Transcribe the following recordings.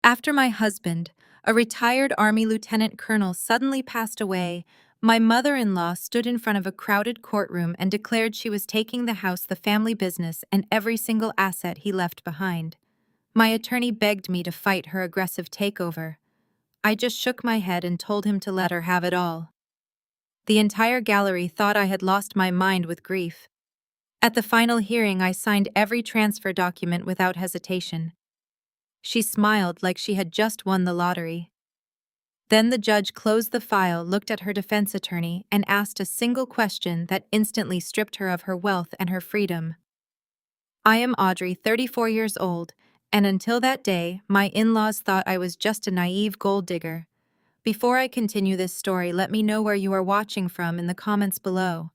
After my husband, a retired Army lieutenant colonel, suddenly passed away, my mother-in-law stood in front of a crowded courtroom and declared she was taking the house, the family business, and every single asset he left behind. My attorney begged me to fight her aggressive takeover. I just shook my head and told him to let her have it all. The entire gallery thought I had lost my mind with grief. At the final hearing, I signed every transfer document without hesitation. She smiled like she had just won the lottery. Then the judge closed the file, looked at her defense attorney, and asked a single question that instantly stripped her of her wealth and her freedom. I am Audrey, 34 years old, and until that day, my in-laws thought I was just a naive gold digger. Before I continue this story, let me know where you are watching from in the comments below.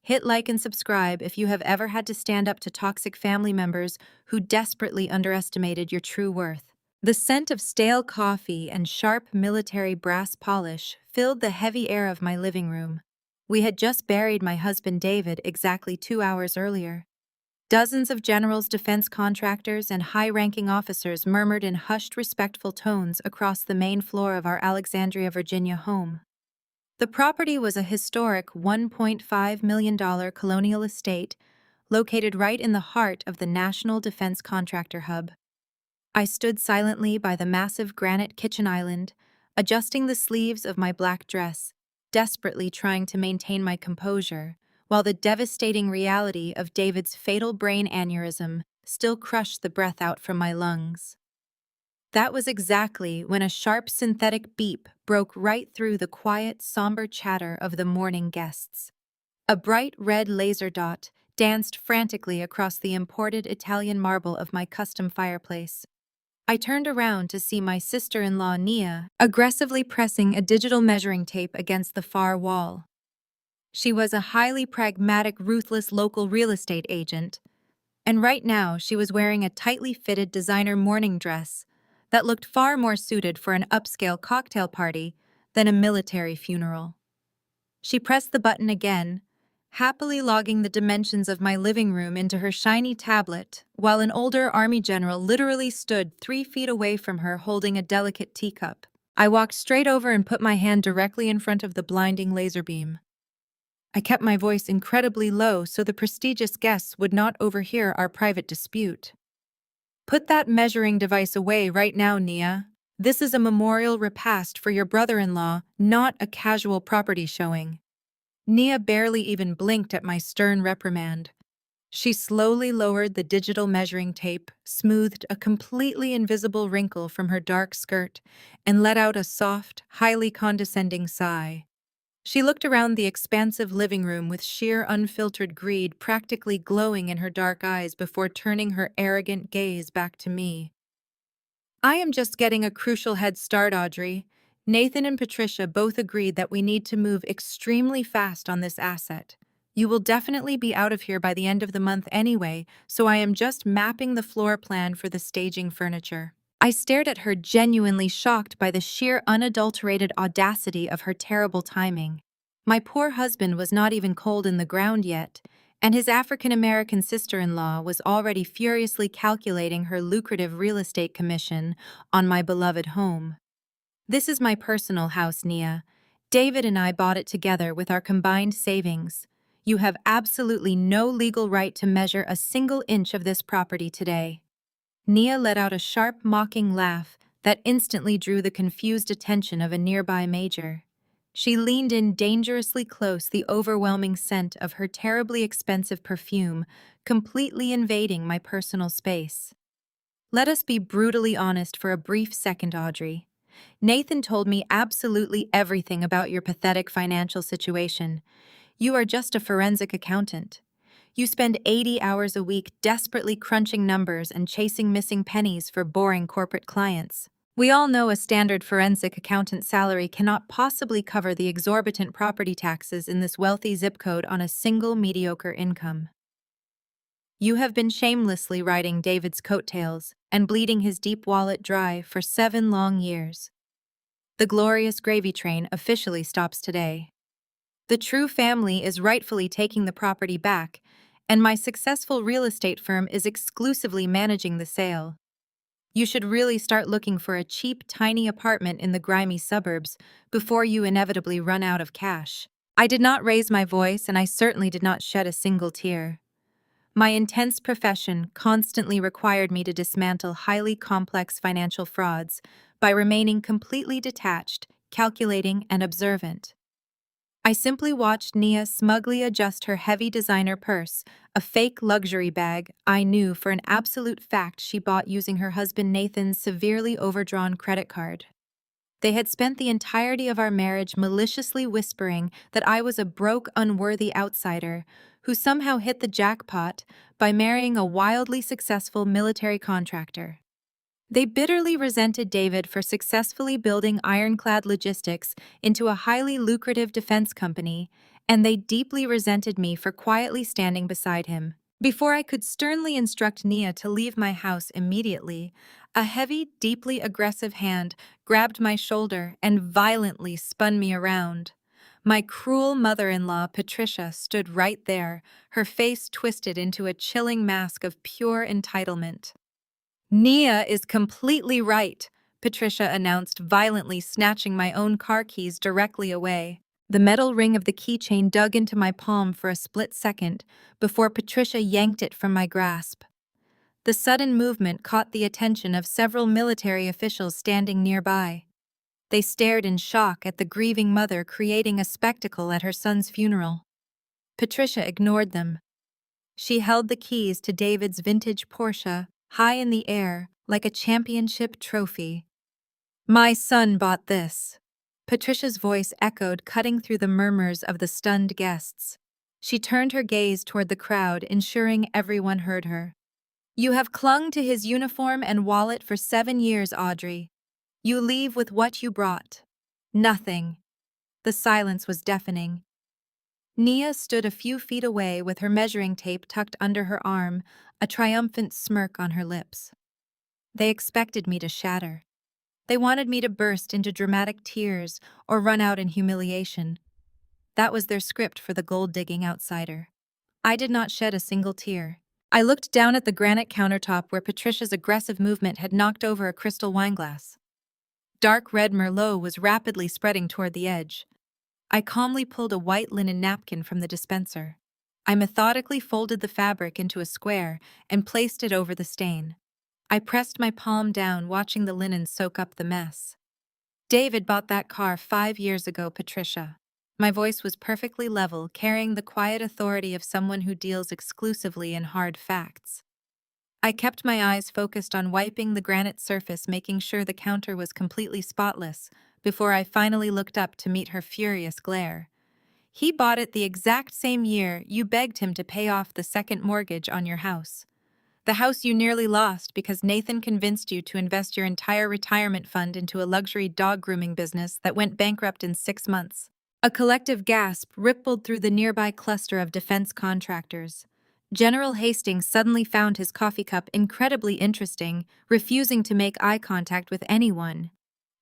Hit like and subscribe if you have ever had to stand up to toxic family members who desperately underestimated your true worth. The scent of stale coffee and sharp military brass polish filled the heavy air of my living room. We had just buried my husband David exactly 2 hours earlier. Dozens of generals, defense contractors, and high-ranking officers murmured in hushed, respectful tones across the main floor of our Alexandria, Virginia home. The property was a historic $1.5 million colonial estate located right in the heart of the National Defense Contractor Hub. I stood silently by the massive granite kitchen island, adjusting the sleeves of my black dress, desperately trying to maintain my composure, while the devastating reality of David's fatal brain aneurysm still crushed the breath out from my lungs. That was exactly when a sharp synthetic beep broke right through the quiet, somber chatter of the morning guests. A bright red laser dot danced frantically across the imported Italian marble of my custom fireplace. I turned around to see my sister-in-law Nia aggressively pressing a digital measuring tape against the far wall. She was a highly pragmatic, ruthless local real estate agent, and right now she was wearing a tightly fitted designer morning dress that looked far more suited for an upscale cocktail party than a military funeral. She pressed the button again, happily logging the dimensions of my living room into her shiny tablet, while an older Army general literally stood 3 feet away from her holding a delicate teacup. I walked straight over and put my hand directly in front of the blinding laser beam. I kept my voice incredibly low so the prestigious guests would not overhear our private dispute. "Put that measuring device away right now, Nia. This is a memorial repast for your brother-in-law, not a casual property showing." Nia barely even blinked at my stern reprimand. She slowly lowered the digital measuring tape, smoothed a completely invisible wrinkle from her dark skirt, and let out a soft, highly condescending sigh. She looked around the expansive living room with sheer unfiltered greed practically glowing in her dark eyes before turning her arrogant gaze back to me. "I am just getting a crucial head start, Audrey. Nathan and Patricia both agreed that we need to move extremely fast on this asset. You will definitely be out of here by the end of the month anyway, so I am just mapping the floor plan for the staging furniture." I stared at her, genuinely shocked by the sheer unadulterated audacity of her terrible timing. My poor husband was not even cold in the ground yet, and his African-American sister-in-law was already furiously calculating her lucrative real estate commission on my beloved home. "This is my personal house, Nia. David and I bought it together with our combined savings. You have absolutely no legal right to measure a single inch of this property today." Nia let out a sharp, mocking laugh that instantly drew the confused attention of a nearby major. She leaned in dangerously close, the overwhelming scent of her terribly expensive perfume completely invading my personal space. "Let us be brutally honest for a brief second, Audrey. Nathan told me absolutely everything about your pathetic financial situation. You are just a forensic accountant. You spend 80 hours a week desperately crunching numbers and chasing missing pennies for boring corporate clients. We all know a standard forensic accountant salary cannot possibly cover the exorbitant property taxes in this wealthy zip code on a single mediocre income. You have been shamelessly riding David's coattails and bleeding his deep wallet dry for 7 long years. The glorious gravy train officially stops today. The true family is rightfully taking the property back, and my successful real estate firm is exclusively managing the sale. You should really start looking for a cheap, tiny apartment in the grimy suburbs before you inevitably run out of cash. I did not raise my voice, and I certainly did not shed a single tear. My intense profession constantly required me to dismantle highly complex financial frauds by remaining completely detached, calculating, and observant. I simply watched Nia smugly adjust her heavy designer purse, a fake luxury bag I knew for an absolute fact she bought using her husband Nathan's severely overdrawn credit card. They had spent the entirety of our marriage maliciously whispering that I was a broke, unworthy outsider who somehow hit the jackpot by marrying a wildly successful military contractor. They bitterly resented David for successfully building ironclad logistics into a highly lucrative defense company, and they deeply resented me for quietly standing beside him. Before I could sternly instruct Nia to leave my house immediately, a heavy, deeply aggressive hand grabbed my shoulder and violently spun me around. My cruel mother-in-law, Patricia, stood right there, her face twisted into a chilling mask of pure entitlement. Nia is completely right, Patricia announced, violently snatching my own car keys directly away. The metal ring of the keychain dug into my palm for a split second before Patricia yanked it from my grasp. The sudden movement caught the attention of several military officials standing nearby. They stared in shock at the grieving mother creating a spectacle at her son's funeral. Patricia ignored them. She held the keys to David's vintage Porsche high in the air like a championship trophy. "My son bought this." Patricia's voice echoed, cutting through the murmurs of the stunned guests. She turned her gaze toward the crowd, ensuring everyone heard her. "You have clung to his uniform and wallet for 7 years, Audrey. You leave with what you brought. Nothing." The silence was deafening. Nia stood a few feet away with her measuring tape tucked under her arm, a triumphant smirk on her lips. They expected me to shatter. They wanted me to burst into dramatic tears or run out in humiliation. That was their script for the gold-digging outsider. I did not shed a single tear. I looked down at the granite countertop where Patricia's aggressive movement had knocked over a crystal wineglass. Dark red Merlot was rapidly spreading toward the edge. I calmly pulled a white linen napkin from the dispenser. I methodically folded the fabric into a square and placed it over the stain. I pressed my palm down, watching the linen soak up the mess. "David bought that car 5 years ago, Patricia." My voice was perfectly level, carrying the quiet authority of someone who deals exclusively in hard facts. I kept my eyes focused on wiping the granite surface, making sure the counter was completely spotless, before I finally looked up to meet her furious glare. "He bought it the exact same year you begged him to pay off the second mortgage on your house. The house you nearly lost because Nathan convinced you to invest your entire retirement fund into a luxury dog grooming business that went bankrupt in 6 months." A collective gasp rippled through the nearby cluster of defense contractors. General Hastings suddenly found his coffee cup incredibly interesting, refusing to make eye contact with anyone.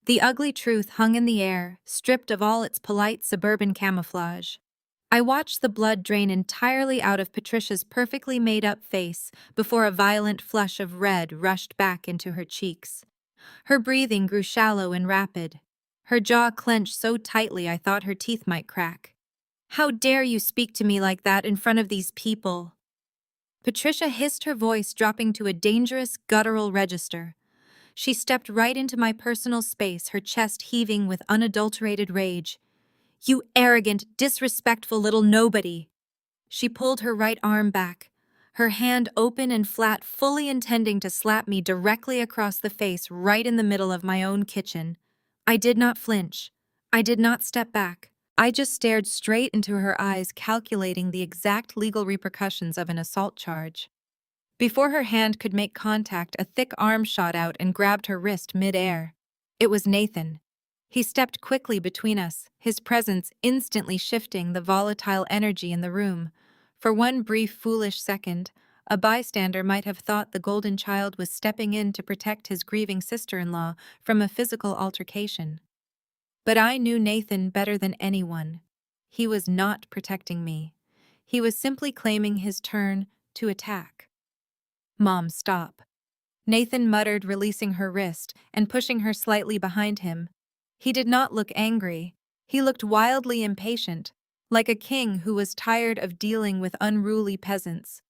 The ugly truth hung in the air, stripped of all its polite suburban camouflage. I watched the blood drain entirely out of Patricia's perfectly made-up face before a violent flush of red rushed back into her cheeks. Her breathing grew shallow and rapid. Her jaw clenched so tightly I thought her teeth might crack. "How dare you speak to me like that in front of these people?" Patricia hissed, her voice dropping to a dangerous, guttural register. She stepped right into my personal space, her chest heaving with unadulterated rage. "You arrogant, disrespectful little nobody!" She pulled her right arm back, her hand open and flat, fully intending to slap me directly across the face right in the middle of my own kitchen. I did not flinch. I did not step back. I just stared straight into her eyes, calculating the exact legal repercussions of an assault charge. Before her hand could make contact, a thick arm shot out and grabbed her wrist mid-air. It was Nathan. He stepped quickly between us, his presence instantly shifting the volatile energy in the room. For one brief, foolish second, a bystander might have thought the golden child was stepping in to protect his grieving sister-in-law from a physical altercation. But I knew Nathan better than anyone. He was not protecting me. He was simply claiming his turn to attack. "Mom, stop." Nathan muttered, releasing her wrist and pushing her slightly behind him. He did not look angry. He looked wildly impatient, like a king who was tired of dealing with unruly peasants.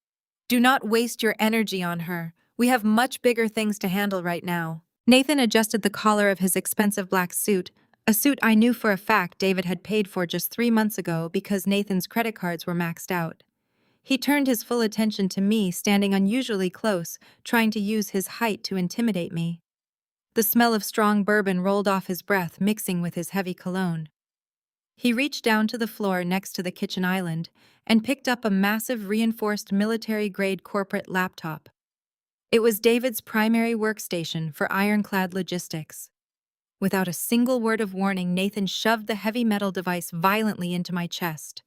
Do not waste your energy on her. We have much bigger things to handle right now. Nathan adjusted the collar of his expensive black suit, a suit I knew for a fact David had paid for just 3 months ago because Nathan's credit cards were maxed out. He turned his full attention to me, standing unusually close, trying to use his height to intimidate me. The smell of strong bourbon rolled off his breath, mixing with his heavy cologne. He reached down to the floor next to the kitchen island and picked up a massive reinforced military-grade corporate laptop. It was David's primary workstation for ironclad logistics. Without a single word of warning, Nathan shoved the heavy metal device violently into my chest.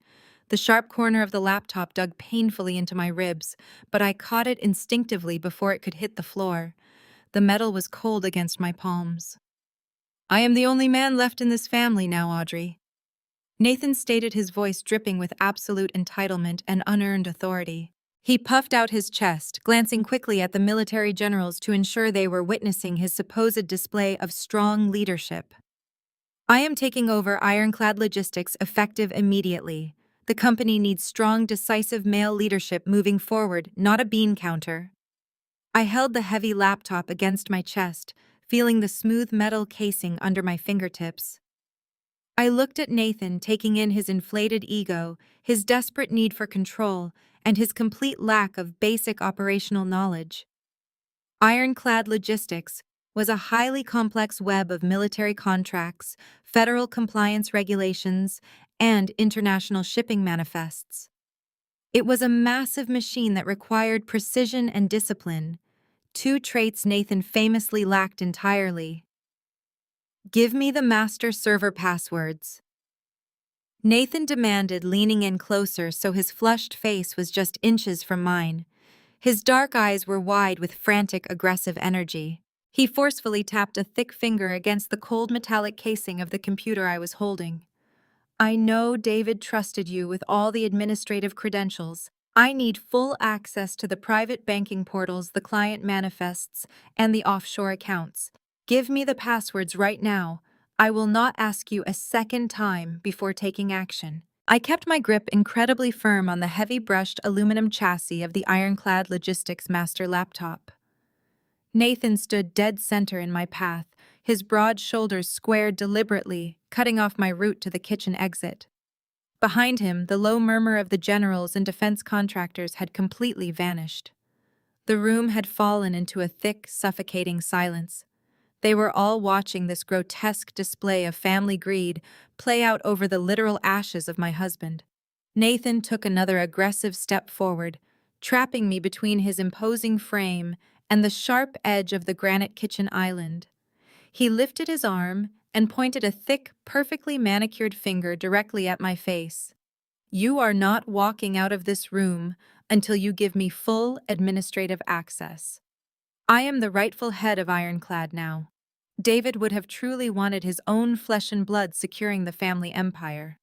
The sharp corner of the laptop dug painfully into my ribs, but I caught it instinctively before it could hit the floor. The metal was cold against my palms. I am the only man left in this family now, Audrey. Nathan stated, his voice dripping with absolute entitlement and unearned authority. He puffed out his chest, glancing quickly at the military generals to ensure they were witnessing his supposed display of strong leadership. I am taking over Ironclad Logistics effective immediately. The company needs strong, decisive male leadership moving forward, not a bean counter. I held the heavy laptop against my chest, feeling the smooth metal casing under my fingertips. I looked at Nathan, taking in his inflated ego, his desperate need for control, and his complete lack of basic operational knowledge. Ironclad Logistics was a highly complex web of military contracts, federal compliance regulations, and international shipping manifests. It was a massive machine that required precision and discipline, two traits Nathan famously lacked entirely. Give me the master server passwords. Nathan demanded, leaning in closer so his flushed face was just inches from mine. His dark eyes were wide with frantic, aggressive energy. He forcefully tapped a thick finger against the cold metallic casing of the computer I was holding. I know David trusted you with all the administrative credentials. I need full access to the private banking portals, the client manifests, and the offshore accounts. Give me the passwords right now. I will not ask you a second time before taking action. I kept my grip incredibly firm on the heavy brushed aluminum chassis of the Ironclad Logistics master laptop. Nathan stood dead center in my path, his broad shoulders squared deliberately, cutting off my route to the kitchen exit. Behind him, the low murmur of the generals and defense contractors had completely vanished. The room had fallen into a thick, suffocating silence. They were all watching this grotesque display of family greed play out over the literal ashes of my husband. Nathan took another aggressive step forward, trapping me between his imposing frame and the sharp edge of the granite kitchen island. He lifted his arm and pointed a thick, perfectly manicured finger directly at my face. You are not walking out of this room until you give me full administrative access. I am the rightful head of Ironclad now. David would have truly wanted his own flesh and blood securing the family empire.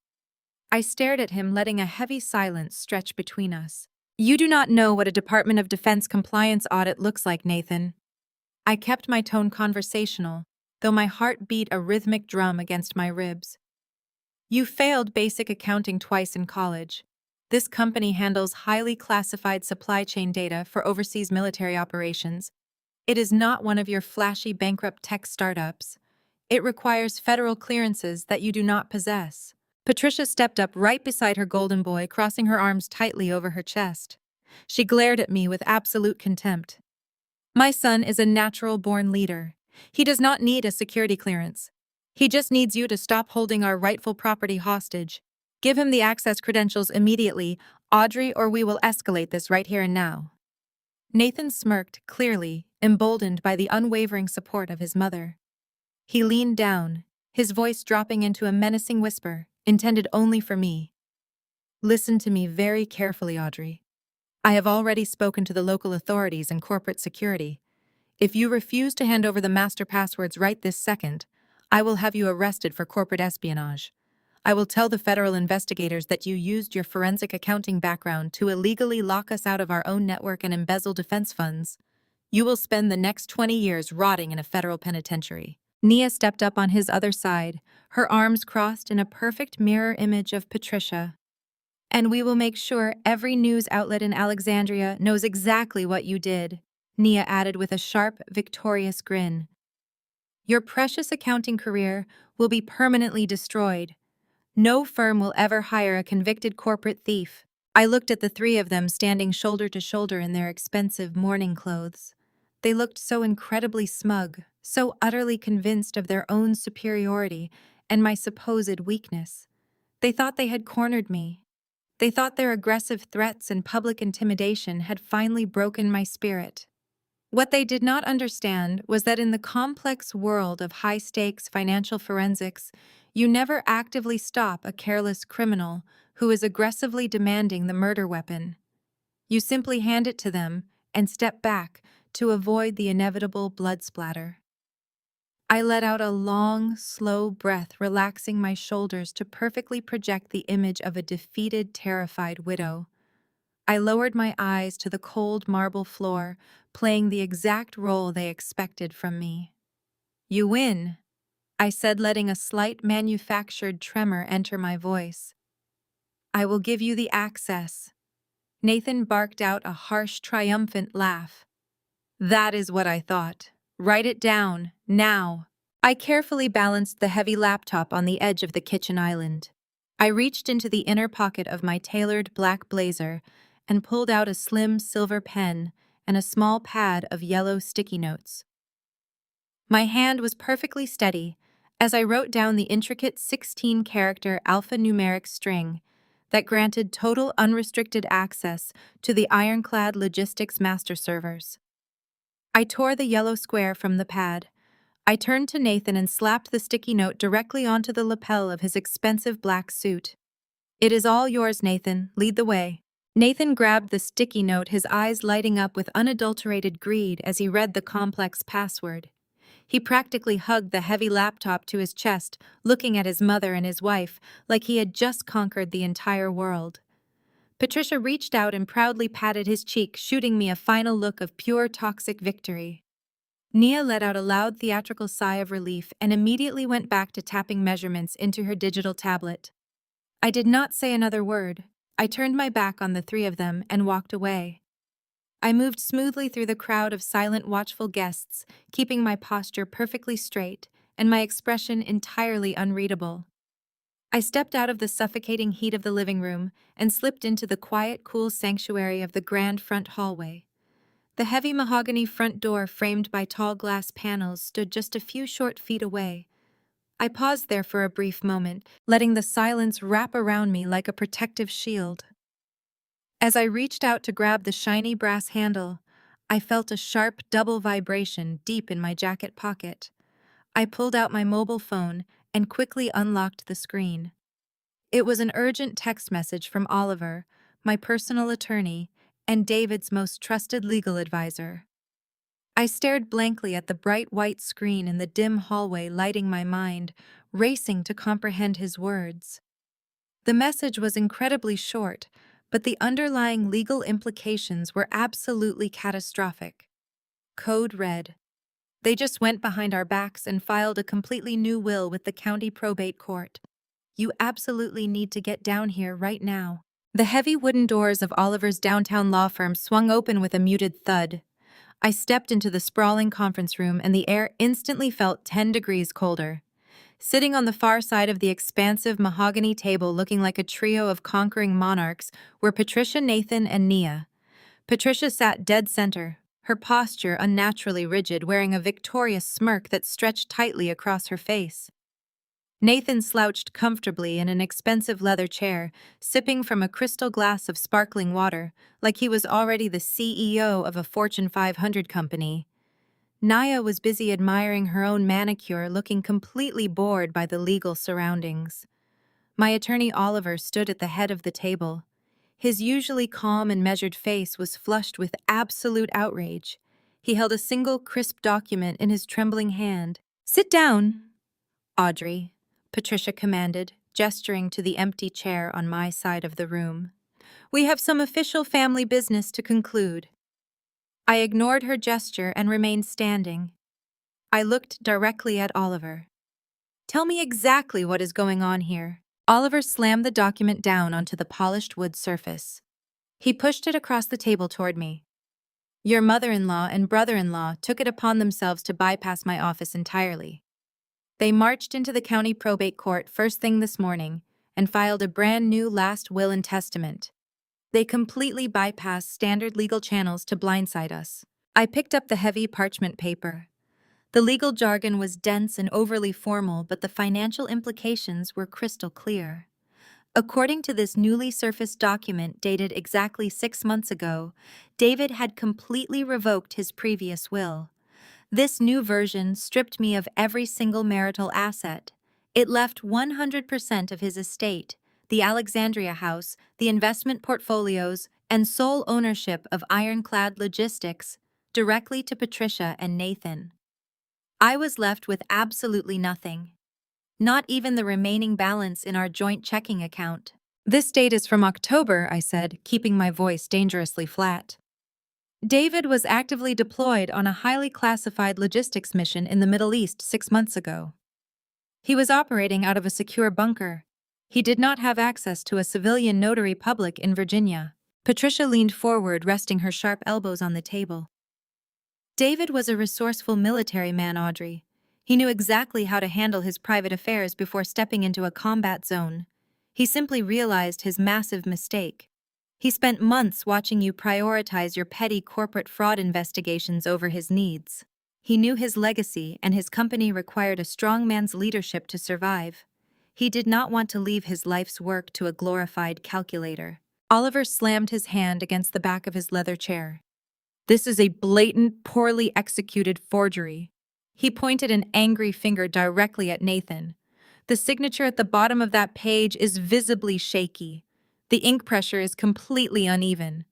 I stared at him, letting a heavy silence stretch between us. You do not know what a Department of Defense compliance audit looks like, Nathan. I kept my tone conversational, though my heart beat a rhythmic drum against my ribs. You failed basic accounting twice in college. This company handles highly classified supply chain data for overseas military operations. It is not one of your flashy bankrupt tech startups. It requires federal clearances that you do not possess. Patricia stepped up right beside her golden boy, crossing her arms tightly over her chest. She glared at me with absolute contempt. My son is a natural-born leader. He does not need a security clearance. He just needs you to stop holding our rightful property hostage. Give him the access credentials immediately, Audrey, or we will escalate this right here and now. Nathan smirked, clearly emboldened by the unwavering support of his mother. He leaned down, his voice dropping into a menacing whisper, intended only for me. Listen to me very carefully, Audrey. I have already spoken to the local authorities and corporate security. If you refuse to hand over the master passwords right this second, I will have you arrested for corporate espionage. I will tell the federal investigators that you used your forensic accounting background to illegally lock us out of our own network and embezzle defense funds. You will spend the next 20 years rotting in a federal penitentiary. Nia stepped up on his other side, her arms crossed in a perfect mirror image of Patricia. And we will make sure every news outlet in Alexandria knows exactly what you did, Nia added with a sharp, victorious grin. Your precious accounting career will be permanently destroyed. No firm will ever hire a convicted corporate thief. I looked at the three of them standing shoulder to shoulder in their expensive mourning clothes. They looked so incredibly smug, so utterly convinced of their own superiority and my supposed weakness. They thought they had cornered me. They thought their aggressive threats and public intimidation had finally broken my spirit. What they did not understand was that in the complex world of high-stakes financial forensics, you never actively stop a careless criminal who is aggressively demanding the murder weapon. You simply hand it to them and step back to avoid the inevitable blood splatter. I let out a long, slow breath, relaxing my shoulders to perfectly project the image of a defeated, terrified widow. I lowered my eyes to the cold marble floor, playing the exact role they expected from me. You win, I said, letting a slight manufactured tremor enter my voice. I will give you the access. Nathan barked out a harsh, triumphant laugh. That is what I thought. Write it down, now. I carefully balanced the heavy laptop on the edge of the kitchen island. I reached into the inner pocket of my tailored black blazer and pulled out a slim silver pen and a small pad of yellow sticky notes. My hand was perfectly steady as I wrote down the intricate 16-character alphanumeric string that granted total unrestricted access to the ironclad logistics master servers. I tore the yellow square from the pad. I turned to Nathan and slapped the sticky note directly onto the lapel of his expensive black suit. It is all yours, Nathan. Lead the way. Nathan grabbed the sticky note, his eyes lighting up with unadulterated greed as he read the complex password. He practically hugged the heavy laptop to his chest, looking at his mother and his wife like he had just conquered the entire world. Patricia reached out and proudly patted his cheek, shooting me a final look of pure toxic victory. Nia let out a loud theatrical sigh of relief and immediately went back to tapping measurements into her digital tablet. I did not say another word. I turned my back on the three of them and walked away. I moved smoothly through the crowd of silent, watchful guests, keeping my posture perfectly straight and my expression entirely unreadable. I stepped out of the suffocating heat of the living room and slipped into the quiet, cool sanctuary of the grand front hallway. The heavy mahogany front door framed by tall glass panels stood just a few short feet away. I paused there for a brief moment, letting the silence wrap around me like a protective shield. As I reached out to grab the shiny brass handle, I felt a sharp double vibration deep in my jacket pocket. I pulled out my mobile phone and quickly unlocked the screen. It was an urgent text message from Oliver, my personal attorney, and David's most trusted legal advisor. I stared blankly at the bright white screen in the dim hallway, lighting my mind, racing to comprehend his words. The message was incredibly short, but the underlying legal implications were absolutely catastrophic. Code read: they just went behind our backs and filed a completely new will with the county probate court. You absolutely need to get down here right now. The heavy wooden doors of Oliver's downtown law firm swung open with a muted thud. I stepped into the sprawling conference room and the air instantly felt 10 degrees colder. Sitting on the far side of the expansive mahogany table looking like a trio of conquering monarchs were Patricia, Nathan, and Nia. Patricia sat dead center, her posture unnaturally rigid, wearing a victorious smirk that stretched tightly across her face. Nathan slouched comfortably in an expensive leather chair, sipping from a crystal glass of sparkling water, like he was already the CEO of a Fortune 500 company. Nia was busy admiring her own manicure, looking completely bored by the legal surroundings. My attorney Oliver stood at the head of the table. His usually calm and measured face was flushed with absolute outrage. He held a single crisp document in his trembling hand. "Sit down, Audrey," Patricia commanded, gesturing to the empty chair on my side of the room. "We have some official family business to conclude." I ignored her gesture and remained standing. I looked directly at Oliver. Tell me exactly what is going on here. Oliver slammed the document down onto the polished wood surface. He pushed it across the table toward me. Your mother-in-law and brother-in-law took it upon themselves to bypass my office entirely. They marched into the county probate court first thing this morning and filed a brand new last will and testament. They completely bypassed standard legal channels to blindside us. I picked up the heavy parchment paper. The legal jargon was dense and overly formal, but the financial implications were crystal clear. According to this newly surfaced document dated exactly 6 months ago, David had completely revoked his previous will. This new version stripped me of every single marital asset. It left 100% of his estate, the Alexandria house, the investment portfolios, and sole ownership of Ironclad Logistics, directly to Patricia and Nathan. I was left with absolutely nothing. Not even the remaining balance in our joint checking account. This date is from October, I said, keeping my voice dangerously flat. David was actively deployed on a highly classified logistics mission in the Middle East 6 months ago. He was operating out of a secure bunker. He did not have access to a civilian notary public in Virginia. Patricia leaned forward, resting her sharp elbows on the table. David was a resourceful military man, Audrey. He knew exactly how to handle his private affairs before stepping into a combat zone. He simply realized his massive mistake. He spent months watching you prioritize your petty corporate fraud investigations over his needs. He knew his legacy and his company required a strong man's leadership to survive. He did not want to leave his life's work to a glorified calculator. Oliver slammed his hand against the back of his leather chair. This is a blatant, poorly executed forgery. He pointed an angry finger directly at Nathan. The signature at the bottom of that page is visibly shaky. The ink pressure is completely uneven.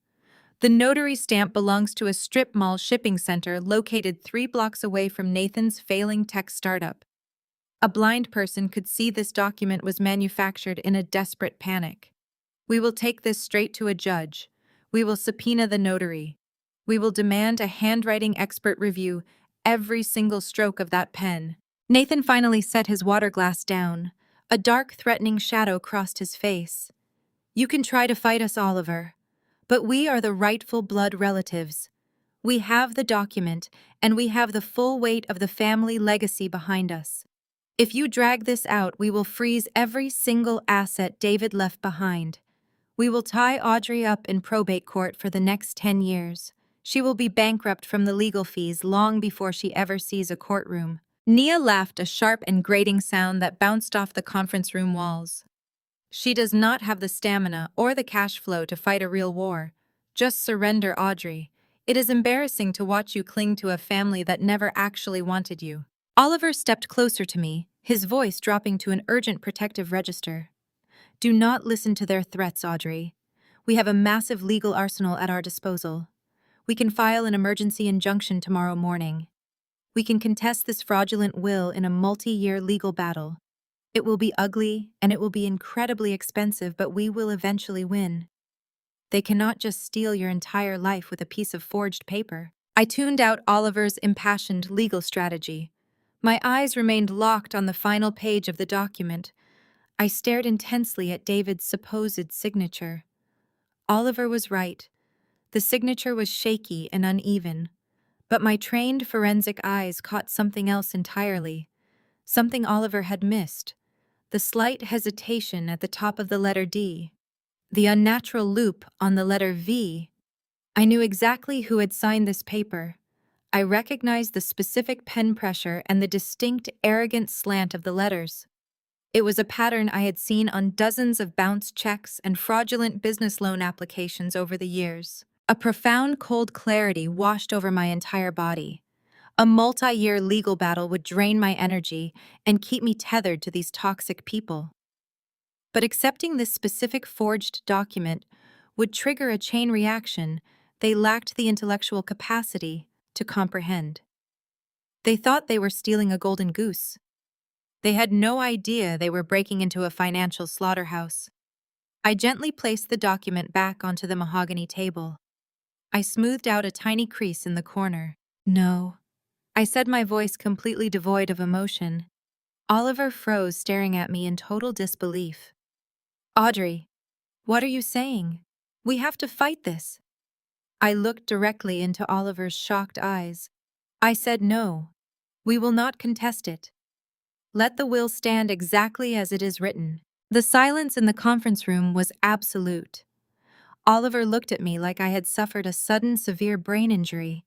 The notary stamp belongs to a strip mall shipping center located 3 blocks away from Nathan's failing tech startup. A blind person could see this document was manufactured in a desperate panic. We will take this straight to a judge. We will subpoena the notary. We will demand a handwriting expert review every single stroke of that pen. Nathan finally set his water glass down. A dark, threatening shadow crossed his face. You can try to fight us, Oliver, but we are the rightful blood relatives. We have the document, and we have the full weight of the family legacy behind us. If you drag this out, we will freeze every single asset David left behind. We will tie Audrey up in probate court for the next 10 years. She will be bankrupt from the legal fees long before she ever sees a courtroom. Nia laughed, a sharp and grating sound that bounced off the conference room walls. She does not have the stamina or the cash flow to fight a real war. Just surrender, Audrey. It is embarrassing to watch you cling to a family that never actually wanted you. Oliver stepped closer to me, his voice dropping to an urgent protective register. Do not listen to their threats, Audrey. We have a massive legal arsenal at our disposal. We can file an emergency injunction tomorrow morning. We can contest this fraudulent will in a multi-year legal battle. It will be ugly, and it will be incredibly expensive, but we will eventually win. They cannot just steal your entire life with a piece of forged paper. I tuned out Oliver's impassioned legal strategy. My eyes remained locked on the final page of the document. I stared intensely at David's supposed signature. Oliver was right. The signature was shaky and uneven, but my trained forensic eyes caught something else entirely, something Oliver had missed, the slight hesitation at the top of the letter D, the unnatural loop on the letter V. I knew exactly who had signed this paper. I recognized the specific pen pressure and the distinct, arrogant slant of the letters. It was a pattern I had seen on dozens of bounced checks and fraudulent business loan applications over the years. A profound cold clarity washed over my entire body. A multi-year legal battle would drain my energy and keep me tethered to these toxic people. But accepting this specific forged document would trigger a chain reaction they lacked the intellectual capacity to comprehend. They thought they were stealing a golden goose. They had no idea they were breaking into a financial slaughterhouse. I gently placed the document back onto the mahogany table. I smoothed out a tiny crease in the corner. No. I said, my voice completely devoid of emotion. Oliver froze, staring at me in total disbelief. Audrey, what are you saying? We have to fight this. I looked directly into Oliver's shocked eyes. I said no. We will not contest it. Let the will stand exactly as it is written. The silence in the conference room was absolute. Oliver looked at me like I had suffered a sudden severe brain injury.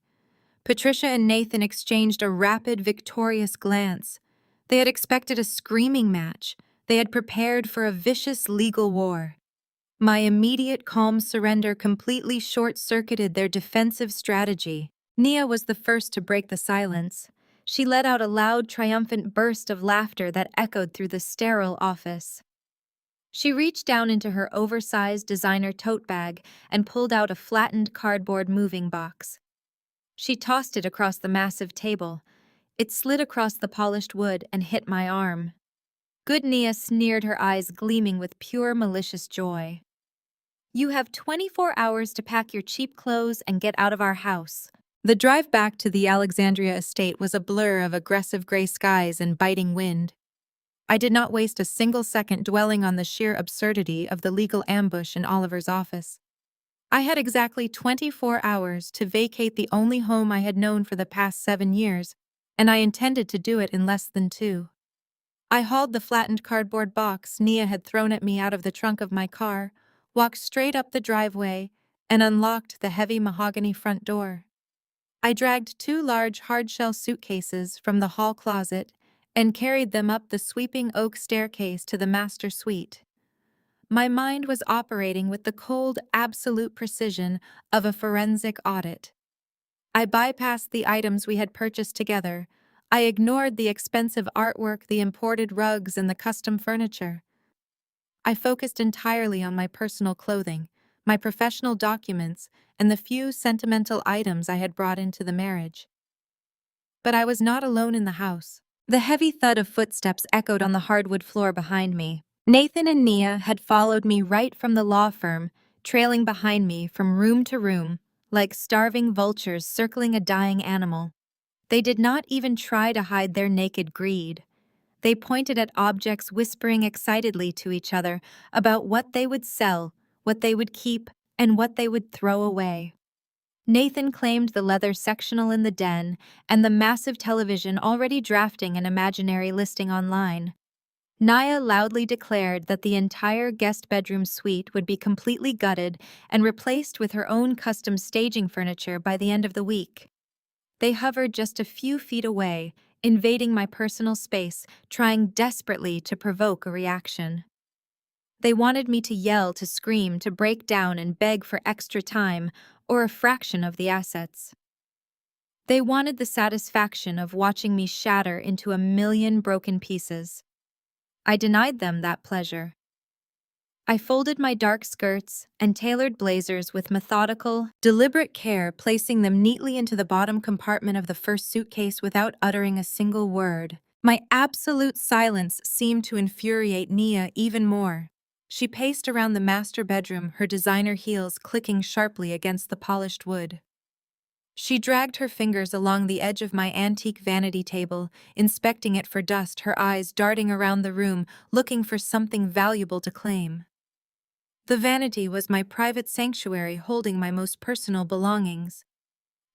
Patricia and Nathan exchanged a rapid, victorious glance. They had expected a screaming match. They had prepared for a vicious legal war. My immediate calm surrender completely short-circuited their defensive strategy. Nia was the first to break the silence. She let out a loud, triumphant burst of laughter that echoed through the sterile office. She reached down into her oversized designer tote bag and pulled out a flattened cardboard moving box. She tossed it across the massive table. It slid across the polished wood and hit my arm. Good Nia sneered, her eyes gleaming with pure malicious joy. You have 24 hours to pack your cheap clothes and get out of our house. The drive back to the Alexandria estate was a blur of aggressive gray skies and biting wind. I did not waste a single second dwelling on the sheer absurdity of the legal ambush in Oliver's office. I had exactly 24 hours to vacate the only home I had known for the past 7 years, and I intended to do it in less than 2. I hauled the flattened cardboard box Nia had thrown at me out of the trunk of my car, walked straight up the driveway, and unlocked the heavy mahogany front door. I dragged 2 large hard-shell suitcases from the hall closet and carried them up the sweeping oak staircase to the master suite. My mind was operating with the cold, absolute precision of a forensic audit. I bypassed the items we had purchased together. I ignored the expensive artwork, the imported rugs, and the custom furniture. I focused entirely on my personal clothing, my professional documents, and the few sentimental items I had brought into the marriage. But I was not alone in the house. The heavy thud of footsteps echoed on the hardwood floor behind me. Nathan and Nia had followed me right from the law firm, trailing behind me from room to room, like starving vultures circling a dying animal. They did not even try to hide their naked greed. They pointed at objects, whispering excitedly to each other about what they would sell, what they would keep, and what they would throw away. Nathan claimed the leather sectional in the den and the massive television, already drafting an imaginary listing online. Nia loudly declared that the entire guest bedroom suite would be completely gutted and replaced with her own custom staging furniture by the end of the week. They hovered just a few feet away, invading my personal space, trying desperately to provoke a reaction. They wanted me to yell, to scream, to break down and beg for extra time or a fraction of the assets. They wanted the satisfaction of watching me shatter into a million broken pieces. I denied them that pleasure. I folded my dark skirts and tailored blazers with methodical, deliberate care, placing them neatly into the bottom compartment of the first suitcase without uttering a single word. My absolute silence seemed to infuriate Nia even more. She paced around the master bedroom, her designer heels clicking sharply against the polished wood. She dragged her fingers along the edge of my antique vanity table, inspecting it for dust, her eyes darting around the room, looking for something valuable to claim. The vanity was my private sanctuary, holding my most personal belongings.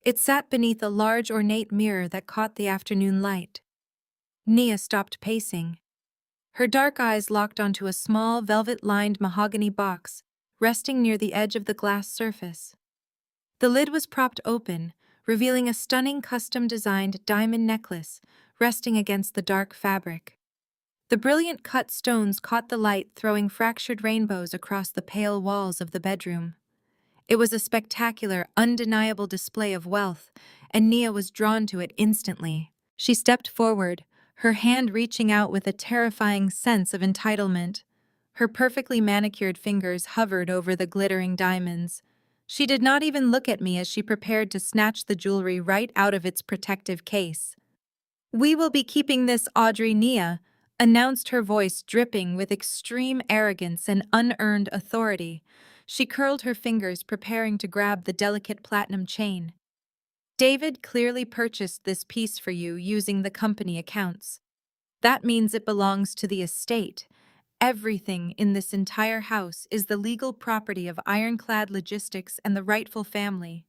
It sat beneath a large ornate mirror that caught the afternoon light. Nia stopped pacing. Her dark eyes locked onto a small, velvet-lined mahogany box, resting near the edge of the glass surface. The lid was propped open, revealing a stunning custom-designed diamond necklace resting against the dark fabric. The brilliant cut stones caught the light, throwing fractured rainbows across the pale walls of the bedroom. It was a spectacular, undeniable display of wealth, and Nia was drawn to it instantly. She stepped forward, her hand reaching out with a terrifying sense of entitlement. Her perfectly manicured fingers hovered over the glittering diamonds. She did not even look at me as she prepared to snatch the jewelry right out of its protective case. "We will be keeping this, Audrey," Nia announced, her voice dripping with extreme arrogance and unearned authority. She curled her fingers, preparing to grab the delicate platinum chain. David clearly purchased this piece for you using the company accounts. That means it belongs to the estate. Everything in this entire house is the legal property of Ironclad Logistics and the rightful family.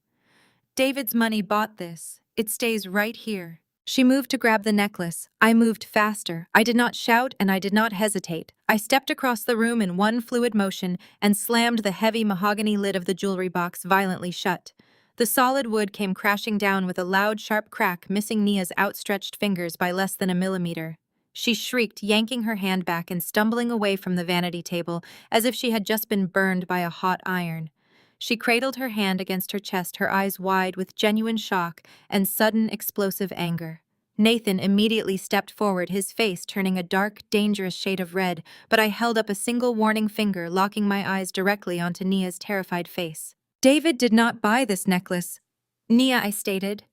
David's money bought this. It stays right here. She moved to grab the necklace. I moved faster. I did not shout and I did not hesitate. I stepped across the room in one fluid motion and slammed the heavy mahogany lid of the jewelry box violently shut. The solid wood came crashing down with a loud, sharp crack, missing Nia's outstretched fingers by less than a millimeter. She shrieked, yanking her hand back and stumbling away from the vanity table as if she had just been burned by a hot iron. She cradled her hand against her chest, her eyes wide with genuine shock and sudden explosive anger. Nathan immediately stepped forward, his face turning a dark, dangerous shade of red, but I held up a single warning finger, locking my eyes directly onto Nia's terrified face. David did not buy this necklace. Nia, I stated,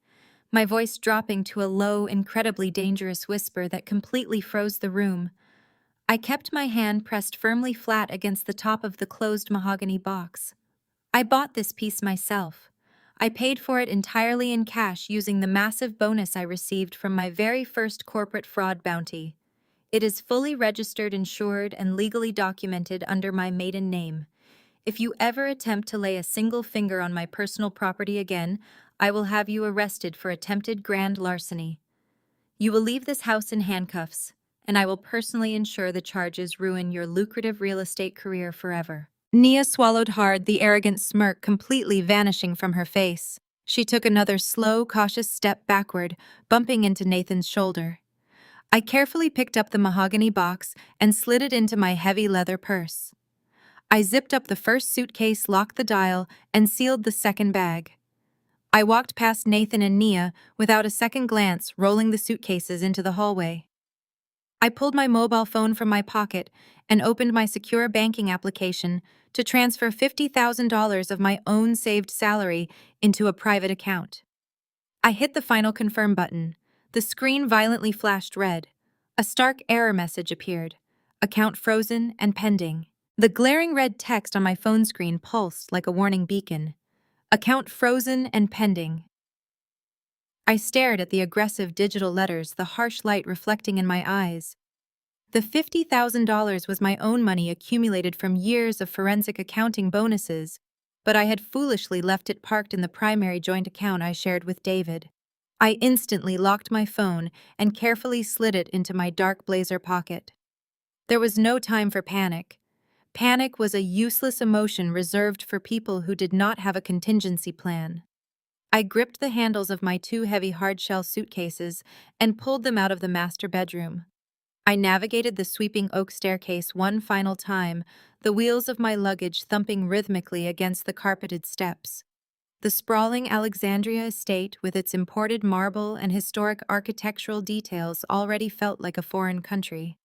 my voice dropping to a low, incredibly dangerous whisper that completely froze the room. I kept my hand pressed firmly flat against the top of the closed mahogany box. I bought this piece myself. I paid for it entirely in cash using the massive bonus I received from my very first corporate fraud bounty. It is fully registered, insured, and legally documented under my maiden name. If you ever attempt to lay a single finger on my personal property again, I will have you arrested for attempted grand larceny. You will leave this house in handcuffs, and I will personally ensure the charges ruin your lucrative real estate career forever. Nia swallowed hard, the arrogant smirk completely vanishing from her face. She took another slow, cautious step backward, bumping into Nathan's shoulder. I carefully picked up the mahogany box and slid it into my heavy leather purse. I zipped up the first suitcase, locked the dial, and sealed the second bag. I walked past Nathan and Nia without a second glance, rolling the suitcases into the hallway. I pulled my mobile phone from my pocket and opened my secure banking application to transfer $50,000 of my own saved salary into a private account. I hit the final confirm button. The screen violently flashed red. A stark error message appeared. Account frozen and pending. The glaring red text on my phone screen pulsed like a warning beacon. Account frozen and pending. I stared at the aggressive digital letters, the harsh light reflecting in my eyes. The $50,000 was my own money accumulated from years of forensic accounting bonuses, but I had foolishly left it parked in the primary joint account I shared with David. I instantly locked my phone and carefully slid it into my dark blazer pocket. There was no time for panic. Panic was a useless emotion reserved for people who did not have a contingency plan. I gripped the handles of my two heavy hardshell suitcases and pulled them out of the master bedroom. I navigated the sweeping oak staircase one final time, the wheels of my luggage thumping rhythmically against the carpeted steps. The sprawling Alexandria estate, with its imported marble and historic architectural details, already felt like a foreign country.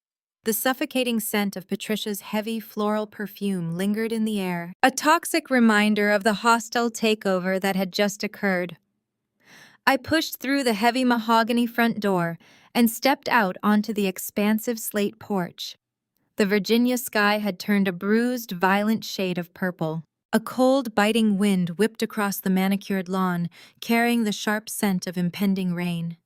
The suffocating scent of Patricia's heavy floral perfume lingered in the air, a toxic reminder of the hostile takeover that had just occurred. I pushed through the heavy mahogany front door and stepped out onto the expansive slate porch. The Virginia sky had turned a bruised, violent shade of purple. A cold, biting wind whipped across the manicured lawn, carrying the sharp scent of impending rain.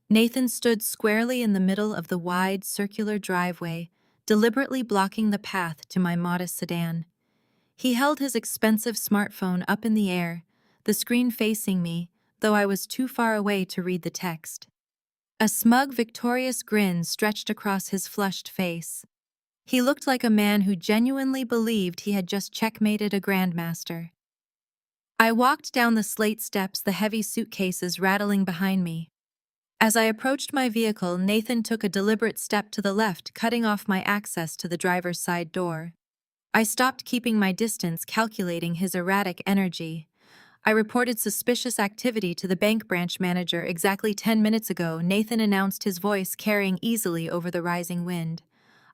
Nathan stood squarely in the middle of the wide, circular driveway, deliberately blocking the path to my modest sedan. He held his expensive smartphone up in the air, the screen facing me, though I was too far away to read the text. A smug, victorious grin stretched across his flushed face. He looked like a man who genuinely believed he had just checkmated a grandmaster. I walked down the slate steps, the heavy suitcases rattling behind me. As I approached my vehicle, Nathan took a deliberate step to the left, cutting off my access to the driver's side door. I stopped, keeping my distance, calculating his erratic energy. I reported suspicious activity to the bank branch manager exactly 10 minutes ago, Nathan announced, his voice carrying easily over the rising wind.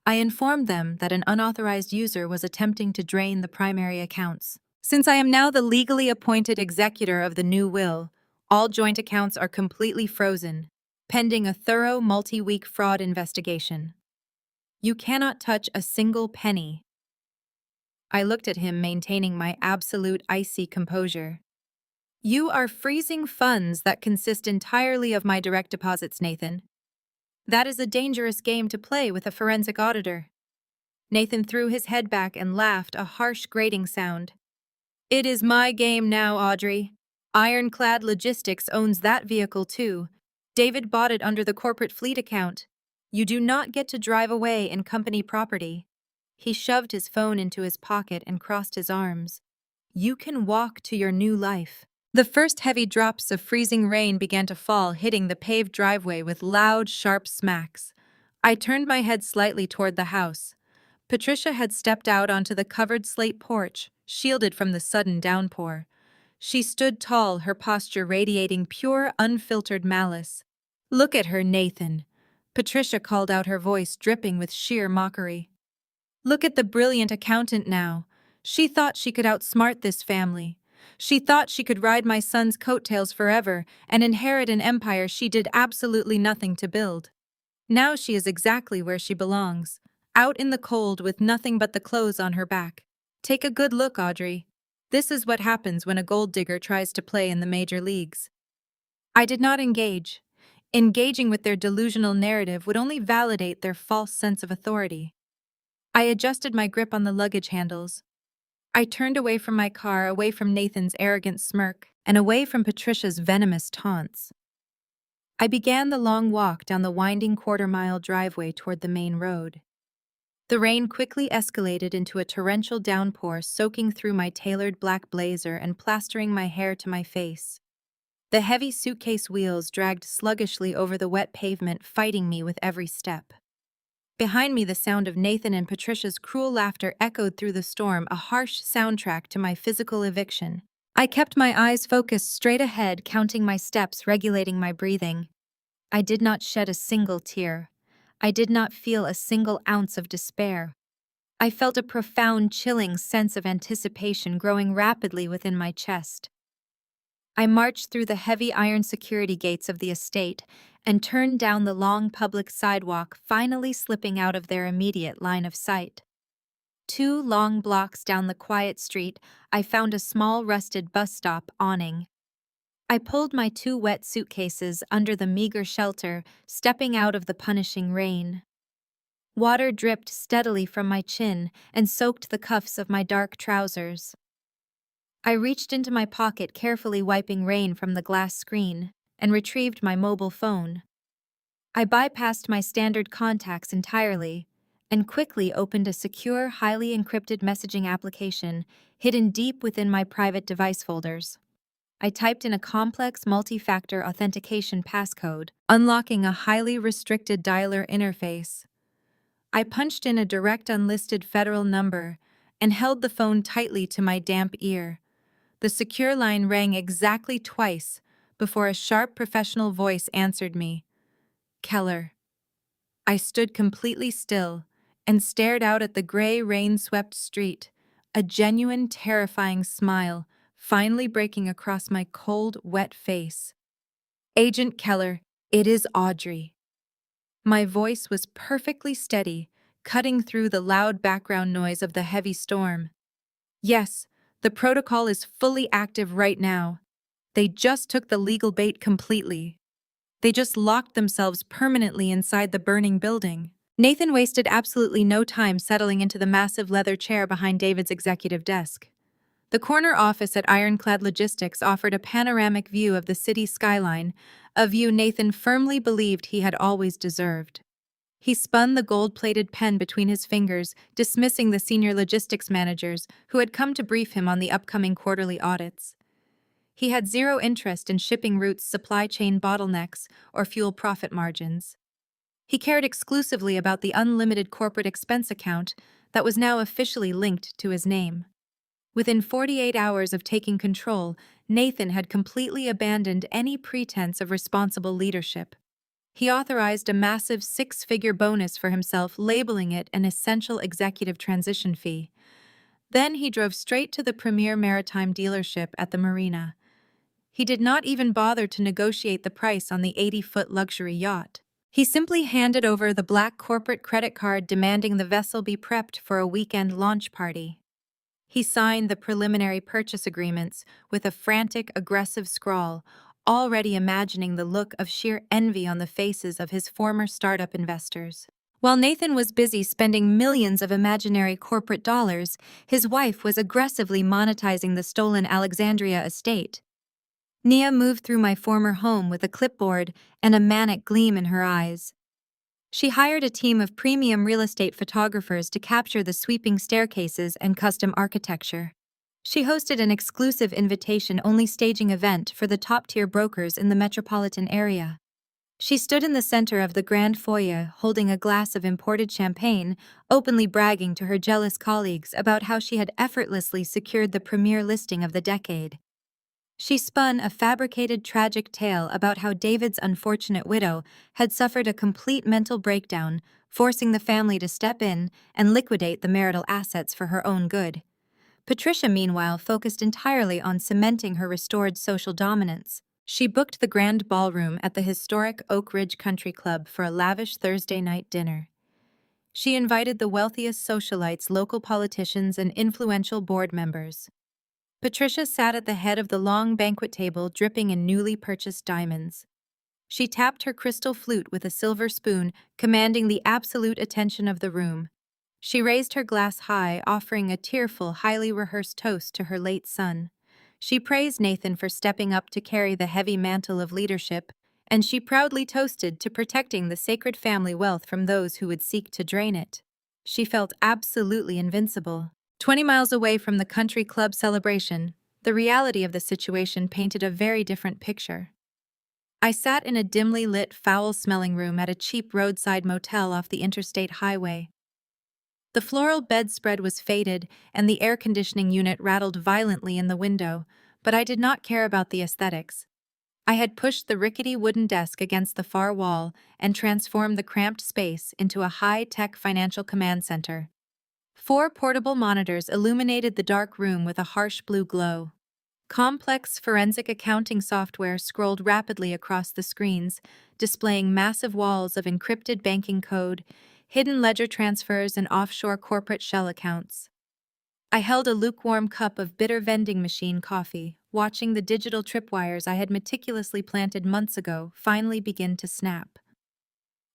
I informed them that an unauthorized user was attempting to drain the primary accounts. Since I am now the legally appointed executor of the new will, all joint accounts are completely frozen, pending a thorough multi-week fraud investigation. You cannot touch a single penny. I looked at him, maintaining my absolute icy composure. You are freezing funds that consist entirely of my direct deposits, Nathan. That is a dangerous game to play with a forensic auditor. Nathan threw his head back and laughed, a harsh grating sound. It is my game now, Audrey. Ironclad Logistics owns that vehicle too. David bought it under the corporate fleet account. You do not get to drive away in company property. He shoved his phone into his pocket and crossed his arms. You can walk to your new life. The first heavy drops of freezing rain began to fall, hitting the paved driveway with loud, sharp smacks. I turned my head slightly toward the house. Patricia had stepped out onto the covered slate porch, shielded from the sudden downpour. She stood tall, her posture radiating pure, unfiltered malice. Look at her, Nathan. Patricia called out, her voice dripping with sheer mockery. Look at the brilliant accountant now. She thought she could outsmart this family. She thought she could ride my son's coattails forever and inherit an empire she did absolutely nothing to build. Now she is exactly where she belongs, out in the cold with nothing but the clothes on her back. Take a good look, Audrey. This is what happens when a gold digger tries to play in the major leagues. I did not engage. Engaging with their delusional narrative would only validate their false sense of authority. I adjusted my grip on the luggage handles. I turned away from my car, away from Nathan's arrogant smirk, and away from Patricia's venomous taunts. I began the long walk down the winding quarter-mile driveway toward the main road. The rain quickly escalated into a torrential downpour, soaking through my tailored black blazer and plastering my hair to my face. The heavy suitcase wheels dragged sluggishly over the wet pavement, fighting me with every step. Behind me, the sound of Nathan and Patricia's cruel laughter echoed through the storm, a harsh soundtrack to my physical eviction. I kept my eyes focused straight ahead, counting my steps, regulating my breathing. I did not shed a single tear. I did not feel a single ounce of despair. I felt a profound, chilling sense of anticipation growing rapidly within my chest. I marched through the heavy iron security gates of the estate and turned down the long public sidewalk, finally slipping out of their immediate line of sight. 2 long blocks down the quiet street, I found a small rusted bus stop awning. I pulled my 2 wet suitcases under the meager shelter, stepping out of the punishing rain. Water dripped steadily from my chin and soaked the cuffs of my dark trousers. I reached into my pocket, carefully wiping rain from the glass screen, and retrieved my mobile phone. I bypassed my standard contacts entirely and quickly opened a secure, highly encrypted messaging application hidden deep within my private device folders. I typed in a complex multi-factor authentication passcode, unlocking a highly restricted dialer interface. I punched in a direct unlisted federal number and held the phone tightly to my damp ear. The secure line rang exactly twice before a sharp professional voice answered me. Keller. I stood completely still and stared out at the gray, rain-swept street, a genuine, terrifying smile finally breaking across my cold, wet face. Agent Keller, it is Audrey. My voice was perfectly steady, cutting through the loud background noise of the heavy storm. Yes, the protocol is fully active right now. They just took the legal bait completely. They just locked themselves permanently inside the burning building. Nathan wasted absolutely no time settling into the massive leather chair behind David's executive desk. The corner office at Ironclad Logistics offered a panoramic view of the city skyline, a view Nathan firmly believed he had always deserved. He spun the gold-plated pen between his fingers, dismissing the senior logistics managers who had come to brief him on the upcoming quarterly audits. He had zero interest in shipping routes, supply chain bottlenecks, or fuel profit margins. He cared exclusively about the unlimited corporate expense account that was now officially linked to his name. Within 48 hours of taking control, Nathan had completely abandoned any pretense of responsible leadership. He authorized a massive 6-figure bonus for himself, labeling it an essential executive transition fee. Then he drove straight to the premier maritime dealership at the marina. He did not even bother to negotiate the price on the 80-foot luxury yacht. He simply handed over the black corporate credit card, demanding the vessel be prepped for a weekend launch party. He signed the preliminary purchase agreements with a frantic, aggressive scrawl, already imagining the look of sheer envy on the faces of his former startup investors. While Nathan was busy spending millions of imaginary corporate dollars, his wife was aggressively monetizing the stolen Alexandria estate. Nia moved through my former home with a clipboard and a manic gleam in her eyes. She hired a team of premium real estate photographers to capture the sweeping staircases and custom architecture. She hosted an exclusive invitation-only staging event for the top-tier brokers in the metropolitan area. She stood in the center of the grand foyer holding a glass of imported champagne, openly bragging to her jealous colleagues about how she had effortlessly secured the premier listing of the decade. She spun a fabricated tragic tale about how David's unfortunate widow had suffered a complete mental breakdown, forcing the family to step in and liquidate the marital assets for her own good. Patricia, meanwhile, focused entirely on cementing her restored social dominance. She booked the grand ballroom at the historic Oak Ridge Country Club for a lavish Thursday night dinner. She invited the wealthiest socialites, local politicians, and influential board members. Patricia sat at the head of the long banquet table, dripping in newly purchased diamonds. She tapped her crystal flute with a silver spoon, commanding the absolute attention of the room. She raised her glass high, offering a tearful, highly rehearsed toast to her late son. She praised Nathan for stepping up to carry the heavy mantle of leadership, and she proudly toasted to protecting the sacred family wealth from those who would seek to drain it. She felt absolutely invincible. 20 miles away from the country club celebration, the reality of the situation painted a very different picture. I sat in a dimly lit, foul-smelling room at a cheap roadside motel off the interstate highway. The floral bedspread was faded, and the air conditioning unit rattled violently in the window, but I did not care about the aesthetics. I had pushed the rickety wooden desk against the far wall and transformed the cramped space into a high-tech financial command center. 4 portable monitors illuminated the dark room with a harsh blue glow. Complex forensic accounting software scrolled rapidly across the screens, displaying massive walls of encrypted banking code, hidden ledger transfers, and offshore corporate shell accounts. I held a lukewarm cup of bitter vending machine coffee, watching the digital tripwires I had meticulously planted months ago finally begin to snap.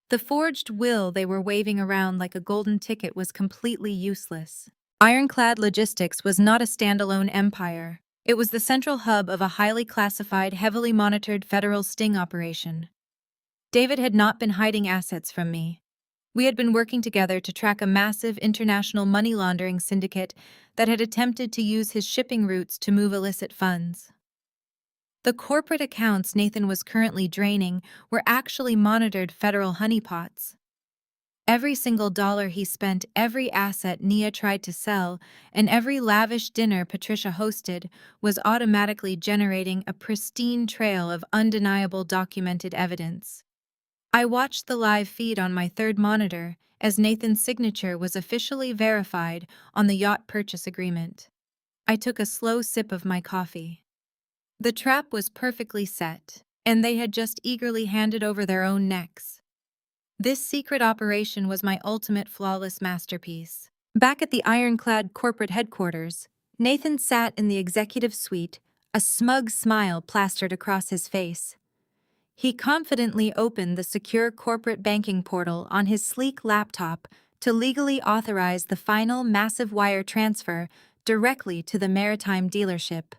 The forged will they were waving around like a golden ticket was completely useless. Ironclad Logistics was not a standalone empire. It was the central hub of a highly classified, heavily monitored federal sting operation. David had not been hiding assets from me. We had been working together to track a massive international money laundering syndicate that had attempted to use his shipping routes to move illicit funds. The corporate accounts Nathan was currently draining were actually monitored federal honeypots. Every single dollar he spent, every asset Nia tried to sell, and every lavish dinner Patricia hosted was automatically generating a pristine trail of undeniable documented evidence. I watched the live feed on my third monitor as Nathan's signature was officially verified on the yacht purchase agreement. I took a slow sip of my coffee. The trap was perfectly set, and they had just eagerly handed over their own necks. This secret operation was my ultimate flawless masterpiece. Back at the ironclad corporate headquarters, Nathan sat in the executive suite, a smug smile plastered across his face. He confidently opened the secure corporate banking portal on his sleek laptop to legally authorize the final massive wire transfer directly to the maritime dealership.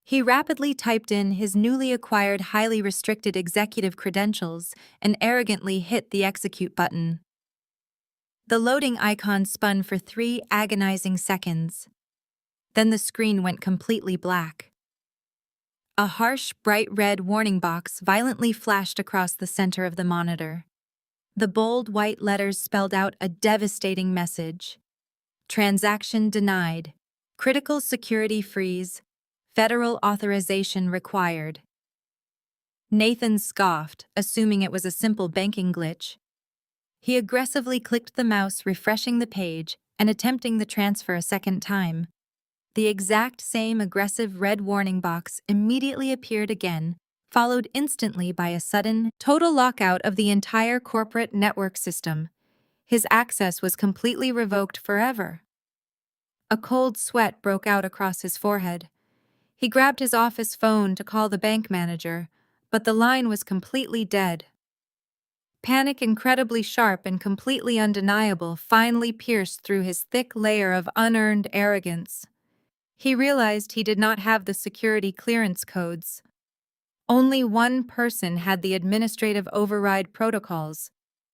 He rapidly typed in his newly acquired highly restricted executive credentials and arrogantly hit the execute button. The loading icon spun for 3 agonizing seconds. Then the screen went completely black. A harsh, bright red warning box violently flashed across the center of the monitor. The bold white letters spelled out a devastating message. Transaction denied. Critical security freeze. Federal authorization required. Nathan scoffed, assuming it was a simple banking glitch. He aggressively clicked the mouse, refreshing the page and attempting the transfer a second time. The exact same aggressive red warning box immediately appeared again, followed instantly by a sudden, total lockout of the entire corporate network system. His access was completely revoked forever. A cold sweat broke out across his forehead. He grabbed his office phone to call the bank manager, but the line was completely dead. Panic, incredibly sharp and completely undeniable, finally pierced through his thick layer of unearned arrogance. He realized he did not have the security clearance codes. Only one person had the administrative override protocols.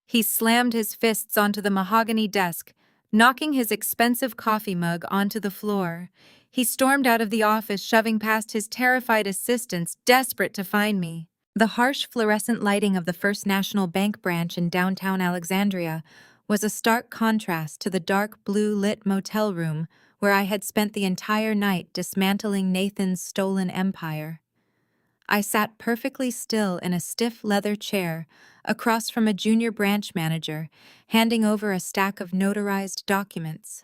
He slammed his fists onto the mahogany desk, knocking his expensive coffee mug onto the floor. He stormed out of the office, shoving past his terrified assistants, desperate to find me. The harsh fluorescent lighting of the First National Bank branch in downtown Alexandria was a stark contrast to the dark blue-lit motel room where I had spent the entire night dismantling Nathan's stolen empire. I sat perfectly still in a stiff leather chair across from a junior branch manager, handing over a stack of notarized documents.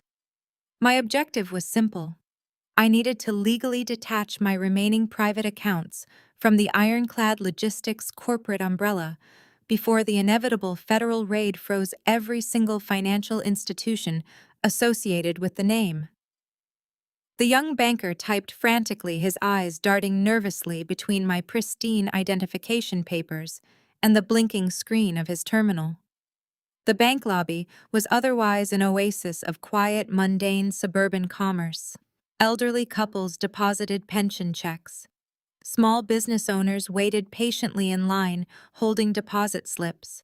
My objective was simple. I needed to legally detach my remaining private accounts from the ironclad logistics corporate umbrella before the inevitable federal raid froze every single financial institution associated with the name. The young banker typed frantically, his eyes darting nervously between my pristine identification papers and the blinking screen of his terminal. The bank lobby was otherwise an oasis of quiet, mundane suburban commerce. Elderly couples deposited pension checks. Small business owners waited patiently in line, holding deposit slips.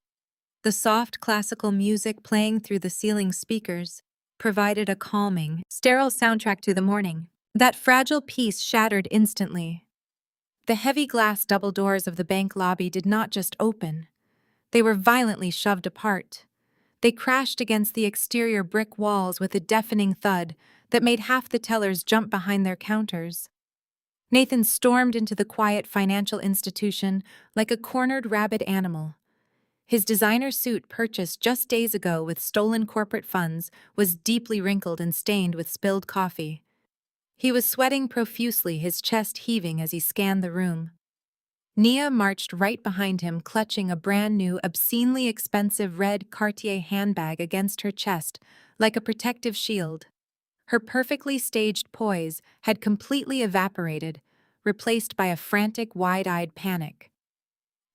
The soft classical music playing through the ceiling speakers provided a calming, sterile soundtrack to the morning. That fragile peace shattered instantly. The heavy glass double doors of the bank lobby did not just open. They were violently shoved apart. They crashed against the exterior brick walls with a deafening thud that made half the tellers jump behind their counters. Nathan stormed into the quiet financial institution like a cornered rabid animal. His designer suit, purchased just days ago with stolen corporate funds, was deeply wrinkled and stained with spilled coffee. He was sweating profusely, his chest heaving as he scanned the room. Nia marched right behind him, clutching a brand-new, obscenely expensive red Cartier handbag against her chest like a protective shield. Her perfectly staged poise had completely evaporated, replaced by a frantic, wide-eyed panic.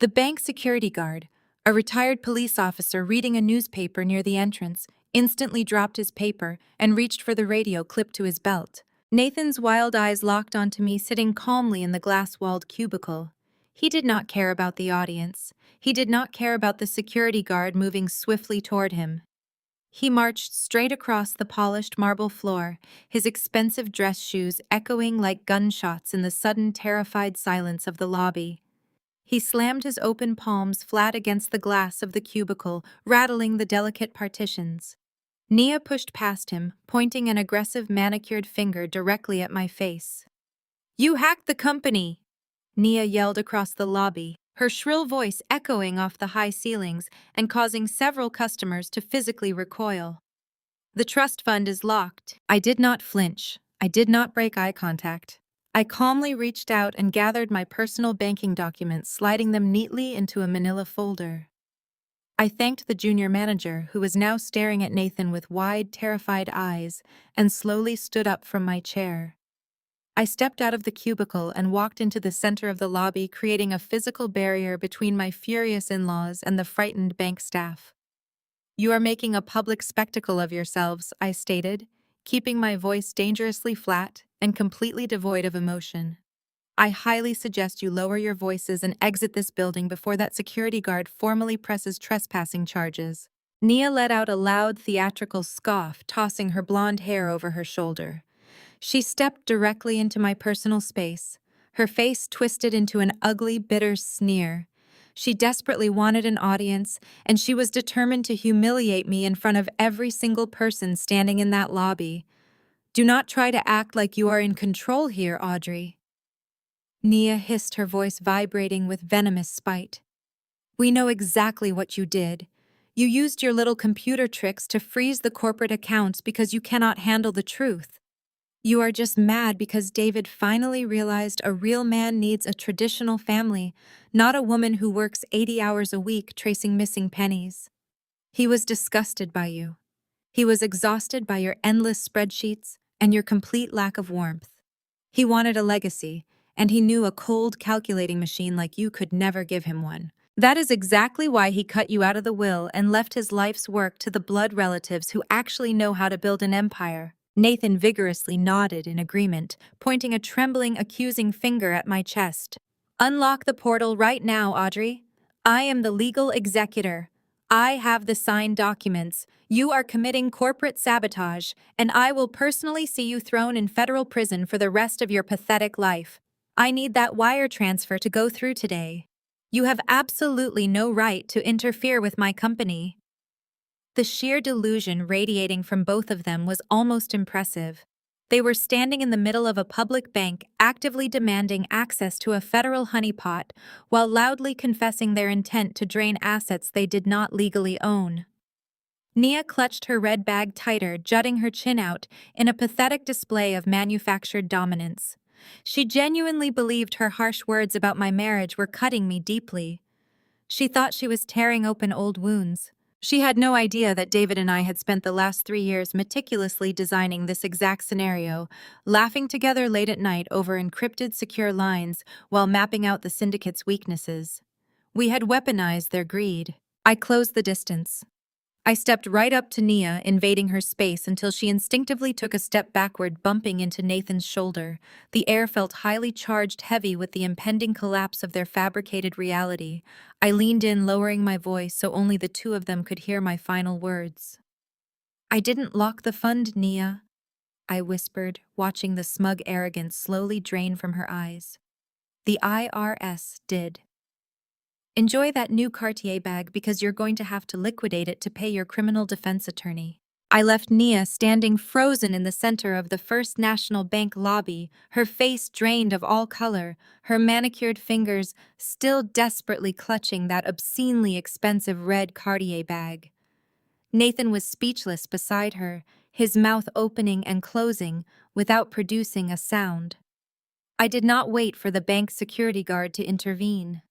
The bank security guard, a retired police officer reading a newspaper near the entrance, instantly dropped his paper and reached for the radio clipped to his belt. Nathan's wild eyes locked onto me, sitting calmly in the glass-walled cubicle. He did not care about the audience. He did not care about the security guard moving swiftly toward him. He marched straight across the polished marble floor, his expensive dress shoes echoing like gunshots in the sudden terrified silence of the lobby. He slammed his open palms flat against the glass of the cubicle, rattling the delicate partitions. Nia pushed past him, pointing an aggressive manicured finger directly at my face. "You hacked the company!" Nia yelled across the lobby, her shrill voice echoing off the high ceilings and causing several customers to physically recoil. "The trust fund is locked." I did not flinch. I did not break eye contact. I calmly reached out and gathered my personal banking documents, sliding them neatly into a manila folder. I thanked the junior manager, who was now staring at Nathan with wide, terrified eyes, and slowly stood up from my chair. I stepped out of the cubicle and walked into the center of the lobby, creating a physical barrier between my furious in-laws and the frightened bank staff. "You are making a public spectacle of yourselves," I stated, keeping my voice dangerously flat and completely devoid of emotion. "I highly suggest you lower your voices and exit this building before that security guard formally presses trespassing charges." Nia let out a loud, theatrical scoff, tossing her blonde hair over her shoulder. She stepped directly into my personal space, her face twisted into an ugly, bitter sneer. She desperately wanted an audience, and she was determined to humiliate me in front of every single person standing in that lobby. "Do not try to act like you are in control here, Audrey." Nia hissed, her voice vibrating with venomous spite. "We know exactly what you did. You used your little computer tricks to freeze the corporate accounts because you cannot handle the truth. You are just mad because David finally realized a real man needs a traditional family, not a woman who works 80 hours a week tracing missing pennies. He was disgusted by you. He was exhausted by your endless spreadsheets, and your complete lack of warmth. He wanted a legacy, and he knew a cold calculating machine like you could never give him one. That is exactly why he cut you out of the will and left his life's work to the blood relatives who actually know how to build an empire. Nathan vigorously nodded in agreement, pointing a trembling, accusing finger at my chest. Unlock the portal right now, Audrey. I am the legal executor. I have the signed documents. You are committing corporate sabotage, and I will personally see you thrown in federal prison for the rest of your pathetic life. I need that wire transfer to go through today. You have absolutely no right to interfere with my company. The sheer delusion radiating from both of them was almost impressive. They were standing in the middle of a public bank, actively demanding access to a federal honeypot, while loudly confessing their intent to drain assets they did not legally own. Nia clutched her red bag tighter, jutting her chin out in a pathetic display of manufactured dominance. She genuinely believed her harsh words about my marriage were cutting me deeply. She thought she was tearing open old wounds. She had no idea that David and I had spent the last 3 years meticulously designing this exact scenario, laughing together late at night over encrypted secure lines while mapping out the syndicate's weaknesses. We had weaponized their greed. I closed the distance. I stepped right up to Nia, invading her space until she instinctively took a step backward, bumping into Nathan's shoulder. The air felt highly charged, heavy with the impending collapse of their fabricated reality. I leaned in, lowering my voice so only the two of them could hear my final words. I didn't lock the fund, Nia, I whispered, watching the smug arrogance slowly drain from her eyes. The IRS did. Enjoy that new Cartier bag because you're going to have to liquidate it to pay your criminal defense attorney. I left Nia standing frozen in the center of the First National Bank lobby, her face drained of all color, her manicured fingers still desperately clutching that obscenely expensive red Cartier bag. Nathan was speechless beside her, his mouth opening and closing without producing a sound. I did not wait for the bank security guard to intervene.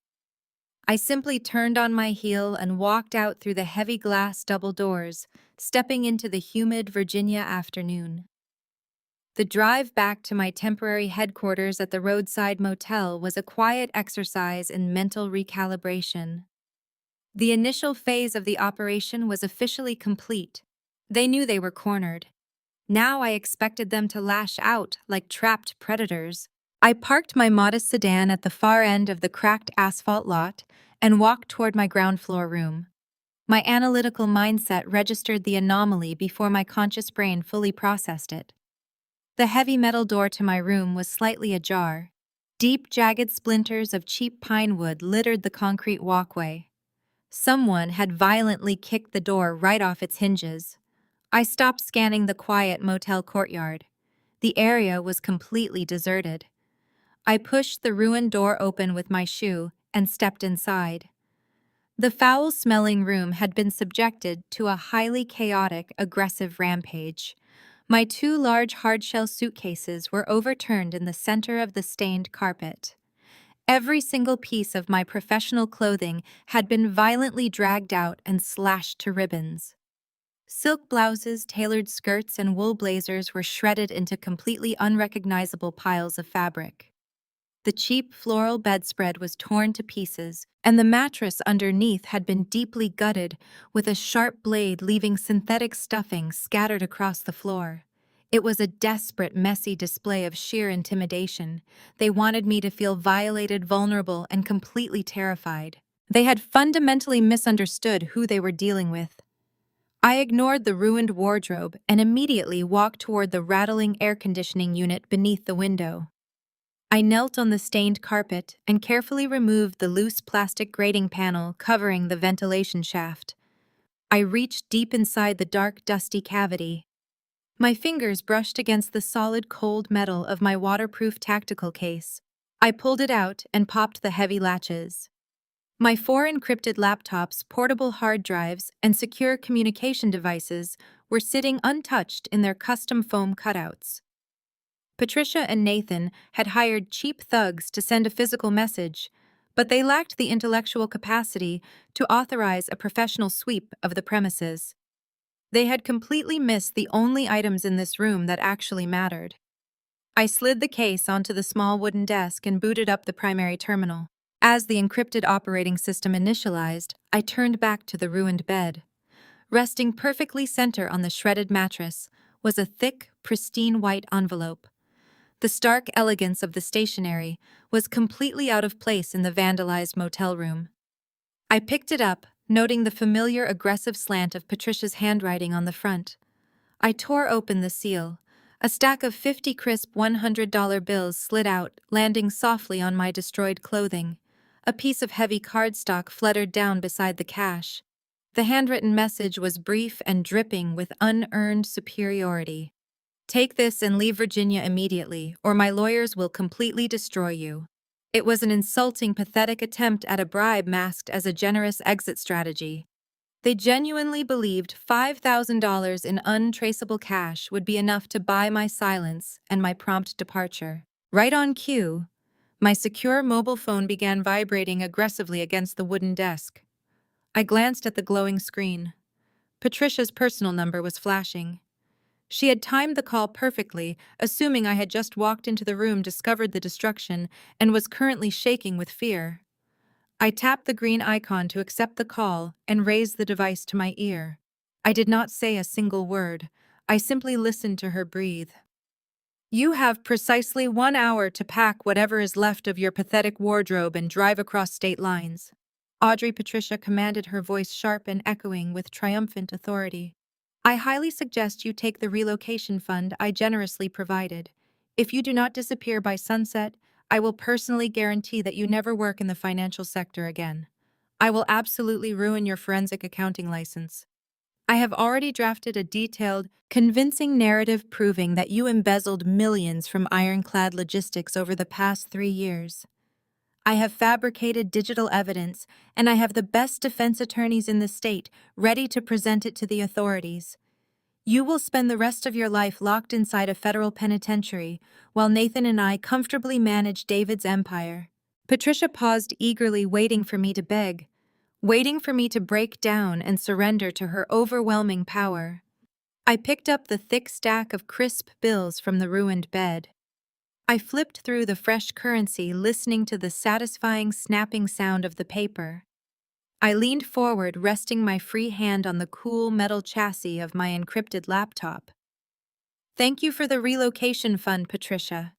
I simply turned on my heel and walked out through the heavy glass double doors, stepping into the humid Virginia afternoon. The drive back to my temporary headquarters at the roadside motel was a quiet exercise in mental recalibration. The initial phase of the operation was officially complete. They knew they were cornered. Now I expected them to lash out like trapped predators. I parked my modest sedan at the far end of the cracked asphalt lot and walked toward my ground floor room. My analytical mindset registered the anomaly before my conscious brain fully processed it. The heavy metal door to my room was slightly ajar. Deep, jagged splinters of cheap pine wood littered the concrete walkway. Someone had violently kicked the door right off its hinges. I stopped scanning the quiet motel courtyard. The area was completely deserted. I pushed the ruined door open with my shoe and stepped inside. The foul-smelling room had been subjected to a highly chaotic, aggressive rampage. My two large hardshell suitcases were overturned in the center of the stained carpet. Every single piece of my professional clothing had been violently dragged out and slashed to ribbons. Silk blouses, tailored skirts, and wool blazers were shredded into completely unrecognizable piles of fabric. The cheap floral bedspread was torn to pieces, and the mattress underneath had been deeply gutted, with a sharp blade leaving synthetic stuffing scattered across the floor. It was a desperate, messy display of sheer intimidation. They wanted me to feel violated, vulnerable, and completely terrified. They had fundamentally misunderstood who they were dealing with. I ignored the ruined wardrobe and immediately walked toward the rattling air conditioning unit beneath the window. I knelt on the stained carpet and carefully removed the loose plastic grating panel covering the ventilation shaft. I reached deep inside the dark, dusty cavity. My fingers brushed against the solid, cold metal of my waterproof tactical case. I pulled it out and popped the heavy latches. My 4 encrypted laptops, portable hard drives, and secure communication devices were sitting untouched in their custom foam cutouts. Patricia and Nathan had hired cheap thugs to send a physical message, but they lacked the intellectual capacity to authorize a professional sweep of the premises. They had completely missed the only items in this room that actually mattered. I slid the case onto the small wooden desk and booted up the primary terminal. As the encrypted operating system initialized, I turned back to the ruined bed. Resting perfectly center on the shredded mattress was a thick, pristine white envelope. The stark elegance of the stationery was completely out of place in the vandalized motel room. I picked it up, noting the familiar aggressive slant of Patricia's handwriting on the front. I tore open the seal. A stack of 50 crisp $100 bills slid out, landing softly on my destroyed clothing. A piece of heavy cardstock fluttered down beside the cash. The handwritten message was brief and dripping with unearned superiority. "Take this and leave Virginia immediately, or my lawyers will completely destroy you." It was an insulting, pathetic attempt at a bribe masked as a generous exit strategy. They genuinely believed $5,000 in untraceable cash would be enough to buy my silence and my prompt departure. Right on cue, my secure mobile phone began vibrating aggressively against the wooden desk. I glanced at the glowing screen. Patricia's personal number was flashing. She had timed the call perfectly, assuming I had just walked into the room, discovered the destruction, and was currently shaking with fear. I tapped the green icon to accept the call and raised the device to my ear. I did not say a single word. I simply listened to her breathe. "You have precisely 1 hour to pack whatever is left of your pathetic wardrobe and drive across state lines." Audrey Patricia commanded, her voice sharp and echoing with triumphant authority. "I highly suggest you take the relocation fund I generously provided. If you do not disappear by sunset, I will personally guarantee that you never work in the financial sector again. I will absolutely ruin your forensic accounting license. I have already drafted a detailed, convincing narrative proving that you embezzled millions from Ironclad Logistics over the past 3 years. I have fabricated digital evidence, and I have the best defense attorneys in the state ready to present it to the authorities. You will spend the rest of your life locked inside a federal penitentiary, while Nathan and I comfortably manage David's empire." Patricia paused eagerly, waiting for me to beg, waiting for me to break down and surrender to her overwhelming power. I picked up the thick stack of crisp bills from the ruined bed. I flipped through the fresh currency, listening to the satisfying snapping sound of the paper. I leaned forward, resting my free hand on the cool metal chassis of my encrypted laptop. "Thank you for the relocation fund, Patricia,"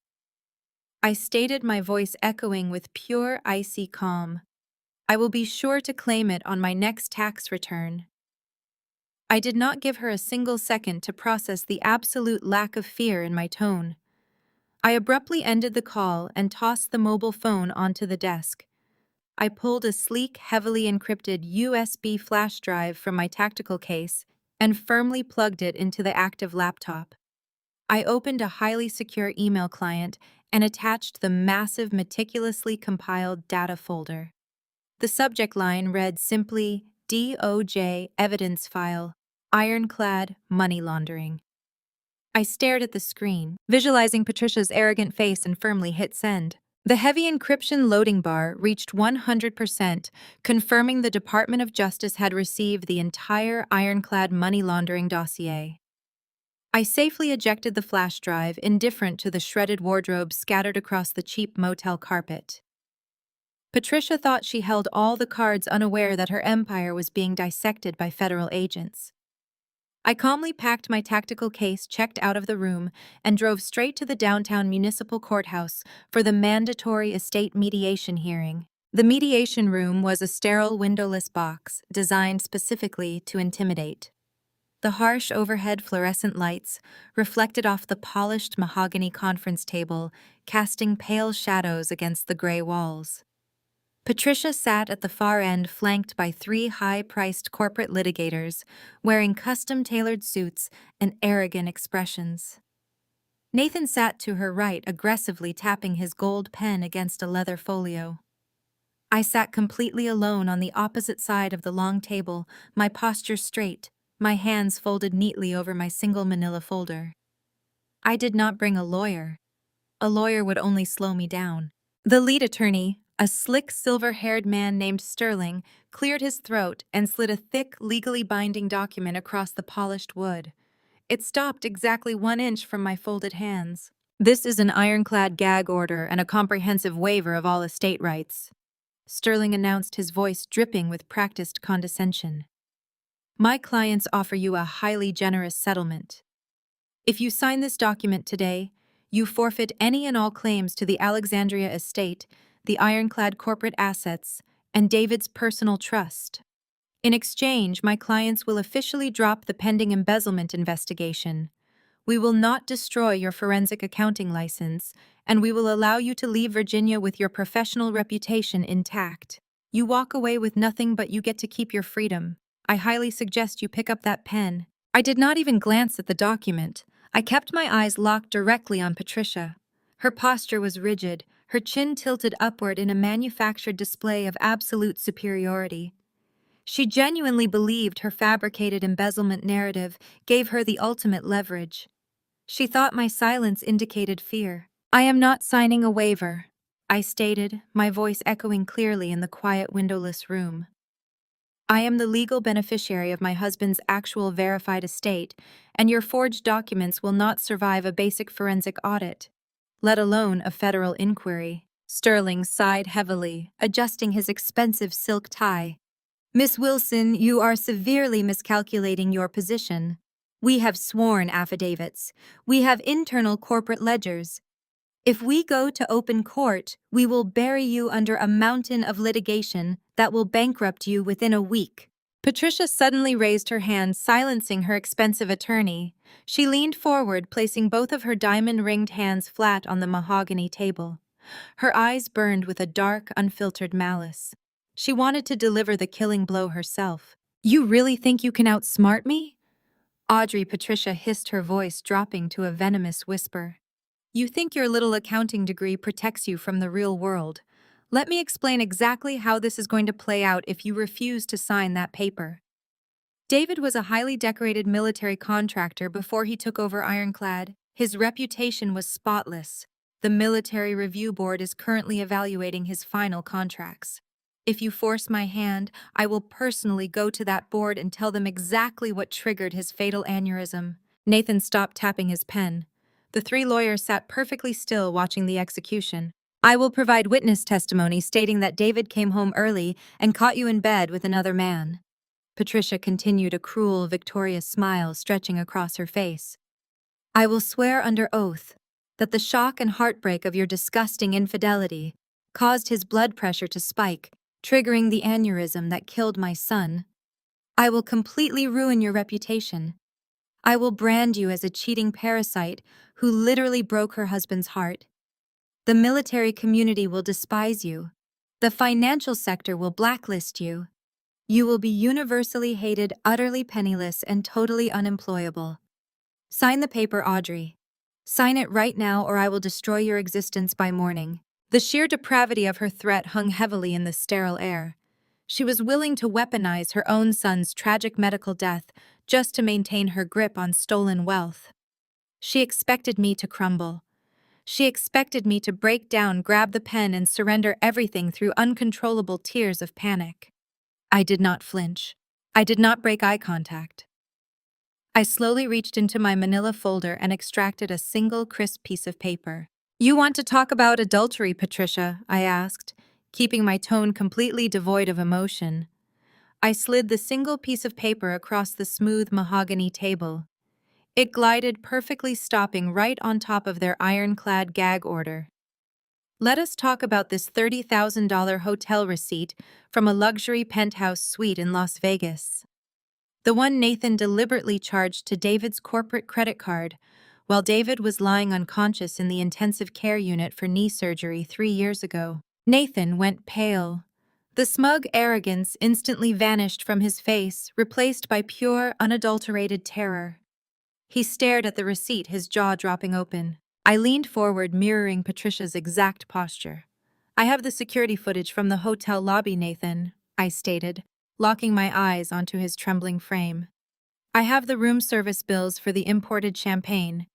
I stated, my voice echoing with pure, icy calm. "I will be sure to claim it on my next tax return." I did not give her a single second to process the absolute lack of fear in my tone. I abruptly ended the call and tossed the mobile phone onto the desk. I pulled a sleek, heavily encrypted USB flash drive from my tactical case and firmly plugged it into the active laptop. I opened a highly secure email client and attached the massive, meticulously compiled data folder. The subject line read simply, "DOJ Evidence File, Ironclad Money Laundering." I stared at the screen, visualizing Patricia's arrogant face, and firmly hit send. The heavy encryption loading bar reached 100%, confirming the Department of Justice had received the entire Ironclad money laundering dossier. I safely ejected the flash drive, indifferent to the shredded wardrobe scattered across the cheap motel carpet. Patricia thought she held all the cards, unaware that her empire was being dissected by federal agents. I calmly packed my tactical case, checked out of the room, and drove straight to the downtown municipal courthouse for the mandatory estate mediation hearing. The mediation room was a sterile, windowless box designed specifically to intimidate. The harsh overhead fluorescent lights reflected off the polished mahogany conference table, casting pale shadows against the gray walls. Patricia sat at the far end, flanked by 3 high-priced corporate litigators wearing custom-tailored suits and arrogant expressions. Nathan sat to her right, aggressively tapping his gold pen against a leather folio. I sat completely alone on the opposite side of the long table, my posture straight, my hands folded neatly over my single manila folder. I did not bring a lawyer. A lawyer would only slow me down. The lead attorney, A slick, silver-haired man named Sterling cleared his throat and slid a thick, legally binding document across the polished wood. It stopped exactly 1 inch from my folded hands. "This is an ironclad gag order and a comprehensive waiver of all estate rights," Sterling announced, his voice dripping with practiced condescension. "My clients offer you a highly generous settlement. If you sign this document today, you forfeit any and all claims to the Alexandria estate, the ironclad corporate assets, and David's personal trust. In exchange, my clients will officially drop the pending embezzlement investigation. We will not destroy your forensic accounting license, and we will allow you to leave Virginia with your professional reputation intact. You walk away with nothing, but you get to keep your freedom. I highly suggest you pick up that pen." I did not even glance at the document. I kept my eyes locked directly on Patricia. Her posture was rigid, her chin tilted upward in a manufactured display of absolute superiority. She genuinely believed her fabricated embezzlement narrative gave her the ultimate leverage. She thought my silence indicated fear. "I am not signing a waiver," I stated, my voice echoing clearly in the quiet, windowless room. "I am the legal beneficiary of my husband's actual verified estate, and your forged documents will not survive a basic forensic audit, let alone a federal inquiry." Sterling sighed heavily, adjusting his expensive silk tie. "Miss Wilson, you are severely miscalculating your position. We have sworn affidavits. We have internal corporate ledgers. If we go to open court, we will bury you under a mountain of litigation that will bankrupt you within a week." Patricia suddenly raised her hand, silencing her expensive attorney. She leaned forward, placing both of her diamond-ringed hands flat on the mahogany table. Her eyes burned with a dark, unfiltered malice. She wanted to deliver the killing blow herself. "You really think you can outsmart me?" Audrey, Patricia hissed, her voice dropping to a venomous whisper. "You think your little accounting degree protects you from the real world. Let me explain exactly how this is going to play out if you refuse to sign that paper." David was a highly decorated military contractor before he took over Ironclad. His reputation was spotless. The Military Review Board is currently evaluating his final contracts. If you force my hand, I will personally go to that board and tell them exactly what triggered his fatal aneurysm. Nathan stopped tapping his pen. The three lawyers sat perfectly still, watching the execution. "I will provide witness testimony stating that David came home early and caught you in bed with another man." Patricia continued, a cruel, victorious smile stretching across her face. "I will swear under oath that the shock and heartbreak of your disgusting infidelity caused his blood pressure to spike, triggering the aneurysm that killed my son. I will completely ruin your reputation. I will brand you as a cheating parasite who literally broke her husband's heart. The military community will despise you. The financial sector will blacklist you. You will be universally hated, utterly penniless, and totally unemployable. Sign the paper, Audrey. Sign it right now, or I will destroy your existence by morning." The sheer depravity of her threat hung heavily in the sterile air. She was willing to weaponize her own son's tragic medical death just to maintain her grip on stolen wealth. She expected me to crumble. She expected me to break down, grab the pen, and surrender everything through uncontrollable tears of panic. I did not flinch. I did not break eye contact. I slowly reached into my manila folder and extracted a single crisp piece of paper. "You want to talk about adultery, Patricia?" I asked, keeping my tone completely devoid of emotion. I slid the single piece of paper across the smooth mahogany table. It glided perfectly, stopping right on top of their ironclad gag order. "Let us talk about this $30,000 hotel receipt from a luxury penthouse suite in Las Vegas. The one Nathan deliberately charged to David's corporate credit card, while David was lying unconscious in the intensive care unit for knee surgery 3 years ago." Nathan went pale. The smug arrogance instantly vanished from his face, replaced by pure, unadulterated terror. He stared at the receipt, his jaw dropping open. I leaned forward, mirroring Patricia's exact posture. "I have the security footage from the hotel lobby, Nathan," I stated, locking my eyes onto his trembling frame. "I have the room service bills for the imported champagne,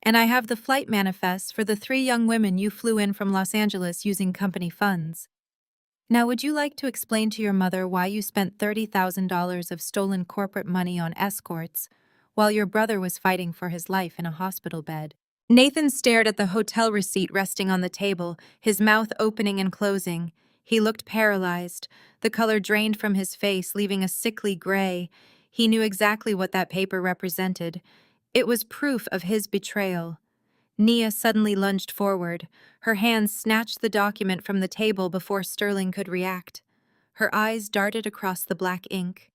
and I have the flight manifests for the 3 young women you flew in from Los Angeles using company funds." Now, would you like to explain to your mother why you spent $30,000 of stolen corporate money on escorts while your brother was fighting for his life in a hospital bed? Nathan stared at the hotel receipt resting on the table, his mouth opening and closing. He looked paralyzed. The color drained from his face, leaving a sickly gray. He knew exactly what that paper represented. It was proof of his betrayal. Nia suddenly lunged forward. Her hands snatched the document from the table before Sterling could react. Her eyes darted across the black ink.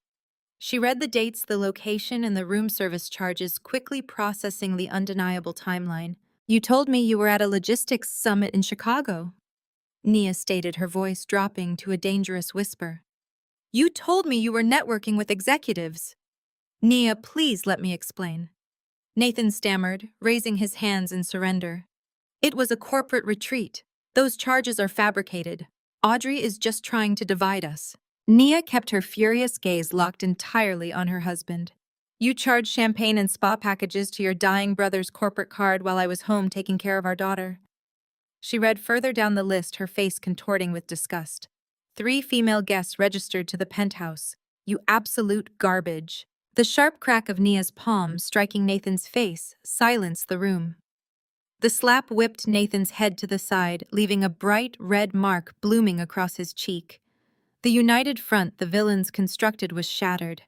She read the dates, the location, and the room service charges, quickly processing the undeniable timeline. "You told me you were at a logistics summit in Chicago," Nia stated, her voice dropping to a dangerous whisper. "You told me you were networking with executives." "Nia, please let me explain," Nathan stammered, raising his hands in surrender. "It was a corporate retreat. Those charges are fabricated. Audrey is just trying to divide us." Nia kept her furious gaze locked entirely on her husband. "You charged champagne and spa packages to your dying brother's corporate card while I was home taking care of our daughter." She read further down the list, her face contorting with disgust. "3 female guests registered to the penthouse. You absolute garbage." The sharp crack of Nia's palm striking Nathan's face silenced the room. The slap whipped Nathan's head to the side, leaving a bright red mark blooming across his cheek. The united front the villains constructed was shattered.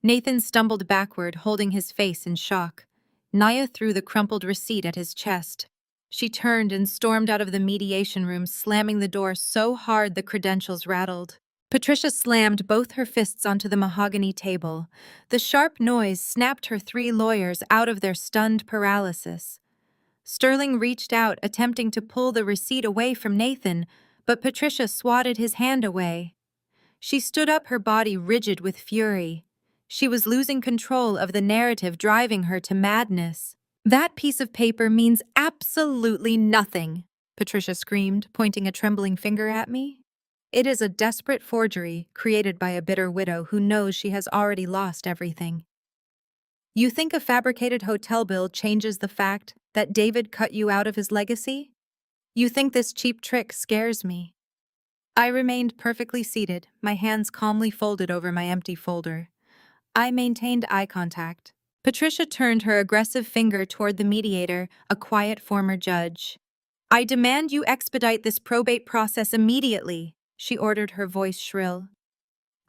Nathan stumbled backward, holding his face in shock. Nia threw the crumpled receipt at his chest. She turned and stormed out of the mediation room, slamming the door so hard the credentials rattled. Patricia slammed both her fists onto the mahogany table. The sharp noise snapped her 3 lawyers out of their stunned paralysis. Sterling reached out, attempting to pull the receipt away from Nathan, but Patricia swatted his hand away. She stood up, her body rigid with fury. She was losing control of the narrative, driving her to madness. "That piece of paper means absolutely nothing," Patricia screamed, pointing a trembling finger at me. "It is a desperate forgery created by a bitter widow who knows she has already lost everything." "You think a fabricated hotel bill changes the fact that David cut you out of his legacy? You think this cheap trick scares me?" I remained perfectly seated, my hands calmly folded over my empty folder. I maintained eye contact. Patricia turned her aggressive finger toward the mediator, a quiet former judge. "I demand you expedite this probate process immediately," she ordered, her voice shrill.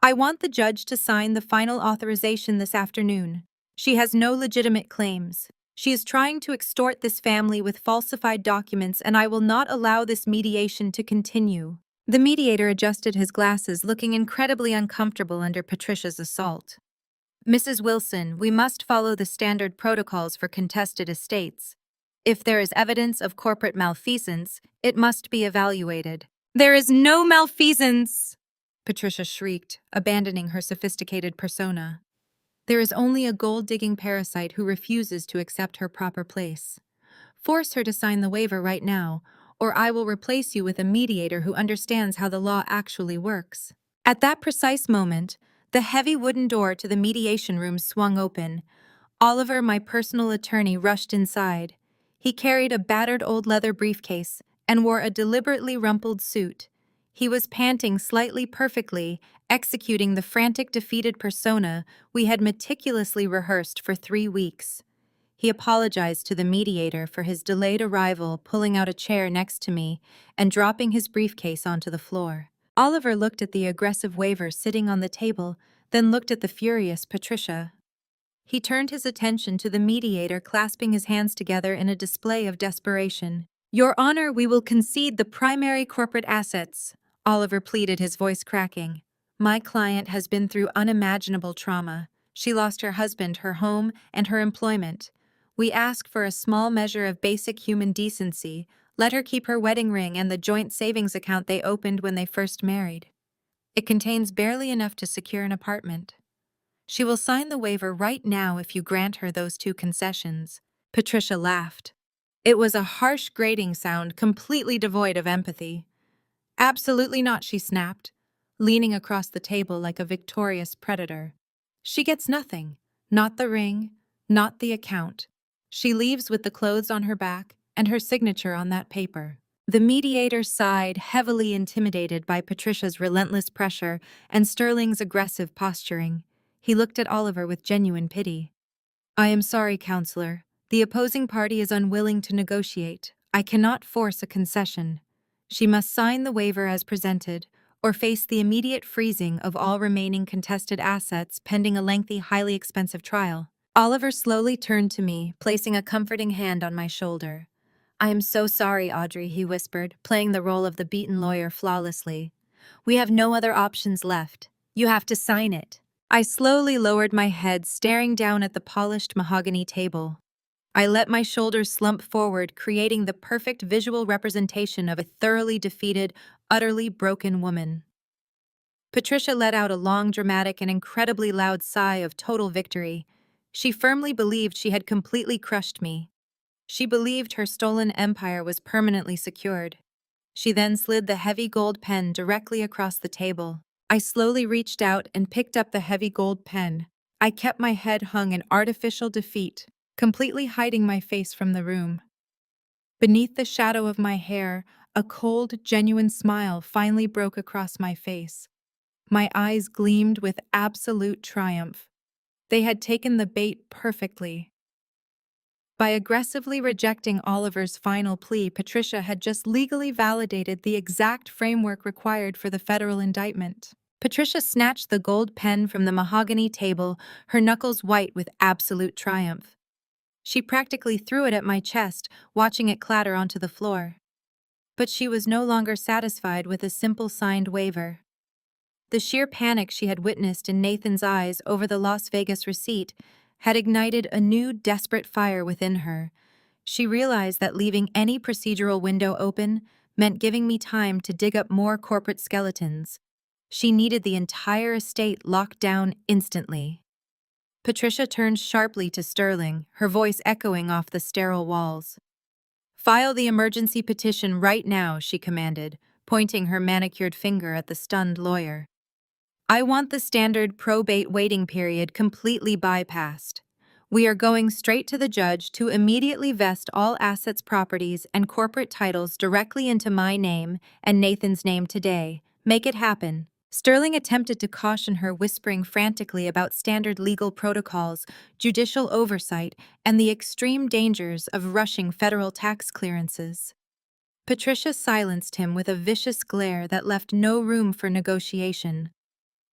"I want the judge to sign the final authorization this afternoon. She has no legitimate claims. She is trying to extort this family with falsified documents, and I will not allow this mediation to continue." The mediator adjusted his glasses, looking incredibly uncomfortable under Patricia's assault. "Mrs. Wilson, we must follow the standard protocols for contested estates. If there is evidence of corporate malfeasance, it must be evaluated." "There is no malfeasance!" Patricia shrieked, abandoning her sophisticated persona. "There is only a gold-digging parasite who refuses to accept her proper place. Force her to sign the waiver right now, or I will replace you with a mediator who understands how the law actually works." At that precise moment, the heavy wooden door to the mediation room swung open. Oliver, my personal attorney, rushed inside. He carried a battered old leather briefcase and wore a deliberately rumpled suit. He was panting slightly perfectly, executing the frantic, defeated persona we had meticulously rehearsed for 3 weeks. He apologized to the mediator for his delayed arrival, pulling out a chair next to me and dropping his briefcase onto the floor. Oliver looked at the aggressive waiver sitting on the table, then looked at the furious Patricia. He turned his attention to the mediator, clasping his hands together in a display of desperation. "Your Honor, we will concede the primary corporate assets," Oliver pleaded, his voice cracking. "My client has been through unimaginable trauma. She lost her husband, her home, and her employment. We ask for a small measure of basic human decency. Let her keep her wedding ring and the joint savings account they opened when they first married. It contains barely enough to secure an apartment. She will sign the waiver right now if you grant her those 2 concessions." Patricia laughed. It was a harsh, grating sound, completely devoid of empathy. "Absolutely not," she snapped, leaning across the table like a victorious predator. "She gets nothing. Not the ring, not the account. She leaves with the clothes on her back and her signature on that paper." The mediator sighed, heavily intimidated by Patricia's relentless pressure and Sterling's aggressive posturing. He looked at Oliver with genuine pity. I am sorry, counselor. The opposing party is unwilling to negotiate. I cannot force a concession. She must sign the waiver as presented, or face the immediate freezing of all remaining contested assets pending a lengthy, highly expensive trial. Oliver slowly turned to me, placing a comforting hand on my shoulder. I am so sorry, Audrey, he whispered, playing the role of the beaten lawyer flawlessly. We have no other options left. You have to sign it. I slowly lowered my head, staring down at the polished mahogany table. I let my shoulders slump forward, creating the perfect visual representation of a thoroughly defeated, utterly broken woman. Patricia let out a long, dramatic, and incredibly loud sigh of total victory. She firmly believed she had completely crushed me. She believed her stolen empire was permanently secured. She then slid the heavy gold pen directly across the table. I slowly reached out and picked up the heavy gold pen. I kept my head hung in artificial defeat, completely hiding my face from the room. Beneath the shadow of my hair, a cold, genuine smile finally broke across my face. My eyes gleamed with absolute triumph. They had taken the bait perfectly. By aggressively rejecting Oliver's final plea, Patricia had just legally validated the exact framework required for the federal indictment. Patricia snatched the gold pen from the mahogany table, her knuckles white with absolute triumph. She practically threw it at my chest, watching it clatter onto the floor. But she was no longer satisfied with a simple signed waiver. The sheer panic she had witnessed in Nathan's eyes over the Las Vegas receipt had ignited a new, desperate fire within her. She realized that leaving any procedural window open meant giving me time to dig up more corporate skeletons. She needed the entire estate locked down instantly. Patricia turned sharply to Sterling, her voice echoing off the sterile walls. File the emergency petition right now, she commanded, pointing her manicured finger at the stunned lawyer. I want the standard probate waiting period completely bypassed. We are going straight to the judge to immediately vest all assets, properties, and corporate titles directly into my name and Nathan's name today. Make it happen. Sterling attempted to caution her, whispering frantically about standard legal protocols, judicial oversight, and the extreme dangers of rushing federal tax clearances. Patricia silenced him with a vicious glare that left no room for negotiation.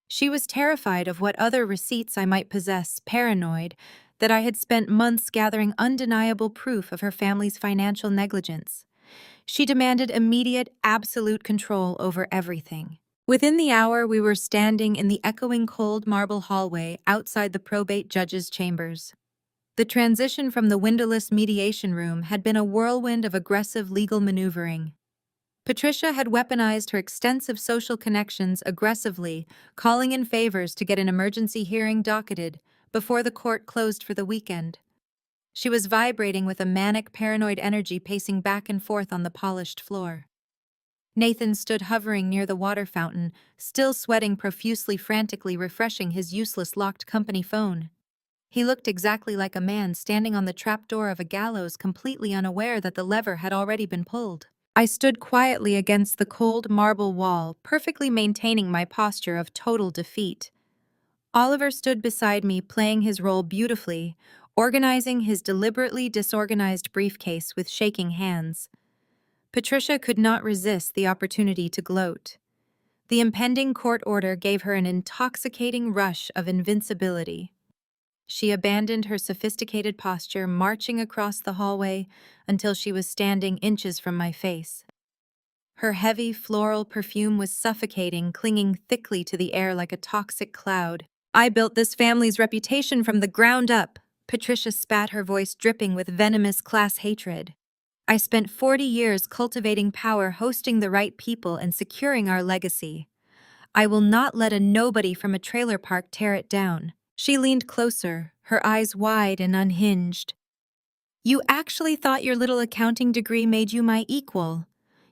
She was terrified of what other receipts I might possess, paranoid that I had spent months gathering undeniable proof of her family's financial negligence. She demanded immediate, absolute control over everything. Within the hour, we were standing in the echoing cold marble hallway outside the probate judge's chambers. The transition from the windowless mediation room had been a whirlwind of aggressive legal maneuvering. Patricia had weaponized her extensive social connections aggressively, calling in favors to get an emergency hearing docketed before the court closed for the weekend. She was vibrating with a manic, paranoid energy, pacing back and forth on the polished floor. Nathan stood hovering near the water fountain, still sweating profusely, frantically refreshing his useless locked company phone. He looked exactly like a man standing on the trapdoor of a gallows, completely unaware that the lever had already been pulled. I stood quietly against the cold marble wall, perfectly maintaining my posture of total defeat. Oliver stood beside me, playing his role beautifully, organizing his deliberately disorganized briefcase with shaking hands. Patricia could not resist the opportunity to gloat. The impending court order gave her an intoxicating rush of invincibility. She abandoned her sophisticated posture, marching across the hallway until she was standing inches from my face. Her heavy floral perfume was suffocating, clinging thickly to the air like a toxic cloud. I built this family's reputation from the ground up. Patricia spat, her voice dripping with venomous class hatred. I spent 40 years cultivating power, hosting the right people, and securing our legacy. I will not let a nobody from a trailer park tear it down. She leaned closer, her eyes wide and unhinged. You actually thought your little accounting degree made you my equal.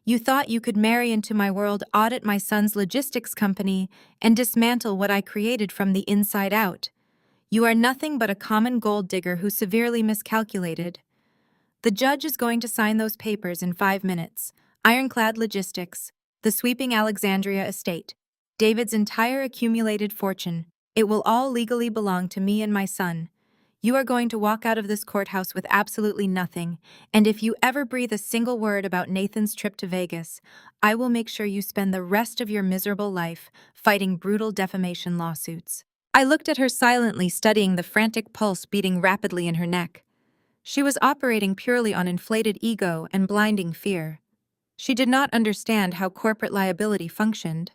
You thought you could marry into my world, audit my son's logistics company, and dismantle what I created from the inside out. You are nothing but a common gold digger who severely miscalculated. The judge is going to sign those papers in 5 minutes. Ironclad Logistics, the sweeping Alexandria estate, David's entire accumulated fortune. It will all legally belong to me and my son. You are going to walk out of this courthouse with absolutely nothing, and if you ever breathe a single word about Nathan's trip to Vegas, I will make sure you spend the rest of your miserable life fighting brutal defamation lawsuits. I looked at her silently, studying the frantic pulse beating rapidly in her neck. She was operating purely on inflated ego and blinding fear. She did not understand how corporate liability functioned.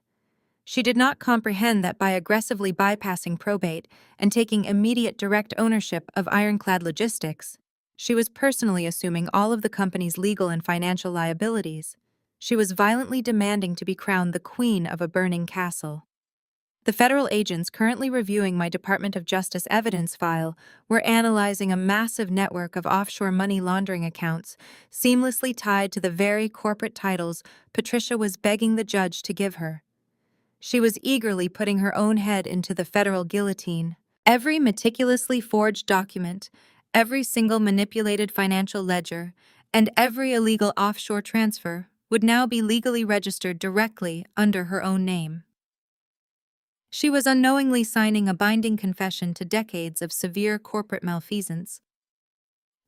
She did not comprehend that by aggressively bypassing probate and taking immediate direct ownership of Ironclad Logistics, she was personally assuming all of the company's legal and financial liabilities. She was violently demanding to be crowned the queen of a burning castle. The federal agents currently reviewing my Department of Justice evidence file were analyzing a massive network of offshore money laundering accounts seamlessly tied to the very corporate titles Patricia was begging the judge to give her. She was eagerly putting her own head into the federal guillotine. Every meticulously forged document, every single manipulated financial ledger, and every illegal offshore transfer would now be legally registered directly under her own name. She was unknowingly signing a binding confession to decades of severe corporate malfeasance.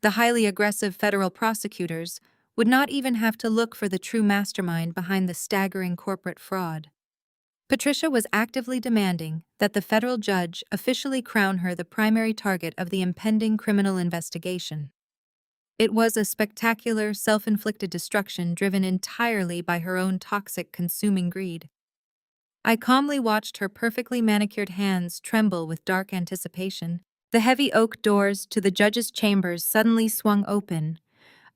The highly aggressive federal prosecutors would not even have to look for the true mastermind behind the staggering corporate fraud. Patricia was actively demanding that the federal judge officially crown her the primary target of the impending criminal investigation. It was a spectacular, self-inflicted destruction driven entirely by her own toxic, consuming greed. I calmly watched her perfectly manicured hands tremble with dark anticipation. The heavy oak doors to the judge's chambers suddenly swung open.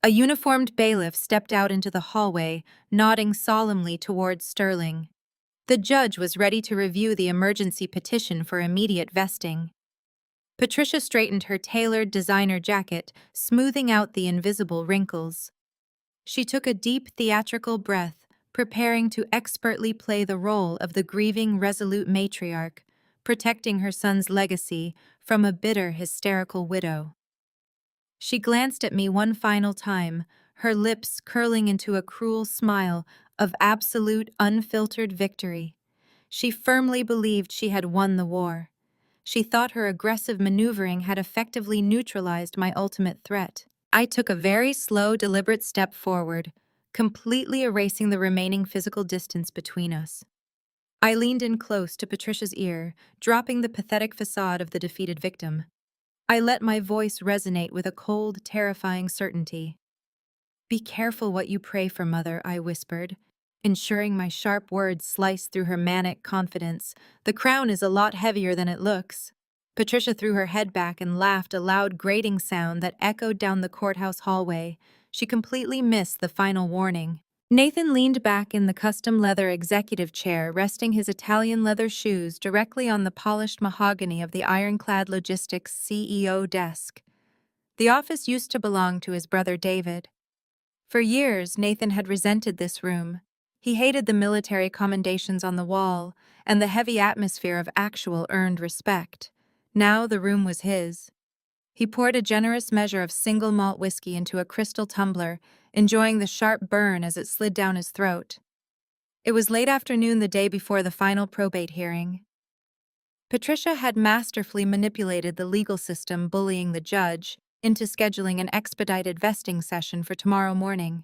A uniformed bailiff stepped out into the hallway, nodding solemnly towards Sterling. The judge was ready to review the emergency petition for immediate vesting. Patricia straightened her tailored designer jacket, smoothing out the invisible wrinkles. She took a deep theatrical breath, preparing to expertly play the role of the grieving, resolute matriarch, protecting her son's legacy from a bitter, hysterical widow. She glanced at me one final time, her lips curling into a cruel smile of absolute, unfiltered victory. She firmly believed she had won the war. She thought her aggressive maneuvering had effectively neutralized my ultimate threat. I took a very slow, deliberate step forward, completely erasing the remaining physical distance between us. I leaned in close to Patricia's ear, dropping the pathetic facade of the defeated victim. I let my voice resonate with a cold, terrifying certainty. "Be careful what you pray for, Mother," I whispered, ensuring my sharp words sliced through her manic confidence. "The crown is a lot heavier than it looks." Patricia threw her head back and laughed, a loud grating sound that echoed down the courthouse hallway. She completely missed the final warning. Nathan leaned back in the custom leather executive chair, resting his Italian leather shoes directly on the polished mahogany of the Ironclad Logistics CEO desk. The office used to belong to his brother David. For years, Nathan had resented this room. He hated the military commendations on the wall and the heavy atmosphere of actual earned respect. Now the room was his. He poured a generous measure of single malt whiskey into a crystal tumbler, enjoying the sharp burn as it slid down his throat. It was late afternoon the day before the final probate hearing. Patricia had masterfully manipulated the legal system, bullying the judge into scheduling an expedited vesting session for tomorrow morning.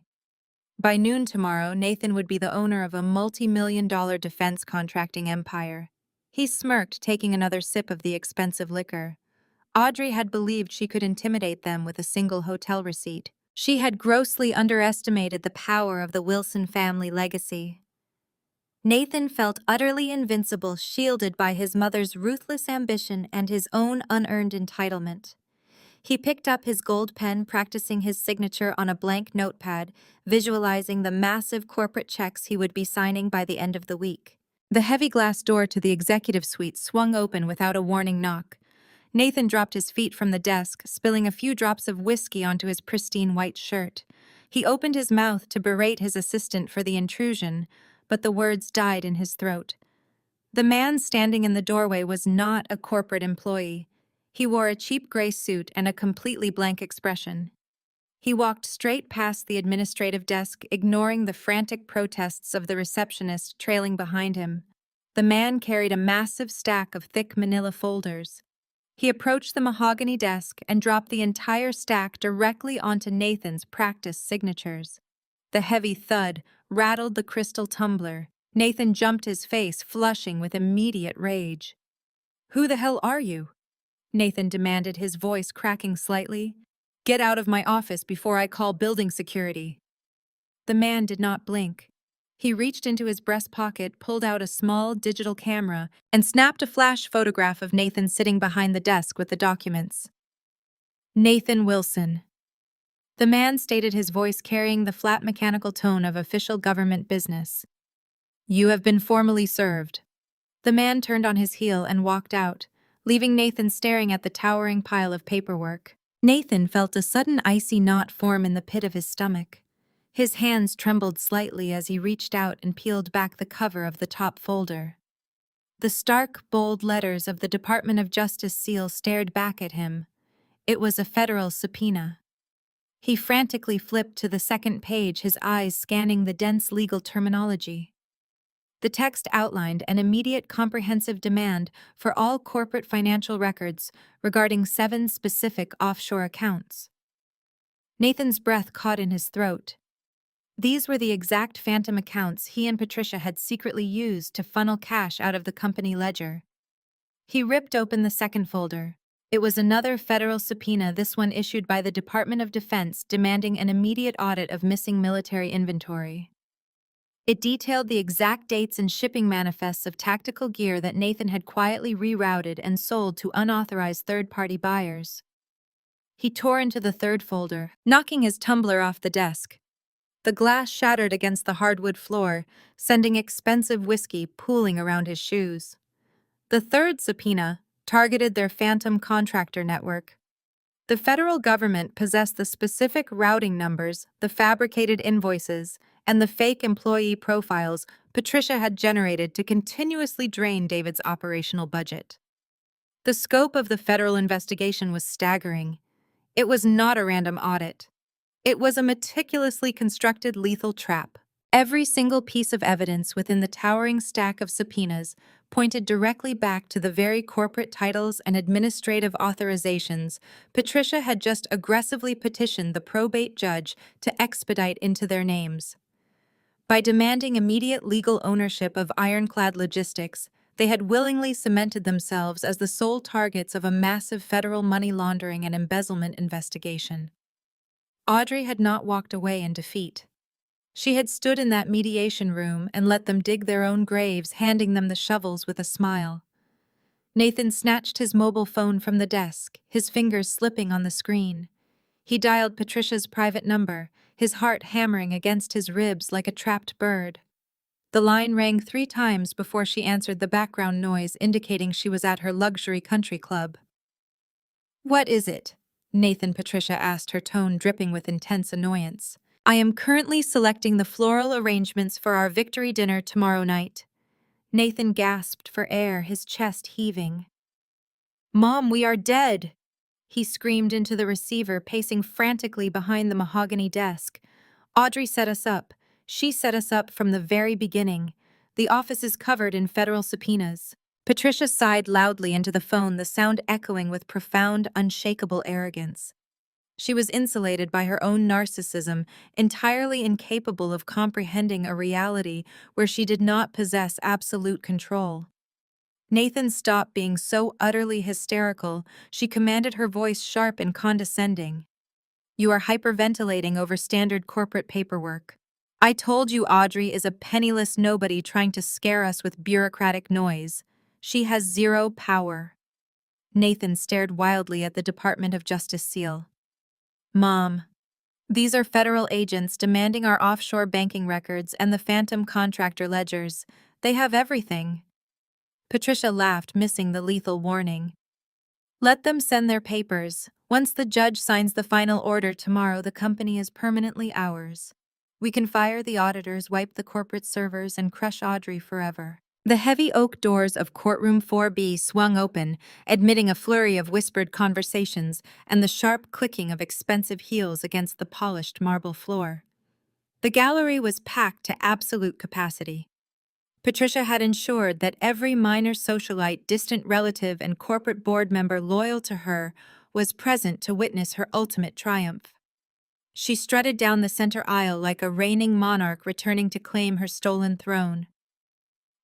By noon tomorrow, Nathan would be the owner of a multi-million-dollar defense contracting empire. He smirked, taking another sip of the expensive liquor. Audrey had believed she could intimidate them with a single hotel receipt. She had grossly underestimated the power of the Wilson family legacy. Nathan felt utterly invincible, shielded by his mother's ruthless ambition and his own unearned entitlement. He picked up his gold pen, practicing his signature on a blank notepad, visualizing the massive corporate checks he would be signing by the end of the week. The heavy glass door to the executive suite swung open without a warning knock. Nathan dropped his feet from the desk, spilling a few drops of whiskey onto his pristine white shirt. He opened his mouth to berate his assistant for the intrusion, but the words died in his throat. The man standing in the doorway was not a corporate employee. He wore a cheap gray suit and a completely blank expression. He walked straight past the administrative desk, ignoring the frantic protests of the receptionist trailing behind him. The man carried a massive stack of thick manila folders. He approached the mahogany desk and dropped the entire stack directly onto Nathan's practiced signatures. The heavy thud rattled the crystal tumbler. Nathan jumped his face, flushing with immediate rage. "Who the hell are you?" Nathan demanded, his voice cracking slightly. "Get out of my office before I call building security." The man did not blink. He reached into his breast pocket, pulled out a small digital camera, and snapped a flash photograph of Nathan sitting behind the desk with the documents. "Nathan Wilson." The man stated, his voice carrying the flat mechanical tone of official government business. "You have been formally served." The man turned on his heel and walked out, leaving Nathan staring at the towering pile of paperwork. Nathan felt a sudden icy knot form in the pit of his stomach. His hands trembled slightly as he reached out and peeled back the cover of the top folder. The stark, bold letters of the Department of Justice seal stared back at him. It was a federal subpoena. He frantically flipped to the second page, his eyes scanning the dense legal terminology. The text outlined an immediate comprehensive demand for all corporate financial records regarding 7 specific offshore accounts. Nathan's breath caught in his throat. These were the exact phantom accounts he and Patricia had secretly used to funnel cash out of the company ledger. He ripped open the second folder. It was another federal subpoena, this one issued by the Department of Defense, demanding an immediate audit of missing military inventory. It detailed the exact dates and shipping manifests of tactical gear that Nathan had quietly rerouted and sold to unauthorized third-party buyers. He tore into the third folder, knocking his tumbler off the desk. The glass shattered against the hardwood floor, sending expensive whiskey pooling around his shoes. The third subpoena targeted their phantom contractor network. The federal government possessed the specific routing numbers, the fabricated invoices, and the fake employee profiles Patricia had generated to continuously drain David's operational budget. The scope of the federal investigation was staggering. It was not a random audit. It was a meticulously constructed lethal trap. Every single piece of evidence within the towering stack of subpoenas pointed directly back to the very corporate titles and administrative authorizations Patricia had just aggressively petitioned the probate judge to expedite into their names. By demanding immediate legal ownership of Ironclad Logistics, they had willingly cemented themselves as the sole targets of a massive federal money laundering and embezzlement investigation. Audrey had not walked away in defeat. She had stood in that mediation room and let them dig their own graves, handing them the shovels with a smile. Nathan snatched his mobile phone from the desk, his fingers slipping on the screen. He dialed Patricia's private number, his heart hammering against his ribs like a trapped bird. The line rang 3 times before she answered, the background noise indicating she was at her luxury country club. "What is it?" Patricia asked, her tone dripping with intense annoyance. "I am currently selecting the floral arrangements for our victory dinner tomorrow night." Nathan gasped for air, his chest heaving. "Mom, we are dead!" He screamed into the receiver, pacing frantically behind the mahogany desk. "Audrey set us up. She set us up from the very beginning. The office is covered in federal subpoenas." Patricia sighed loudly into the phone, the sound echoing with profound, unshakable arrogance. She was insulated by her own narcissism, entirely incapable of comprehending a reality where she did not possess absolute control. Nathan stopped being so utterly hysterical. She commanded, her voice sharp and condescending. "You are hyperventilating over standard corporate paperwork. I told you Audrey is a penniless nobody trying to scare us with bureaucratic noise. She has zero power." Nathan stared wildly at the Department of Justice seal. "Mom, these are federal agents demanding our offshore banking records and the phantom contractor ledgers. They have everything." Patricia laughed, missing the lethal warning. "Let them send their papers. Once the judge signs the final order tomorrow, the company is permanently ours. We can fire the auditors, wipe the corporate servers, and crush Audrey forever." The heavy oak doors of courtroom 4B swung open, admitting a flurry of whispered conversations and the sharp clicking of expensive heels against the polished marble floor. The gallery was packed to absolute capacity. Patricia had ensured that every minor socialite, distant relative, and corporate board member loyal to her was present to witness her ultimate triumph. She strutted down the center aisle like a reigning monarch returning to claim her stolen throne.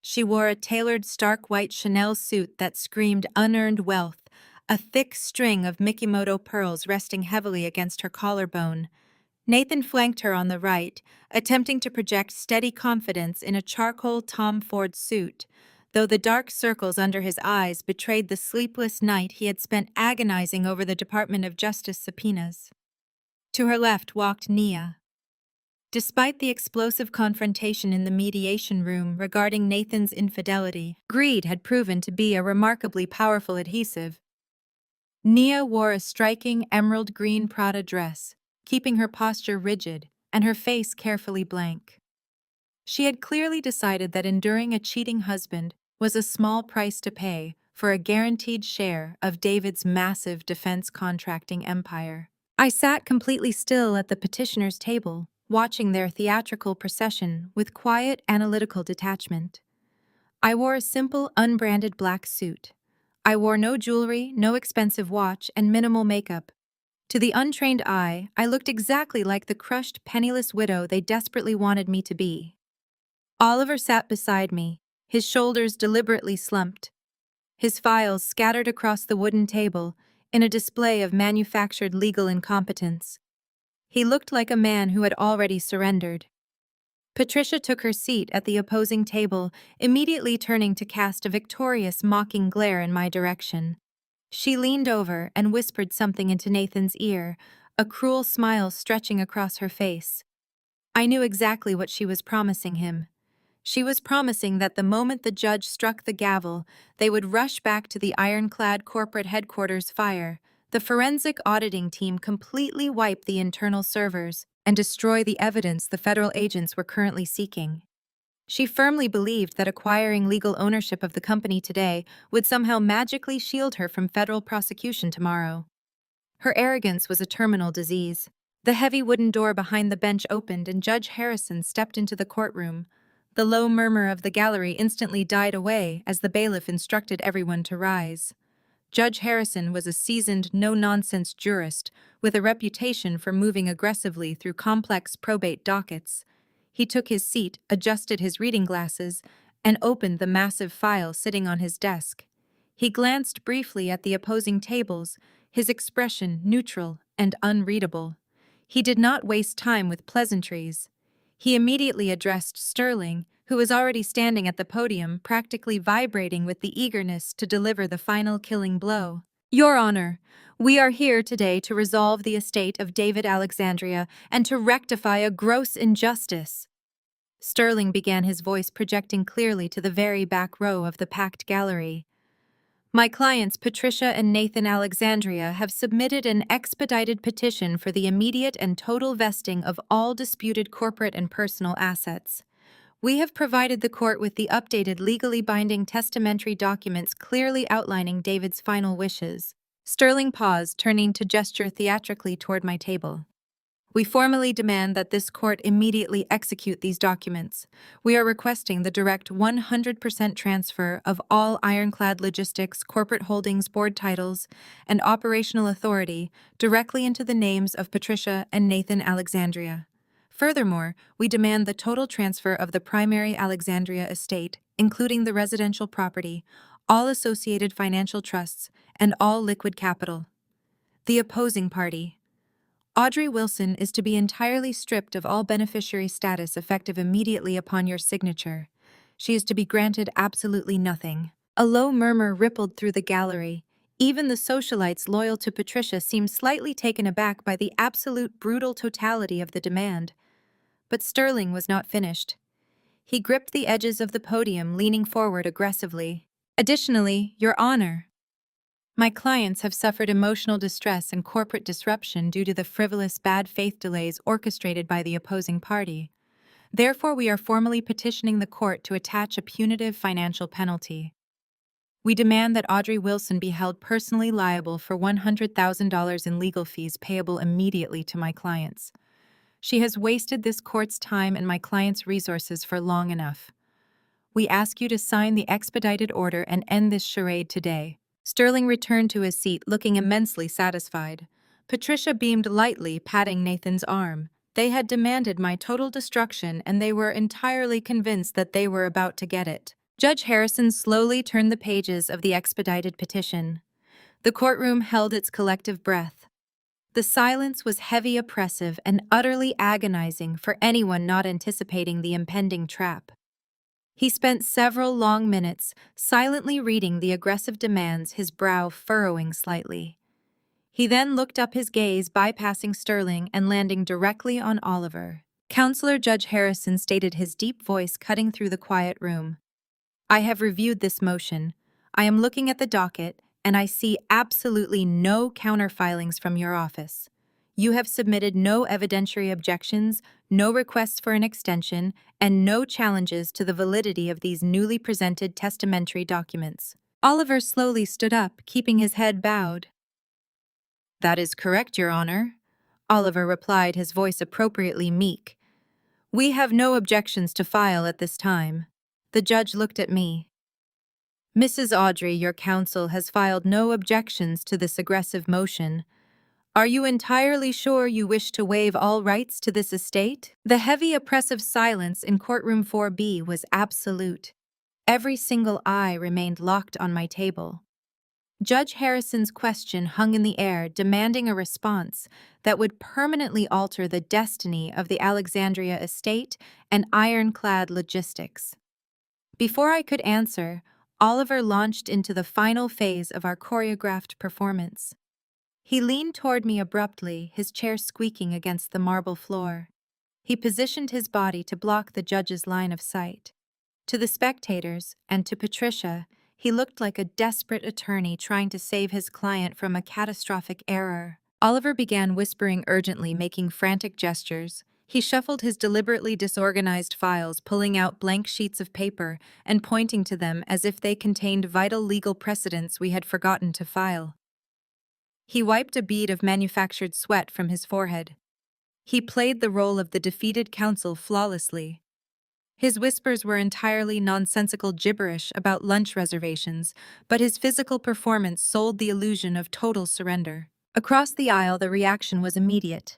She wore a tailored stark white Chanel suit that screamed unearned wealth, a thick string of Mikimoto pearls resting heavily against her collarbone. Nathan flanked her on the right, attempting to project steady confidence in a charcoal Tom Ford suit, though the dark circles under his eyes betrayed the sleepless night he had spent agonizing over the Department of Justice subpoenas. To her left walked Nia. Despite the explosive confrontation in the mediation room regarding Nathan's infidelity, greed had proven to be a remarkably powerful adhesive. Nia wore a striking emerald green Prada dress, keeping her posture rigid and her face carefully blank. She had clearly decided that enduring a cheating husband was a small price to pay for a guaranteed share of David's massive defense contracting empire. I sat completely still at the petitioner's table, watching their theatrical procession with quiet, analytical detachment. I wore a simple, unbranded black suit. I wore no jewelry, no expensive watch, and minimal makeup. To the untrained eye, I looked exactly like the crushed, penniless widow they desperately wanted me to be. Oliver sat beside me, his shoulders deliberately slumped, his files scattered across the wooden table in a display of manufactured legal incompetence. He looked like a man who had already surrendered. Patricia took her seat at the opposing table, immediately turning to cast a victorious, mocking glare in my direction. She leaned over and whispered something into Nathan's ear, a cruel smile stretching across her face. I knew exactly what she was promising him. She was promising that the moment the judge struck the gavel, they would rush back to the ironclad corporate headquarters fire, the forensic auditing team completely wipe the internal servers, and destroy the evidence the federal agents were currently seeking. She firmly believed that acquiring legal ownership of the company today would somehow magically shield her from federal prosecution tomorrow. Her arrogance was a terminal disease. The heavy wooden door behind the bench opened and Judge Harrison stepped into the courtroom. The low murmur of the gallery instantly died away as the bailiff instructed everyone to rise. Judge Harrison was a seasoned, no-nonsense jurist with a reputation for moving aggressively through complex probate dockets. He took his seat, adjusted his reading glasses, and opened the massive file sitting on his desk. He glanced briefly at the opposing tables, his expression neutral and unreadable. He did not waste time with pleasantries. He immediately addressed Sterling, who was already standing at the podium, practically vibrating with the eagerness to deliver the final killing blow. Your Honor, we are here today to resolve the estate of David Alexandria and to rectify a gross injustice. Sterling began, his voice projecting clearly to the very back row of the packed gallery. My clients Patricia and Nathan Alexandria have submitted an expedited petition for the immediate and total vesting of all disputed corporate and personal assets. We have provided the court with the updated legally binding testamentary documents clearly outlining David's final wishes. Sterling paused, turning to gesture theatrically toward my table. We formally demand that this court immediately execute these documents. We are requesting the direct 100% transfer of all Ironclad Logistics corporate holdings board titles and operational authority directly into the names of Patricia and Nathan Alexandria. Furthermore, we demand the total transfer of the primary Alexandria estate, including the residential property, all associated financial trusts, and all liquid capital. The opposing party. Audrey Wilson is to be entirely stripped of all beneficiary status effective immediately upon your signature. She is to be granted absolutely nothing. A low murmur rippled through the gallery. Even the socialites loyal to Patricia seemed slightly taken aback by the absolute brutal totality of the demand. But Sterling was not finished. He gripped the edges of the podium, leaning forward aggressively. Additionally, Your Honor, my clients have suffered emotional distress and corporate disruption due to the frivolous bad faith delays orchestrated by the opposing party. Therefore, we are formally petitioning the court to attach a punitive financial penalty. We demand that Audrey Wilson be held personally liable for $100,000 in legal fees payable immediately to my clients. She has wasted this court's time and my client's resources for long enough. We ask you to sign the expedited order and end this charade today. Sterling returned to his seat looking immensely satisfied. Patricia beamed lightly, patting Nathan's arm. They had demanded my total destruction and they were entirely convinced that they were about to get it. Judge Harrison slowly turned the pages of the expedited petition. The courtroom held its collective breath. The silence was heavy, oppressive, and utterly agonizing for anyone not anticipating the impending trap. He spent several long minutes silently reading the aggressive demands, his brow furrowing slightly. He then looked up, his gaze bypassing Sterling and landing directly on Oliver. Counselor Judge Harrison stated, his deep voice cutting through the quiet room. I have reviewed this motion. I am looking at the docket, and I see absolutely no counterfilings from your office. You have submitted no evidentiary objections, no requests for an extension, and no challenges to the validity of these newly presented testamentary documents. Oliver slowly stood up, keeping his head bowed. That is correct, Your Honor, Oliver replied, his voice appropriately meek. We have no objections to file at this time. The judge looked at me. Mrs. Audrey, your counsel has filed no objections to this aggressive motion. Are you entirely sure you wish to waive all rights to this estate? The heavy, oppressive silence in courtroom 4B was absolute. Every single eye remained locked on my table. Judge Harrison's question hung in the air, demanding a response that would permanently alter the destiny of the Alexandria estate and ironclad logistics. Before I could answer, Oliver launched into the final phase of our choreographed performance. He leaned toward me abruptly, his chair squeaking against the marble floor. He positioned his body to block the judge's line of sight. To the spectators, and to Patricia, he looked like a desperate attorney trying to save his client from a catastrophic error. Oliver began whispering urgently, making frantic gestures. He shuffled his deliberately disorganized files, pulling out blank sheets of paper and pointing to them as if they contained vital legal precedents we had forgotten to file. He wiped a bead of manufactured sweat from his forehead. He played the role of the defeated counsel flawlessly. His whispers were entirely nonsensical gibberish about lunch reservations, but his physical performance sold the illusion of total surrender. Across the aisle, the reaction was immediate.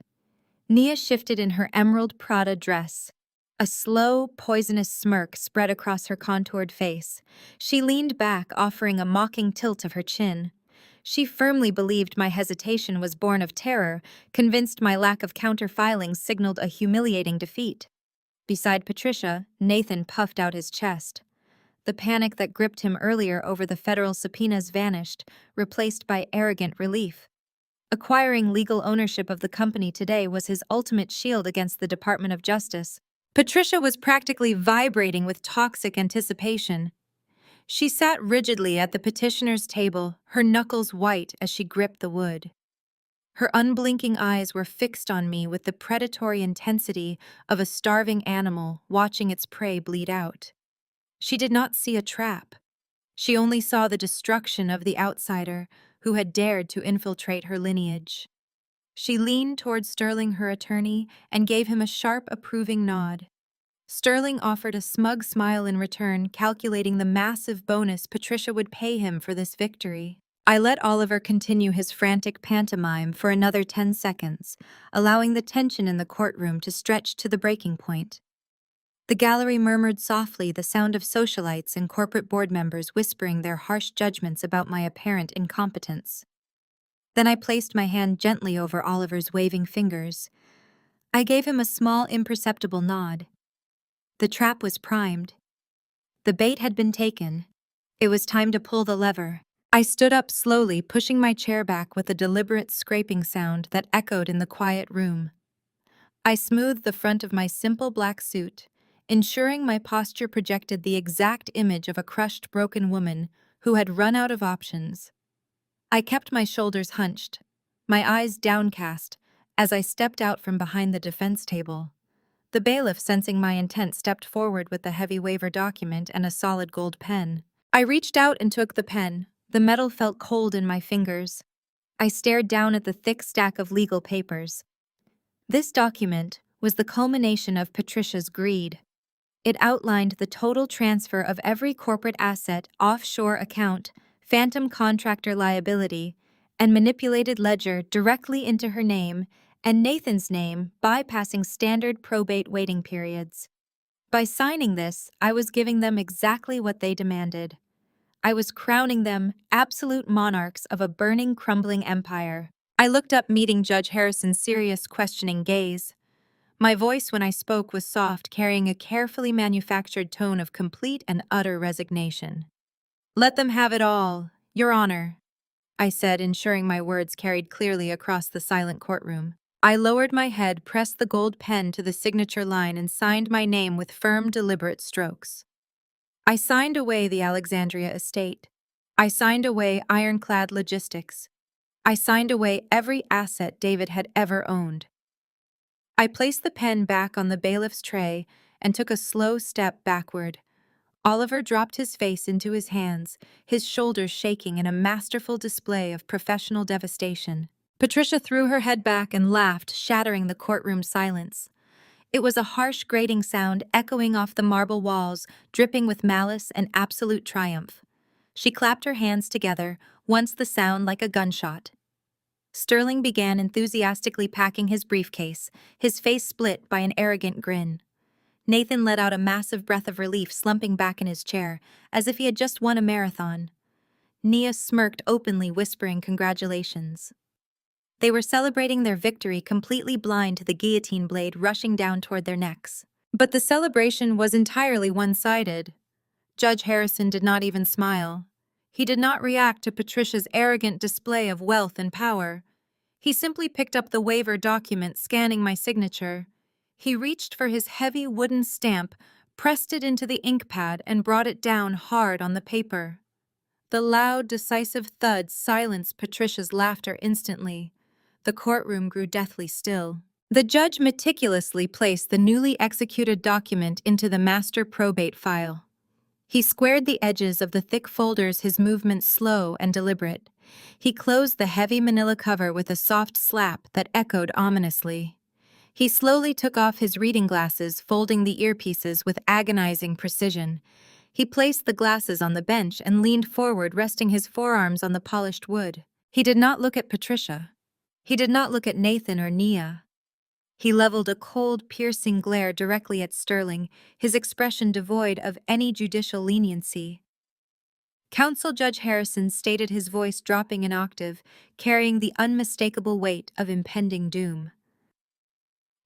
Nia shifted in her emerald Prada dress. A slow, poisonous smirk spread across her contoured face. She leaned back, offering a mocking tilt of her chin. She firmly believed my hesitation was born of terror, convinced my lack of counter-filing signaled a humiliating defeat. Beside Patricia, Nathan puffed out his chest. The panic that gripped him earlier over the federal subpoenas vanished, replaced by arrogant relief. Acquiring legal ownership of the company today was his ultimate shield against the Department of Justice. Patricia was practically vibrating with toxic anticipation. She sat rigidly at the petitioner's table, her knuckles white as she gripped the wood. Her unblinking eyes were fixed on me with the predatory intensity of a starving animal watching its prey bleed out. She did not see a trap. She only saw the destruction of the outsider who had dared to infiltrate her lineage. She leaned toward Sterling, her attorney, and gave him a sharp, approving nod. Sterling offered a smug smile in return, calculating the massive bonus Patricia would pay him for this victory. I let Oliver continue his frantic pantomime for another 10 seconds, allowing the tension in the courtroom to stretch to the breaking point. The gallery murmured softly, the sound of socialites and corporate board members whispering their harsh judgments about my apparent incompetence. Then I placed my hand gently over Oliver's waving fingers. I gave him a small, imperceptible nod. The trap was primed. The bait had been taken. It was time to pull the lever. I stood up slowly, pushing my chair back with a deliberate scraping sound that echoed in the quiet room. I smoothed the front of my simple black suit, ensuring my posture projected the exact image of a crushed, broken woman who had run out of options. I kept my shoulders hunched, my eyes downcast, as I stepped out from behind the defense table. The bailiff, sensing my intent, stepped forward with the heavy waiver document and a solid gold pen. I reached out and took the pen. The metal felt cold in my fingers. I stared down at the thick stack of legal papers. This document was the culmination of Patricia's greed. It outlined the total transfer of every corporate asset, offshore account, phantom contractor liability, and manipulated ledger directly into her name and Nathan's name, bypassing standard probate waiting periods. By signing this, I was giving them exactly what they demanded. I was crowning them absolute monarchs of a burning, crumbling empire. I looked up, meeting Judge Harrison's serious, questioning gaze. My voice when I spoke was soft, carrying a carefully manufactured tone of complete and utter resignation. "Let them have it all, Your Honor," I said, ensuring my words carried clearly across the silent courtroom. I lowered my head, pressed the gold pen to the signature line, and signed my name with firm, deliberate strokes. I signed away the Alexandria estate. I signed away Ironclad Logistics. I signed away every asset David had ever owned. I placed the pen back on the bailiff's tray and took a slow step backward. Oliver dropped his face into his hands, his shoulders shaking in a masterful display of professional devastation. Patricia threw her head back and laughed, shattering the courtroom silence. It was a harsh, grating sound echoing off the marble walls, dripping with malice and absolute triumph. She clapped her hands together, once the sound like a gunshot. Sterling began enthusiastically packing his briefcase, his face split by an arrogant grin. Nathan let out a massive breath of relief, slumping back in his chair, as if he had just won a marathon. Nia smirked openly, whispering congratulations. They were celebrating their victory, completely blind to the guillotine blade rushing down toward their necks. But the celebration was entirely one-sided. Judge Harrison did not even smile. He did not react to Patricia's arrogant display of wealth and power. He simply picked up the waiver document, scanning my signature. He reached for his heavy wooden stamp, pressed it into the ink pad, and brought it down hard on the paper. The loud, decisive thud silenced Patricia's laughter instantly. The courtroom grew deathly still. The judge meticulously placed the newly executed document into the master probate file. He squared the edges of the thick folders, his movements slow and deliberate. He closed the heavy manila cover with a soft slap that echoed ominously. He slowly took off his reading glasses, folding the earpieces with agonizing precision. He placed the glasses on the bench and leaned forward, resting his forearms on the polished wood. He did not look at Patricia. He did not look at Nathan or Nia. He leveled a cold, piercing glare directly at Sterling, his expression devoid of any judicial leniency. Counsel Judge Harrison stated, his voice dropping an octave, carrying the unmistakable weight of impending doom.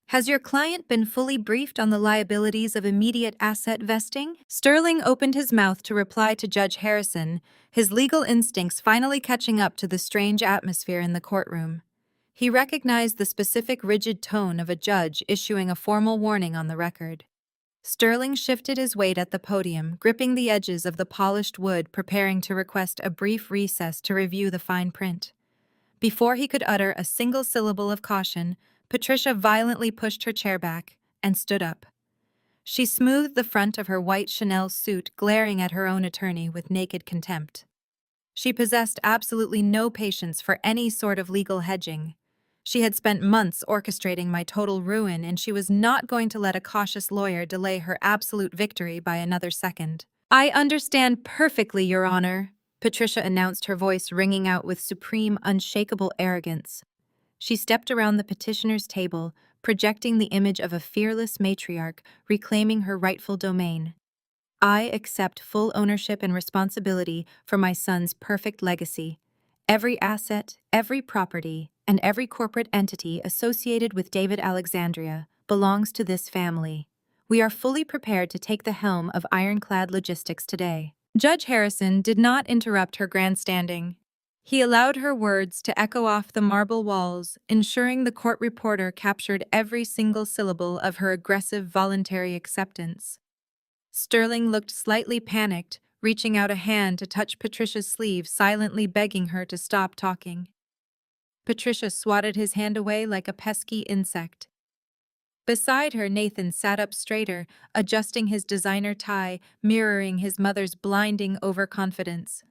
"Has your client been fully briefed on the liabilities of immediate asset vesting?" Sterling opened his mouth to reply to Judge Harrison, his legal instincts finally catching up to the strange atmosphere in the courtroom. He recognized the specific, rigid tone of a judge issuing a formal warning on the record. Sterling shifted his weight at the podium, gripping the edges of the polished wood, preparing to request a brief recess to review the fine print. Before he could utter a single syllable of caution, Patricia violently pushed her chair back and stood up. She smoothed the front of her white Chanel suit, glaring at her own attorney with naked contempt. She possessed absolutely no patience for any sort of legal hedging. She had spent months orchestrating my total ruin, and she was not going to let a cautious lawyer delay her absolute victory by another second. "I understand perfectly, Your Honor," Patricia announced, her voice ringing out with supreme, unshakable arrogance. She stepped around the petitioner's table, projecting the image of a fearless matriarch reclaiming her rightful domain. "I accept full ownership and responsibility for my son's perfect legacy. Every asset, every property, and every corporate entity associated with David Alexandria belongs to this family. We are fully prepared to take the helm of Ironclad Logistics today." Judge Harrison did not interrupt her grandstanding. He allowed her words to echo off the marble walls, ensuring the court reporter captured every single syllable of her aggressive, voluntary acceptance. Sterling looked slightly panicked, reaching out a hand to touch Patricia's sleeve, silently begging her to stop talking. Patricia swatted his hand away like a pesky insect. Beside her, Nathan sat up straighter, adjusting his designer tie, mirroring his mother's blinding overconfidence.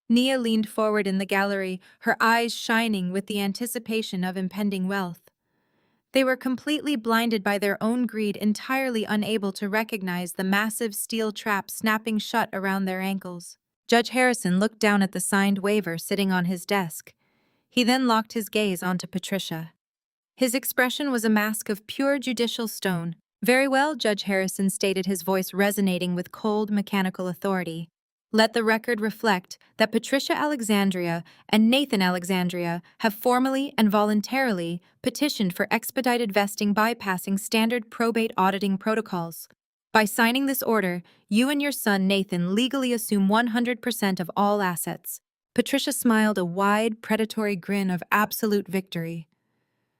Nia leaned forward in the gallery, her eyes shining with the anticipation of impending wealth. They were completely blinded by their own greed, entirely unable to recognize the massive steel trap snapping shut around their ankles. Judge Harrison looked down at the signed waiver sitting on his desk. He then locked his gaze onto Patricia. His expression was a mask of pure judicial stone. "Very well," Judge Harrison stated, his voice resonating with cold, mechanical authority. "Let the record reflect that Patricia Alexandria and Nathan Alexandria have formally and voluntarily petitioned for expedited vesting bypassing standard probate auditing protocols. By signing this order, you and your son Nathan legally assume 100% of all assets." Patricia smiled a wide, predatory grin of absolute victory.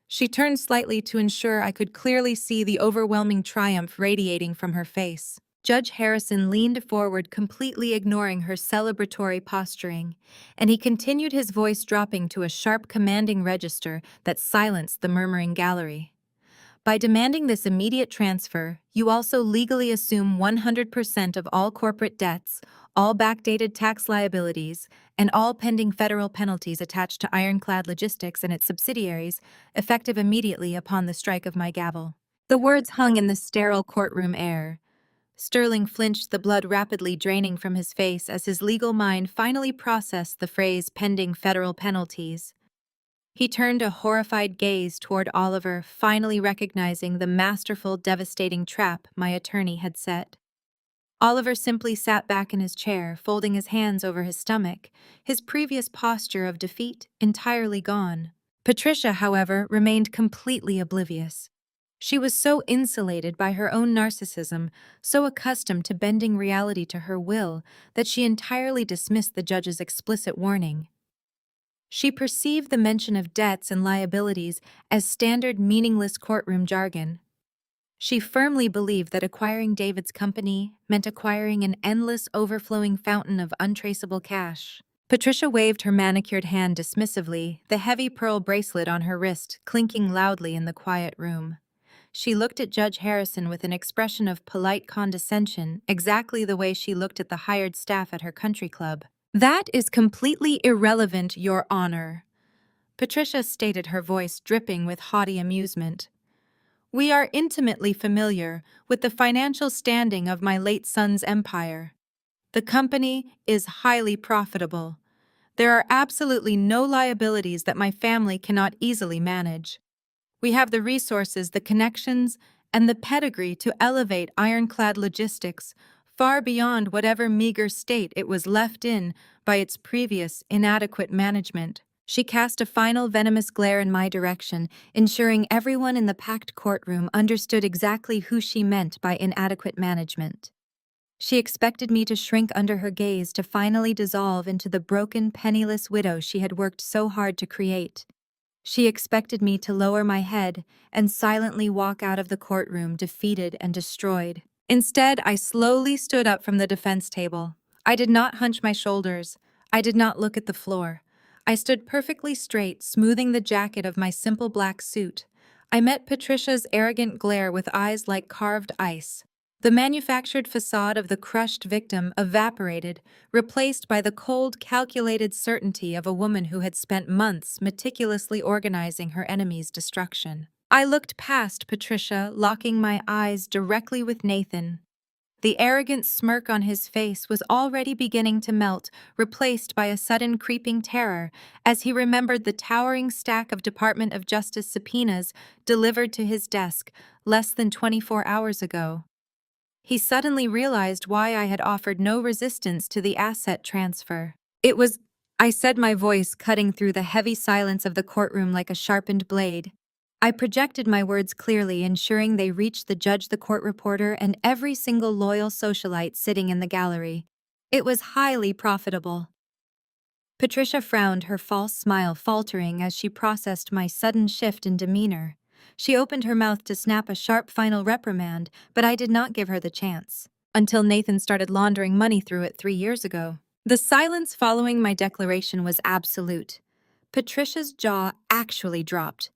She turned slightly to ensure I could clearly see the overwhelming triumph radiating from her face. Judge Harrison leaned forward, completely ignoring her celebratory posturing, and he continued, his voice dropping to a sharp, commanding register that silenced the murmuring gallery. "By demanding this immediate transfer, you also legally assume 100% of all corporate debts, all backdated tax liabilities, and all pending federal penalties attached to Ironclad Logistics and its subsidiaries, effective immediately upon the strike of my gavel." The words hung in the sterile courtroom air. Sterling flinched, the blood rapidly draining from his face as his legal mind finally processed the phrase "pending federal penalties." He turned a horrified gaze toward Oliver, finally recognizing the masterful, devastating trap my attorney had set. Oliver simply sat back in his chair, folding his hands over his stomach, his previous posture of defeat entirely gone. Patricia, however, remained completely oblivious. She was so insulated by her own narcissism, so accustomed to bending reality to her will, that she entirely dismissed the judge's explicit warning. She perceived the mention of debts and liabilities as standard, meaningless courtroom jargon. She firmly believed that acquiring David's company meant acquiring an endless, overflowing fountain of untraceable cash. Patricia waved her manicured hand dismissively, the heavy pearl bracelet on her wrist clinking loudly in the quiet room. She looked at Judge Harrison with an expression of polite condescension, exactly the way she looked at the hired staff at her country club. "That is completely irrelevant, Your Honor," Patricia stated, her voice dripping with haughty amusement. "We are intimately familiar with the financial standing of my late son's empire. The company is highly profitable. There are absolutely no liabilities that my family cannot easily manage. We have the resources, the connections, and the pedigree to elevate Ironclad Logistics far beyond whatever meager state it was left in by its previous inadequate management." She cast a final venomous glare in my direction, ensuring everyone in the packed courtroom understood exactly who she meant by inadequate management. She expected me to shrink under her gaze, to finally dissolve into the broken, penniless widow she had worked so hard to create. She expected me to lower my head and silently walk out of the courtroom, defeated and destroyed. Instead, I slowly stood up from the defense table. I did not hunch my shoulders. I did not look at the floor. I stood perfectly straight, smoothing the jacket of my simple black suit. I met Patricia's arrogant glare with eyes like carved ice. The manufactured facade of the crushed victim evaporated, replaced by the cold, calculated certainty of a woman who had spent months meticulously organizing her enemy's destruction. I looked past Patricia, locking my eyes directly with Nathan. The arrogant smirk on his face was already beginning to melt, replaced by a sudden creeping terror as he remembered the towering stack of Department of Justice subpoenas delivered to his desk less than 24 hours ago. He suddenly realized why I had offered no resistance to the asset transfer. I said, my voice cutting through the heavy silence of the courtroom like a sharpened blade. I projected my words clearly, ensuring they reached the judge, the court reporter, and every single loyal socialite sitting in the gallery. It was highly profitable. Patricia frowned, her false smile faltering as she processed my sudden shift in demeanor. She opened her mouth to snap a sharp final reprimand, but I did not give her the chance. Until Nathan started laundering money through it 3 years ago. The silence following my declaration was absolute. Patricia's jaw actually dropped.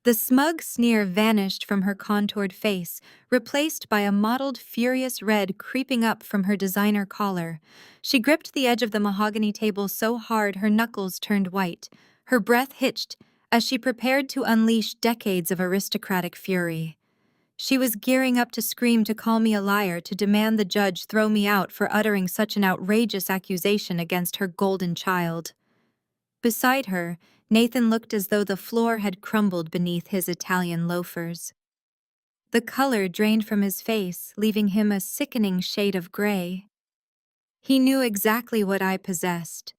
The smug sneer vanished from her contoured face, replaced by a mottled, furious red creeping up from her designer collar. She gripped the edge of the mahogany table so hard her knuckles turned white. Her breath hitched as she prepared to unleash decades of aristocratic fury. She was gearing up to scream, to call me a liar, to demand the judge throw me out for uttering such an outrageous accusation against her golden child. Beside her, Nathan looked as though the floor had crumbled beneath his Italian loafers. The color drained from his face, leaving him a sickening shade of gray. He knew exactly what I possessed.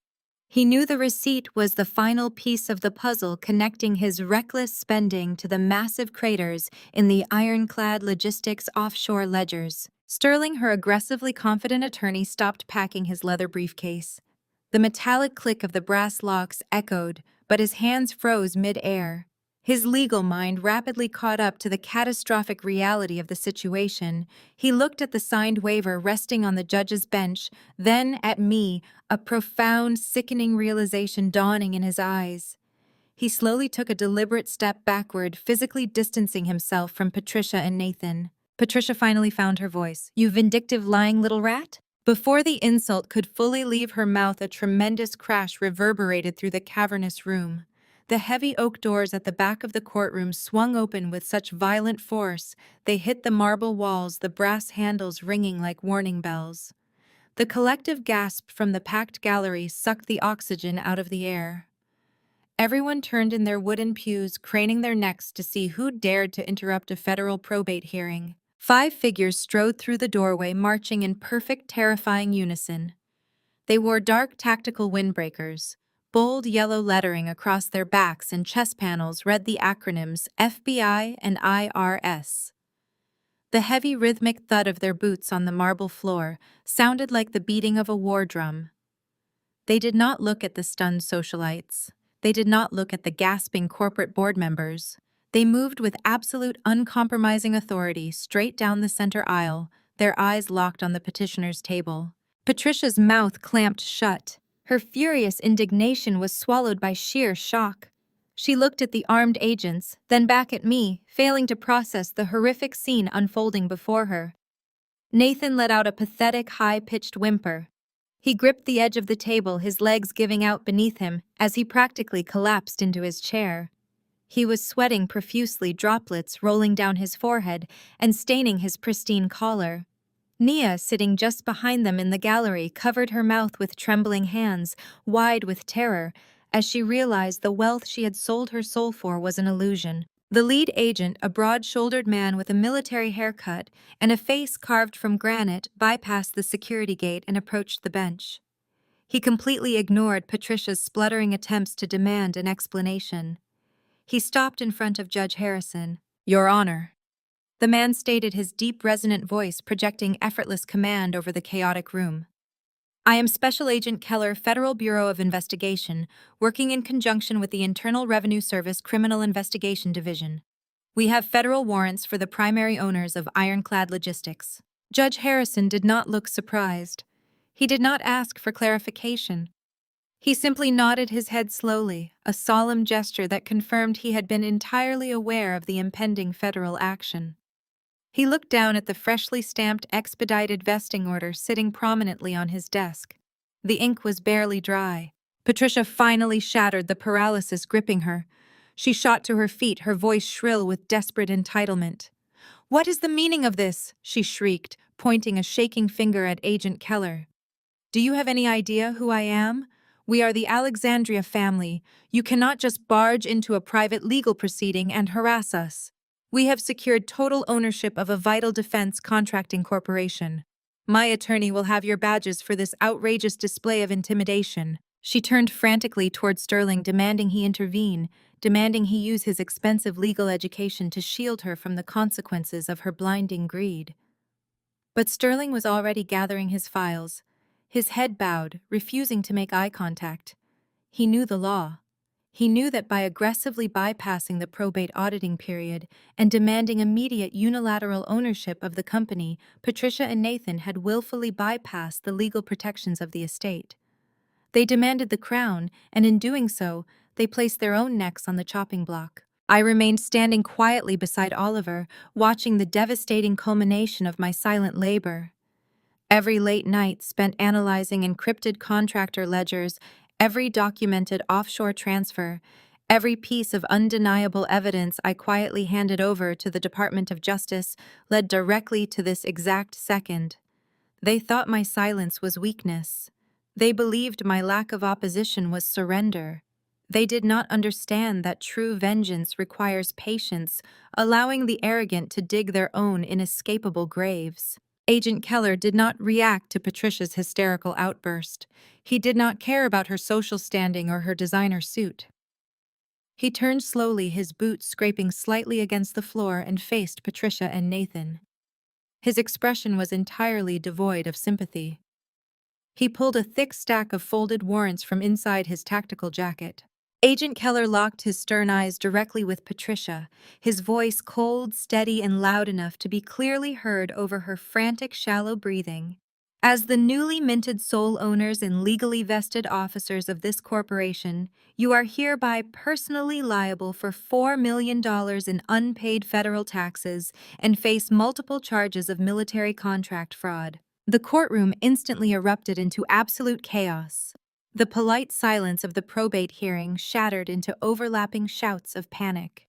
He knew the receipt was the final piece of the puzzle connecting his reckless spending to the massive craters in the ironclad logistics offshore ledgers. Sterling, her aggressively confident attorney, stopped packing his leather briefcase. The metallic click of the brass locks echoed, but his hands froze mid-air. His legal mind rapidly caught up to the catastrophic reality of the situation. He looked at the signed waiver resting on the judge's bench, then at me, a profound, sickening realization dawning in his eyes. He slowly took a deliberate step backward, physically distancing himself from Patricia and Nathan. Patricia finally found her voice. "You vindictive, lying little rat?" Before the insult could fully leave her mouth, a tremendous crash reverberated through the cavernous room. The heavy oak doors at the back of the courtroom swung open with such violent force they hit the marble walls, the brass handles ringing like warning bells. The collective gasp from the packed gallery sucked the oxygen out of the air. Everyone turned in their wooden pews, craning their necks to see who dared to interrupt a federal probate hearing. 5 figures strode through the doorway, marching in perfect, terrifying unison. They wore dark tactical windbreakers. Bold yellow lettering across their backs and chest panels read the acronyms FBI and IRS. The heavy rhythmic thud of their boots on the marble floor sounded like the beating of a war drum. They did not look at the stunned socialites. They did not look at the gasping corporate board members. They moved with absolute, uncompromising authority straight down the center aisle, their eyes locked on the petitioner's table. Patricia's mouth clamped shut. Her furious indignation was swallowed by sheer shock. She looked at the armed agents, then back at me, failing to process the horrific scene unfolding before her. Nathan let out a pathetic, high-pitched whimper. He gripped the edge of the table, his legs giving out beneath him as he practically collapsed into his chair. He was sweating profusely, droplets rolling down his forehead and staining his pristine collar. Nia, sitting just behind them in the gallery, covered her mouth with trembling hands, wide with terror, as she realized the wealth she had sold her soul for was an illusion. The lead agent, a broad-shouldered man with a military haircut and a face carved from granite, bypassed the security gate and approached the bench. He completely ignored Patricia's spluttering attempts to demand an explanation. He stopped in front of Judge Harrison. "Your Honor." The man stated, his deep, resonant voice projecting effortless command over the chaotic room. "I am Special Agent Keller, Federal Bureau of Investigation, working in conjunction with the Internal Revenue Service Criminal Investigation Division. We have federal warrants for the primary owners of Ironclad Logistics." Judge Harrison did not look surprised. He did not ask for clarification. He simply nodded his head slowly, a solemn gesture that confirmed he had been entirely aware of the impending federal action. He looked down at the freshly stamped expedited vesting order sitting prominently on his desk. The ink was barely dry. Patricia finally shattered the paralysis gripping her. She shot to her feet, her voice shrill with desperate entitlement. "What is the meaning of this?" she shrieked, pointing a shaking finger at Agent Keller. "Do you have any idea who I am? We are the Alexandria family. You cannot just barge into a private legal proceeding and harass us. We have secured total ownership of a vital defense contracting corporation. My attorney will have your badges for this outrageous display of intimidation." She turned frantically toward Sterling, demanding he intervene, demanding he use his expensive legal education to shield her from the consequences of her blinding greed. But Sterling was already gathering his files, his head bowed, refusing to make eye contact. He knew the law. He knew that by aggressively bypassing the probate auditing period and demanding immediate unilateral ownership of the company, Patricia and Nathan had willfully bypassed the legal protections of the estate. They demanded the crown, and in doing so, they placed their own necks on the chopping block. I remained standing quietly beside Oliver, watching the devastating culmination of my silent labor. Every late night spent analyzing encrypted contractor ledgers, every documented offshore transfer, every piece of undeniable evidence I quietly handed over to the Department of Justice led directly to this exact second. They thought my silence was weakness. They believed my lack of opposition was surrender. They did not understand that true vengeance requires patience, allowing the arrogant to dig their own inescapable graves. Agent Keller did not react to Patricia's hysterical outburst. He did not care about her social standing or her designer suit. He turned slowly, his boots scraping slightly against the floor, and faced Patricia and Nathan. His expression was entirely devoid of sympathy. He pulled a thick stack of folded warrants from inside his tactical jacket. Agent Keller locked his stern eyes directly with Patricia, his voice cold, steady, and loud enough to be clearly heard over her frantic, shallow breathing. As the newly minted sole owners and legally vested officers of this corporation, you are hereby personally liable for $4 million in unpaid federal taxes and face multiple charges of military contract fraud. The courtroom instantly erupted into absolute chaos. The polite silence of the probate hearing shattered into overlapping shouts of panic.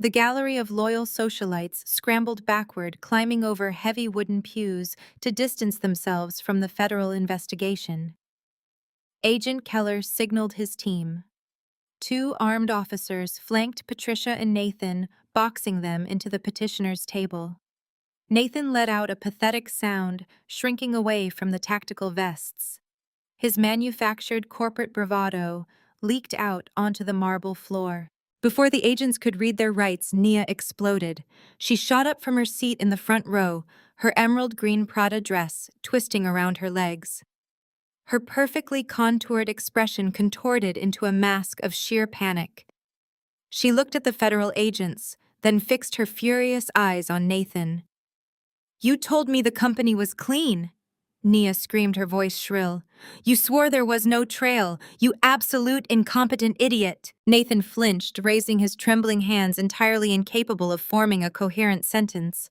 The gallery of loyal socialites scrambled backward, climbing over heavy wooden pews to distance themselves from the federal investigation. Agent Keller signaled his team. Two armed officers flanked Patricia and Nathan, boxing them into the petitioner's table. Nathan let out a pathetic sound, shrinking away from the tactical vests. His manufactured corporate bravado leaked out onto the marble floor. Before the agents could read their rights, Nia exploded. She shot up from her seat in the front row, her emerald green Prada dress twisting around her legs. Her perfectly contoured expression contorted into a mask of sheer panic. She looked at the federal agents, then fixed her furious eyes on Nathan. "You told me the company was clean," Nia screamed, her voice shrill. "You swore there was no trail, you absolute incompetent idiot." Nathan flinched, raising his trembling hands, entirely incapable of forming a coherent sentence.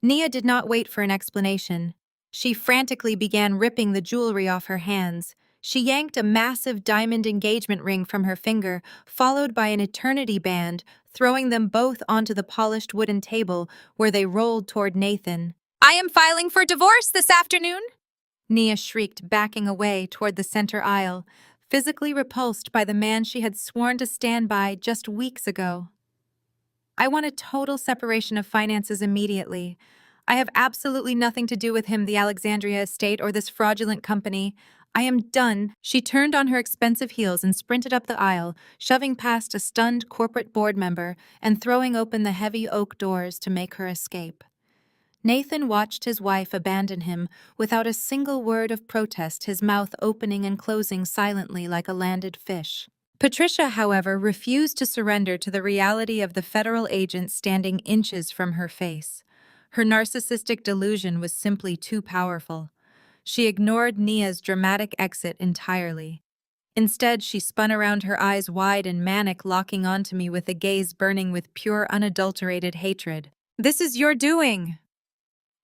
Nia did not wait for an explanation. She frantically began ripping the jewelry off her hands. She yanked a massive diamond engagement ring from her finger, followed by an eternity band, throwing them both onto the polished wooden table where they rolled toward Nathan. "I am filing for divorce this afternoon!" Nia shrieked, backing away toward the center aisle, physically repulsed by the man she had sworn to stand by just weeks ago. "I want a total separation of finances immediately. I have absolutely nothing to do with him, the Alexandria estate, or this fraudulent company. I am done." She turned on her expensive heels and sprinted up the aisle, shoving past a stunned corporate board member and throwing open the heavy oak doors to make her escape. Nathan watched his wife abandon him without a single word of protest, his mouth opening and closing silently like a landed fish. Patricia, however, refused to surrender to the reality of the federal agent standing inches from her face. Her narcissistic delusion was simply too powerful. She ignored Nia's dramatic exit entirely. Instead, she spun around, her eyes wide and manic, locking onto me with a gaze burning with pure, unadulterated hatred. "This is your doing!"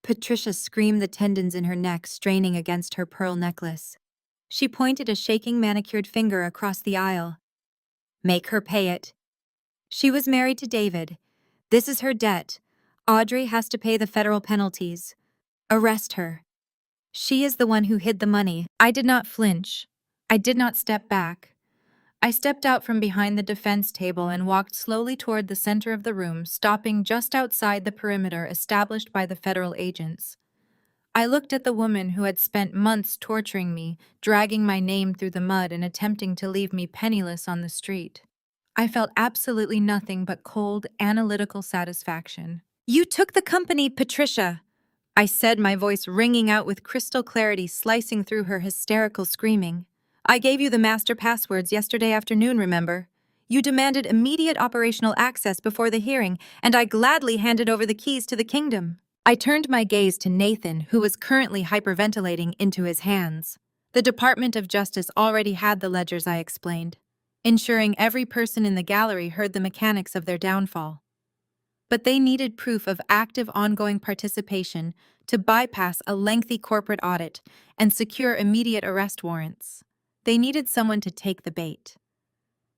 Patricia screamed, the tendons in her neck straining against her pearl necklace. She pointed a shaking manicured finger across the aisle. "Make her pay it. She was married to David. This is her debt. Audrey has to pay the federal penalties. Arrest her. She is the one who hid the money." I did not flinch. I did not step back. I stepped out from behind the defense table and walked slowly toward the center of the room, stopping just outside the perimeter established by the federal agents. I looked at the woman who had spent months torturing me, dragging my name through the mud and attempting to leave me penniless on the street. I felt absolutely nothing but cold, analytical satisfaction. "You took the company, Patricia," I said, my voice ringing out with crystal clarity, slicing through her hysterical screaming. "I gave you the master passwords yesterday afternoon, remember? You demanded immediate operational access before the hearing, and I gladly handed over the keys to the kingdom." I turned my gaze to Nathan, who was currently hyperventilating into his hands. The Department of Justice already had the ledgers, I explained. ensuring every person in the gallery heard the mechanics of their downfall. But they needed proof of active ongoing participation to bypass a lengthy corporate audit and secure immediate arrest warrants. They needed someone to take the bait.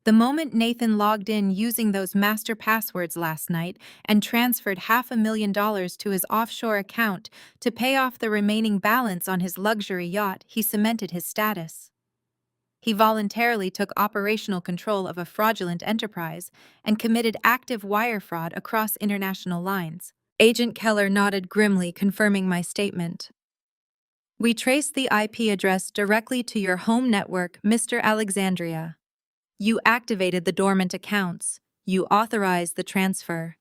The moment Nathan logged in using those master passwords last night and transferred $500,000 to his offshore account to pay off the remaining balance on his luxury yacht, he cemented his status. He voluntarily took operational control of a fraudulent enterprise and committed active wire fraud across international lines. Agent Keller nodded grimly, confirming my statement. We traced the IP address directly to your home network, Mr. Alexandria. You activated the dormant accounts. You authorized the transfer.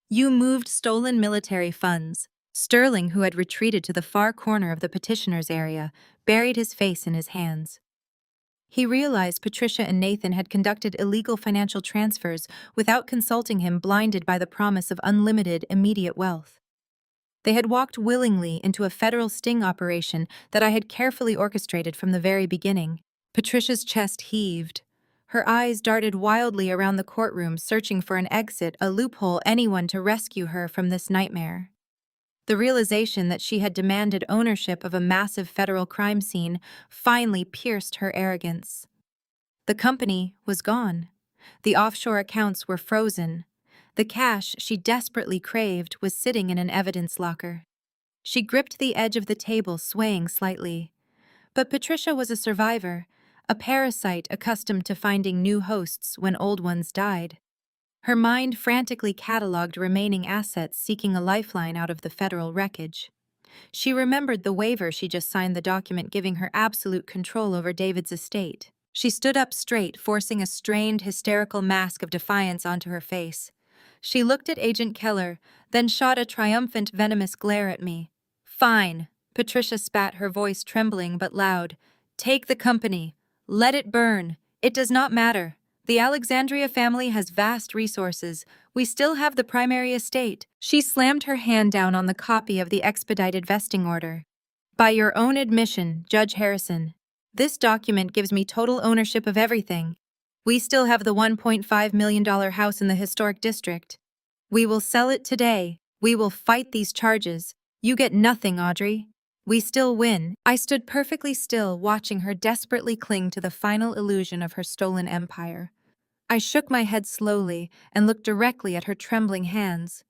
You moved stolen military funds. Sterling, who had retreated to the far corner of the petitioner's area, buried his face in his hands. He realized Patricia and Nathan had conducted illegal financial transfers without consulting him, blinded by the promise of unlimited, immediate wealth. They had walked willingly into a federal sting operation that I had carefully orchestrated from the very beginning. Patricia's chest heaved. Her eyes darted wildly around the courtroom, searching for an exit, a loophole, anyone to rescue her from this nightmare. The realization that she had demanded ownership of a massive federal crime scene finally pierced her arrogance. The company was gone. The offshore accounts were frozen. The cash she desperately craved was sitting in an evidence locker. She gripped the edge of the table, swaying slightly. But Patricia was a survivor, a parasite accustomed to finding new hosts when old ones died. Her mind frantically cataloged remaining assets, seeking a lifeline out of the federal wreckage. She remembered the waiver she just signed, the document giving her absolute control over David's estate. She stood up straight, forcing a strained, hysterical mask of defiance onto her face. She looked at Agent Keller, then shot a triumphant, venomous glare at me. Fine, Patricia spat, her voice trembling but loud. Take the company. Let it burn. It does not matter. The Alexandria family has vast resources. We still have the primary estate. She slammed her hand down on the copy of the expedited vesting order. By your own admission, Judge Harrison, this document gives me total ownership of everything. We still have the $1.5 million house in the historic district. We will sell it today. We will fight these charges. You get nothing, Audrey. We still win. I stood perfectly still, watching her desperately cling to the final illusion of her stolen empire. I shook my head slowly and looked directly at her trembling hands.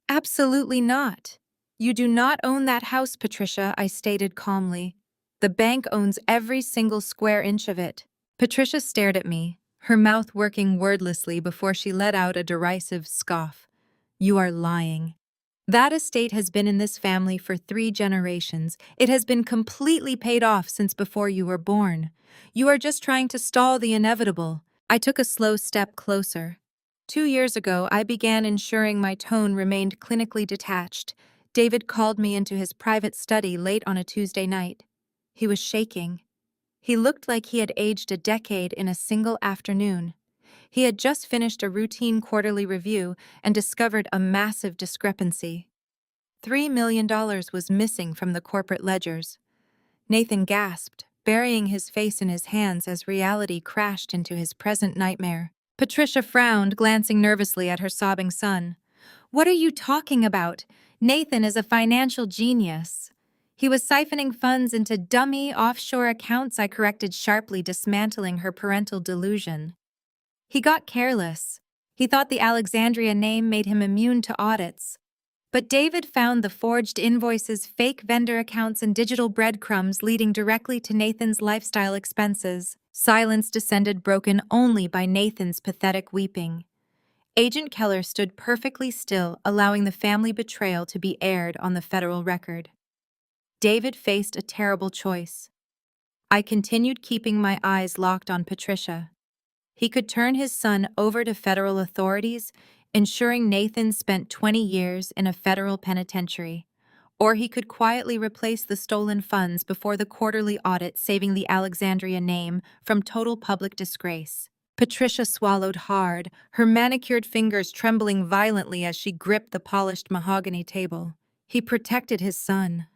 Absolutely not. You do not own that house, Patricia, I stated calmly. The bank owns every single square inch of it. Patricia stared at me, her mouth working wordlessly before she let out a derisive scoff. You are lying. That estate has been in this family for 3 generations. It has been completely paid off since before you were born. You are just trying to stall the inevitable. I took a slow step closer. 2 years ago, I began ensuring my tone remained clinically detached. David called me into his private study late on a Tuesday night. He was shaking. He looked like he had aged a decade in a single afternoon. He had just finished a routine quarterly review and discovered a massive discrepancy. $3 million was missing from the corporate ledgers. Nathan gasped, burying his face in his hands as reality crashed into his present nightmare. Patricia frowned, glancing nervously at her sobbing son. What are you talking about? Nathan is a financial genius. He was siphoning funds into dummy offshore accounts, I corrected sharply, dismantling her parental delusion. He got careless. He thought the Alexandria name made him immune to audits. But David found the forged invoices, fake vendor accounts, and digital breadcrumbs leading directly to Nathan's lifestyle expenses. Silence descended, broken only by Nathan's pathetic weeping. Agent Keller stood perfectly still, allowing the family betrayal to be aired on the federal record. David faced a terrible choice. I continued keeping my eyes locked on Patricia. He could turn his son over to federal authorities, ensuring Nathan spent 20 years in a federal penitentiary, or he could quietly replace the stolen funds before the quarterly audit, saving the Alexandria name from total public disgrace. Patricia swallowed hard, her manicured fingers trembling violently as she gripped the polished mahogany table. He protected his son.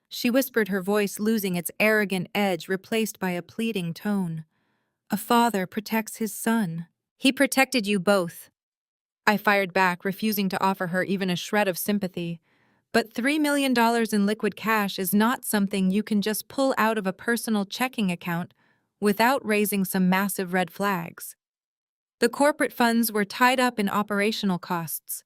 She whispered, her voice losing its arrogant edge, replaced by a pleading tone. A father protects his son. He protected you both. I fired back, refusing to offer her even a shred of sympathy. But $3 million in liquid cash is not something you can just pull out of a personal checking account without raising some massive red flags. The corporate funds were tied up in operational costs.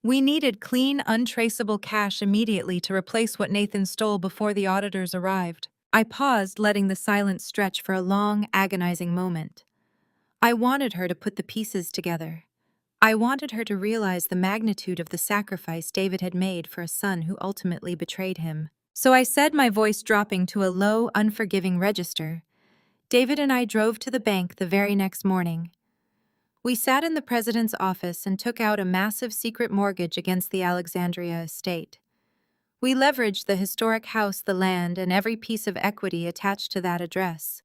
We needed clean, untraceable cash immediately to replace what Nathan stole before the auditors arrived. I paused, letting the silence stretch for a long, agonizing moment. I wanted her to put the pieces together. I wanted her to realize the magnitude of the sacrifice David had made for a son who ultimately betrayed him. So I said, my voice dropping to a low, unforgiving register. David and I drove to the bank the very next morning. We sat in the president's office and took out a massive secret mortgage against the Alexandria estate. We leveraged the historic house, the land, and every piece of equity attached to that address.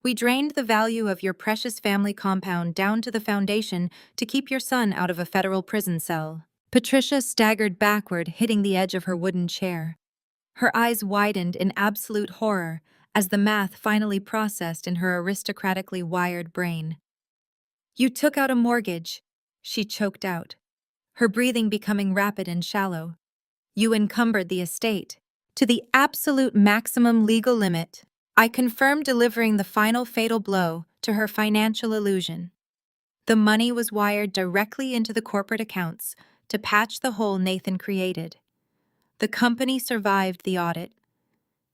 We drained the value of your precious family compound down to the foundation to keep your son out of a federal prison cell. Patricia staggered backward, hitting the edge of her wooden chair. Her eyes widened in absolute horror as the math finally processed in her aristocratically wired brain. You took out a mortgage, she choked out, her breathing becoming rapid and shallow. You encumbered the estate to the absolute maximum legal limit. I confirmed, delivering the final fatal blow to her financial illusion. The money was wired directly into the corporate accounts to patch the hole Nathan created. The company survived the audit.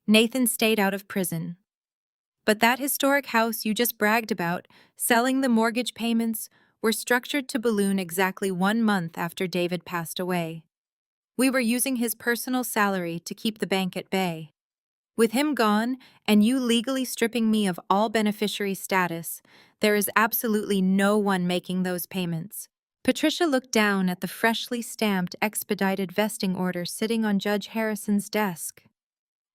Nathan stayed out of prison. But that historic house you just bragged about, selling the mortgage payments, were structured to balloon exactly 1 month after David passed away. We were using his personal salary to keep the bank at bay. With him gone, and you legally stripping me of all beneficiary status, there is absolutely no one making those payments. Patricia looked down at the freshly stamped expedited vesting order sitting on Judge Harrison's desk.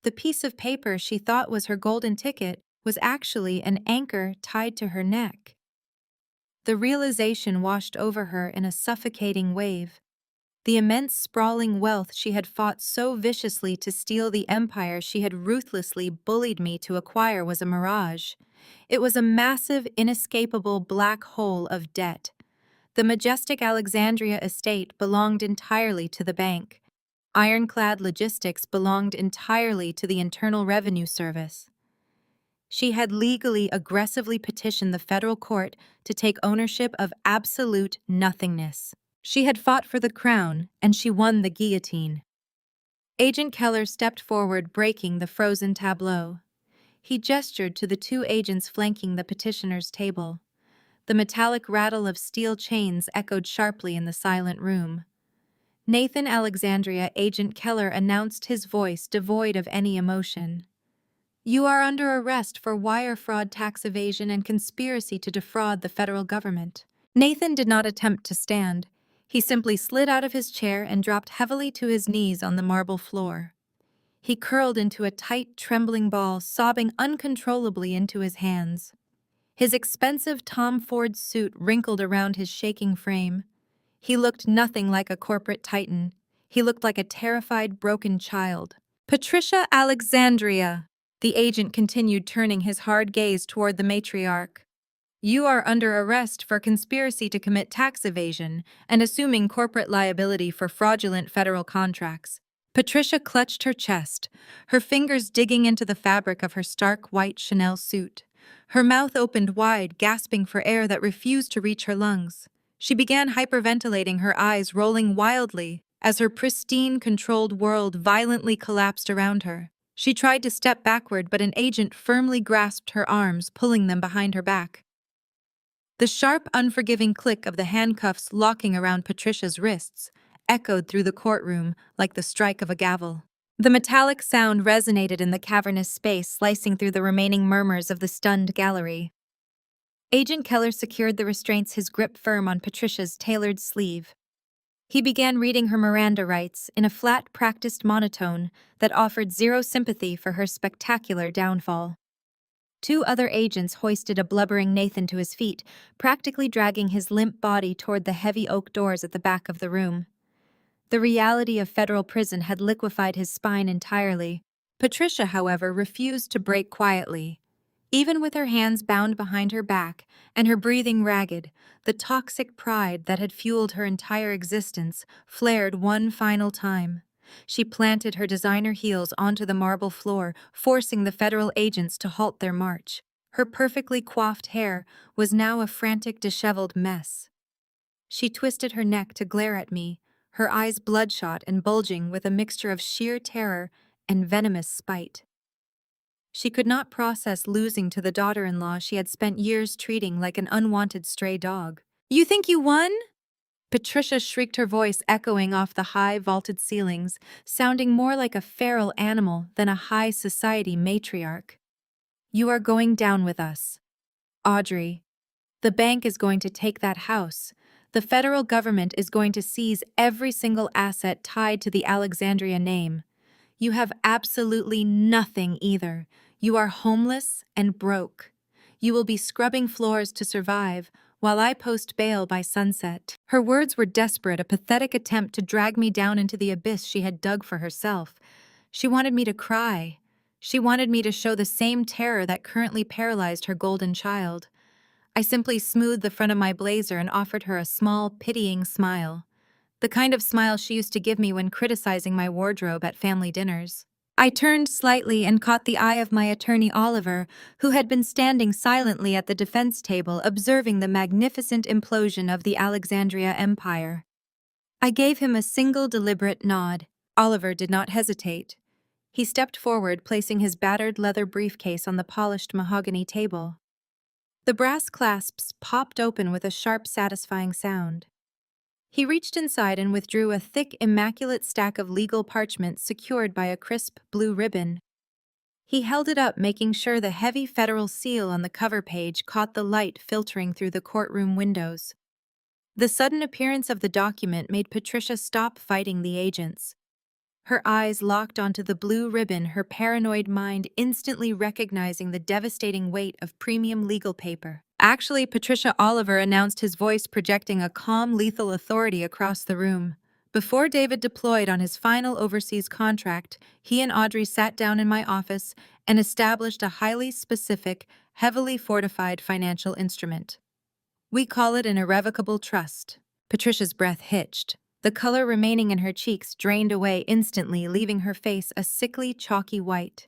The piece of paper she thought was her golden ticket was actually an anchor tied to her neck. The realization washed over her in a suffocating wave. The immense sprawling wealth she had fought so viciously to steal, the empire she had ruthlessly bullied me to acquire, was a mirage. It was a massive, inescapable black hole of debt. The majestic Alexandria estate belonged entirely to the bank. Ironclad logistics belonged entirely to the Internal Revenue Service. She had legally, aggressively petitioned the federal court to take ownership of absolute nothingness. She had fought for the crown, and she won the guillotine. Agent Keller stepped forward, breaking the frozen tableau. He gestured to the 2 agents flanking the petitioner's table. The metallic rattle of steel chains echoed sharply in the silent room. Nathan Alexandria, Agent Keller announced, his voice devoid of any emotion. You are under arrest for wire fraud, tax evasion, and conspiracy to defraud the federal government. Nathan did not attempt to stand. He simply slid out of his chair and dropped heavily to his knees on the marble floor. He curled into a tight, trembling ball, sobbing uncontrollably into his hands. His expensive Tom Ford suit wrinkled around his shaking frame. He looked nothing like a corporate titan. He looked like a terrified, broken child. Patricia Alexandria, the agent continued, turning his hard gaze toward the matriarch. You are under arrest for conspiracy to commit tax evasion and assuming corporate liability for fraudulent federal contracts. Patricia clutched her chest, her fingers digging into the fabric of her stark white Chanel suit. Her mouth opened wide, gasping for air that refused to reach her lungs. She began hyperventilating, her eyes rolling wildly as her pristine, controlled world violently collapsed around her. She tried to step backward, but an agent firmly grasped her arms, pulling them behind her back. The sharp, unforgiving click of the handcuffs locking around Patricia's wrists echoed through the courtroom like the strike of a gavel. The metallic sound resonated in the cavernous space, slicing through the remaining murmurs of the stunned gallery. Agent Keller secured the restraints, his grip firm on Patricia's tailored sleeve. He began reading her Miranda rights in a flat, practiced monotone that offered zero sympathy for her spectacular downfall. 2 other agents hoisted a blubbering Nathan to his feet, practically dragging his limp body toward the heavy oak doors at the back of the room. The reality of federal prison had liquefied his spine entirely. Patricia, however, refused to break quietly. Even with her hands bound behind her back and her breathing ragged, the toxic pride that had fueled her entire existence flared one final time. She planted her designer heels onto the marble floor, forcing the federal agents to halt their march. Her perfectly coiffed hair was now a frantic, disheveled mess. She twisted her neck to glare at me, her eyes bloodshot and bulging with a mixture of sheer terror and venomous spite. She could not process losing to the daughter-in-law she had spent years treating like an unwanted stray dog. "You think you won?" Patricia shrieked, her voice echoing off the high, vaulted ceilings, sounding more like a feral animal than a high society matriarch. "You are going down with us. Audrey, the bank is going to take that house. The federal government is going to seize every single asset tied to the Alexandria name. You have absolutely nothing either. You are homeless and broke. You will be scrubbing floors to survive, while I post bail by sunset." Her words were desperate, a pathetic attempt to drag me down into the abyss she had dug for herself. She wanted me to cry. She wanted me to show the same terror that currently paralyzed her golden child. I simply smoothed the front of my blazer and offered her a small, pitying smile. The kind of smile she used to give me when criticizing my wardrobe at family dinners. I turned slightly and caught the eye of my attorney Oliver, who had been standing silently at the defense table observing the magnificent implosion of the Alexandria Empire. I gave him a single deliberate nod. Oliver did not hesitate. He stepped forward, placing his battered leather briefcase on the polished mahogany table. The brass clasps popped open with a sharp, satisfying sound. He reached inside and withdrew a thick, immaculate stack of legal parchment secured by a crisp blue ribbon. He held it up, making sure the heavy federal seal on the cover page caught the light filtering through the courtroom windows. The sudden appearance of the document made Patricia stop fighting the agents. Her eyes locked onto the blue ribbon, her paranoid mind instantly recognizing the devastating weight of premium legal paper. "Actually," Patricia, Oliver announced, his voice projecting a calm, lethal authority across the room. "Before David deployed on his final overseas contract, he and Audrey sat down in my office and established a highly specific, heavily fortified financial instrument. We call it an irrevocable trust." Patricia's breath hitched. The color remaining in her cheeks drained away instantly, leaving her face a sickly, chalky white.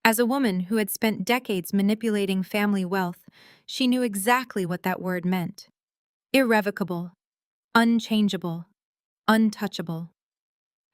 As a woman who had spent decades manipulating family wealth, she knew exactly what that word meant. Irrevocable, unchangeable, untouchable.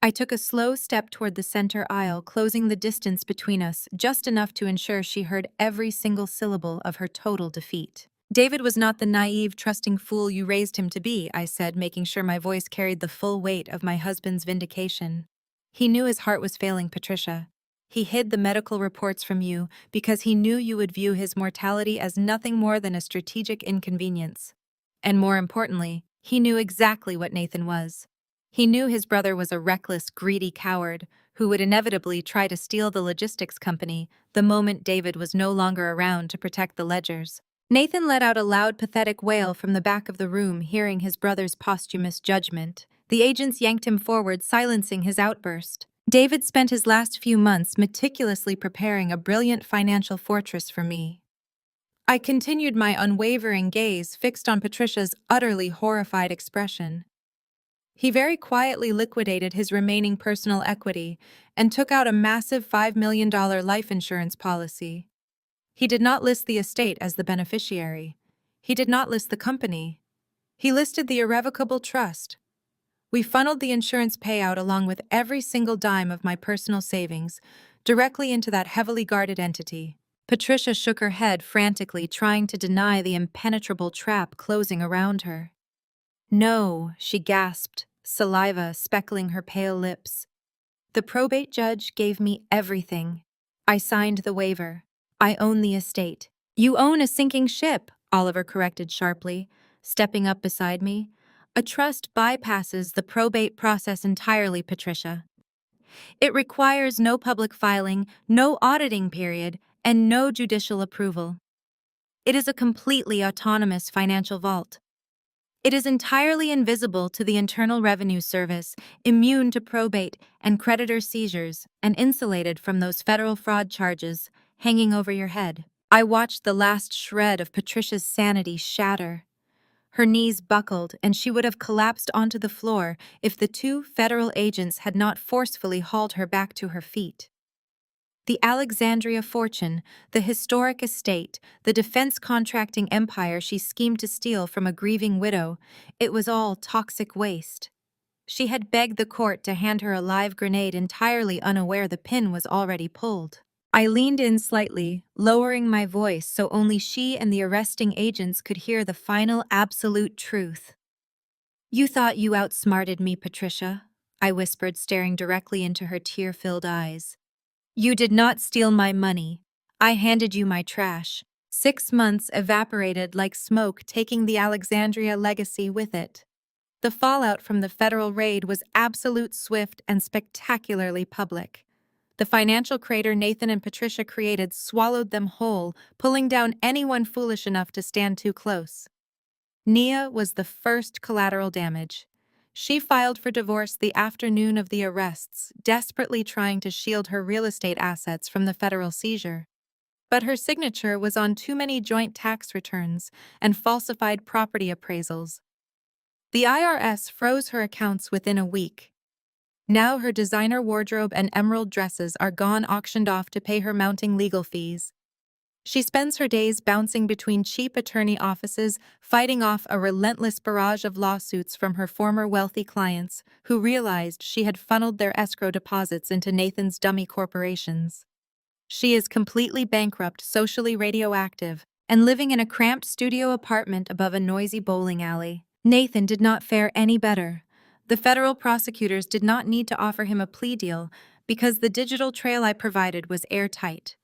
I took a slow step toward the center aisle, closing the distance between us just enough to ensure she heard every single syllable of her total defeat. "David was not the naive, trusting fool you raised him to be," I said, making sure my voice carried the full weight of my husband's vindication. "He knew his heart was failing, Patricia. He hid the medical reports from you because he knew you would view his mortality as nothing more than a strategic inconvenience. And more importantly, he knew exactly what Nathan was. He knew his brother was a reckless, greedy coward who would inevitably try to steal the logistics company the moment David was no longer around to protect the ledgers." Nathan let out a loud, pathetic wail from the back of the room, hearing his brother's posthumous judgment. The agents yanked him forward, silencing his outburst. "David spent his last few months meticulously preparing a brilliant financial fortress for me." I continued, my unwavering gaze fixed on Patricia's utterly horrified expression. "He very quietly liquidated his remaining personal equity and took out a massive $5 million life insurance policy. He did not list the estate as the beneficiary. He did not list the company. He listed the irrevocable trust. We funneled the insurance payout along with every single dime of my personal savings directly into that heavily guarded entity." Patricia shook her head frantically, trying to deny the impenetrable trap closing around her. "No," she gasped, saliva speckling her pale lips. "The probate judge gave me everything. I signed the waiver. I own the estate." "You own a sinking ship," Oliver corrected sharply, stepping up beside me. "A trust bypasses the probate process entirely, Patricia. It requires no public filing, no auditing period, and no judicial approval. It is a completely autonomous financial vault. It is entirely invisible to the Internal Revenue Service, immune to probate and creditor seizures, and insulated from those federal fraud charges hanging over your head." I watched the last shred of Patricia's sanity shatter. Her knees buckled, and she would have collapsed onto the floor if the two federal agents had not forcefully hauled her back to her feet. The Alexandria fortune, the historic estate, the defense contracting empire she schemed to steal from a grieving widow, it was all toxic waste. She had begged the court to hand her a live grenade, entirely unaware the pin was already pulled. I leaned in slightly, lowering my voice so only she and the arresting agents could hear the final absolute truth. "You thought you outsmarted me, Patricia," I whispered, staring directly into her tear-filled eyes. "You did not steal my money. I handed you my trash." 6 months evaporated like smoke, taking the Alexandria legacy with it. The fallout from the federal raid was absolute, swift, and spectacularly public. The financial crater Nathan and Patricia created swallowed them whole, pulling down anyone foolish enough to stand too close. Nia was the first collateral damage. She filed for divorce the afternoon of the arrests, desperately trying to shield her real estate assets from the federal seizure. But her signature was on too many joint tax returns and falsified property appraisals. The IRS froze her accounts within a week. Now her designer wardrobe and emerald dresses are gone, auctioned off to pay her mounting legal fees. She spends her days bouncing between cheap attorney offices, fighting off a relentless barrage of lawsuits from her former wealthy clients who realized she had funneled their escrow deposits into Nathan's dummy corporations. She is completely bankrupt, socially radioactive, and living in a cramped studio apartment above a noisy bowling alley. Nathan did not fare any better. The federal prosecutors did not need to offer him a plea deal because the digital trail I provided was airtight.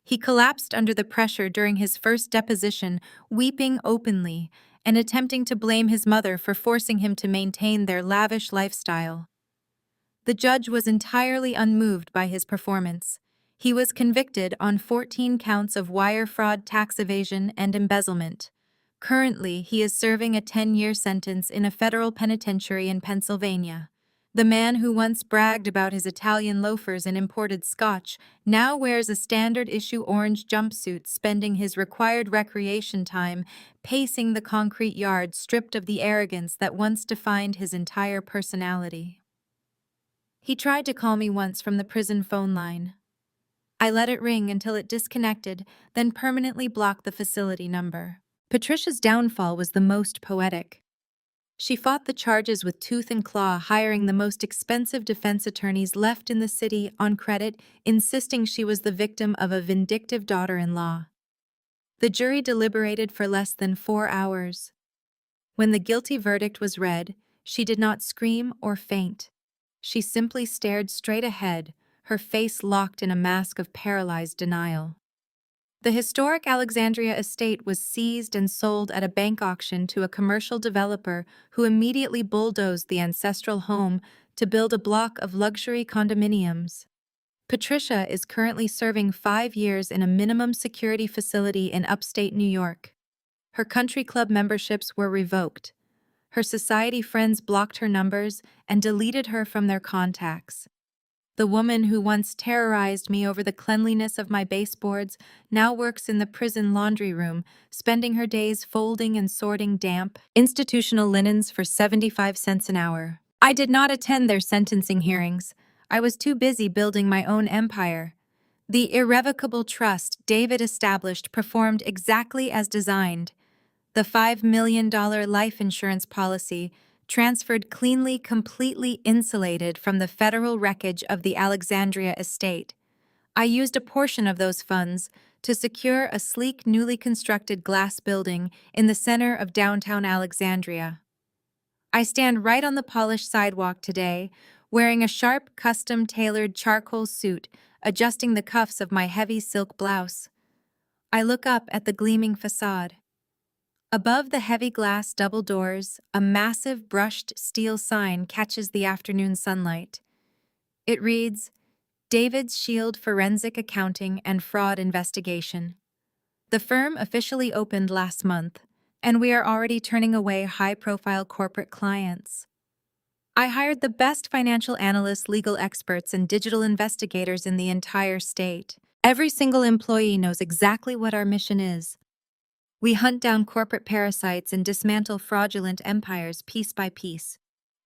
He collapsed under the pressure during his first deposition, weeping openly and attempting to blame his mother for forcing him to maintain their lavish lifestyle. The judge was entirely unmoved by his performance. He was convicted on 14 counts of wire fraud, tax evasion, and embezzlement. Currently, he is serving a 10-year sentence in a federal penitentiary in Pennsylvania. The man who once bragged about his Italian loafers and imported scotch now wears a standard-issue orange jumpsuit, spending his required recreation time pacing the concrete yard, stripped of the arrogance that once defined his entire personality. He tried to call me once from the prison phone line. I let it ring until it disconnected, then permanently blocked the facility number. Patricia's downfall was the most poetic. She fought the charges with tooth and claw, hiring the most expensive defense attorneys left in the city on credit, insisting she was the victim of a vindictive daughter-in-law. The jury deliberated for less than 4 hours. When the guilty verdict was read, she did not scream or faint. She simply stared straight ahead, her face locked in a mask of paralyzed denial. The historic Alexandria estate was seized and sold at a bank auction to a commercial developer who immediately bulldozed the ancestral home to build a block of luxury condominiums. Patricia is currently serving 5 years in a minimum security facility in upstate New York. Her country club memberships were revoked. Her society friends blocked her numbers and deleted her from their contacts. The woman who once terrorized me over the cleanliness of my baseboards now works in the prison laundry room, spending her days folding and sorting damp, institutional linens for 75 cents an hour. I did not attend their sentencing hearings. I was too busy building my own empire. The irrevocable trust David established performed exactly as designed. The $5 million life insurance policy transferred cleanly, completely insulated from the federal wreckage of the Alexandria estate. I used a portion of those funds to secure a sleek, newly constructed glass building in the center of downtown Alexandria. I stand right on the polished sidewalk today, wearing a sharp, custom-tailored charcoal suit, adjusting the cuffs of my heavy silk blouse. I look up at the gleaming facade. Above the heavy glass double doors, a massive brushed steel sign catches the afternoon sunlight. It reads, "David's Shield Forensic Accounting and Fraud Investigation." The firm officially opened last month, and we are already turning away high-profile corporate clients. I hired the best financial analysts, legal experts, and digital investigators in the entire state. Every single employee knows exactly what our mission is. We hunt down corporate parasites and dismantle fraudulent empires piece by piece.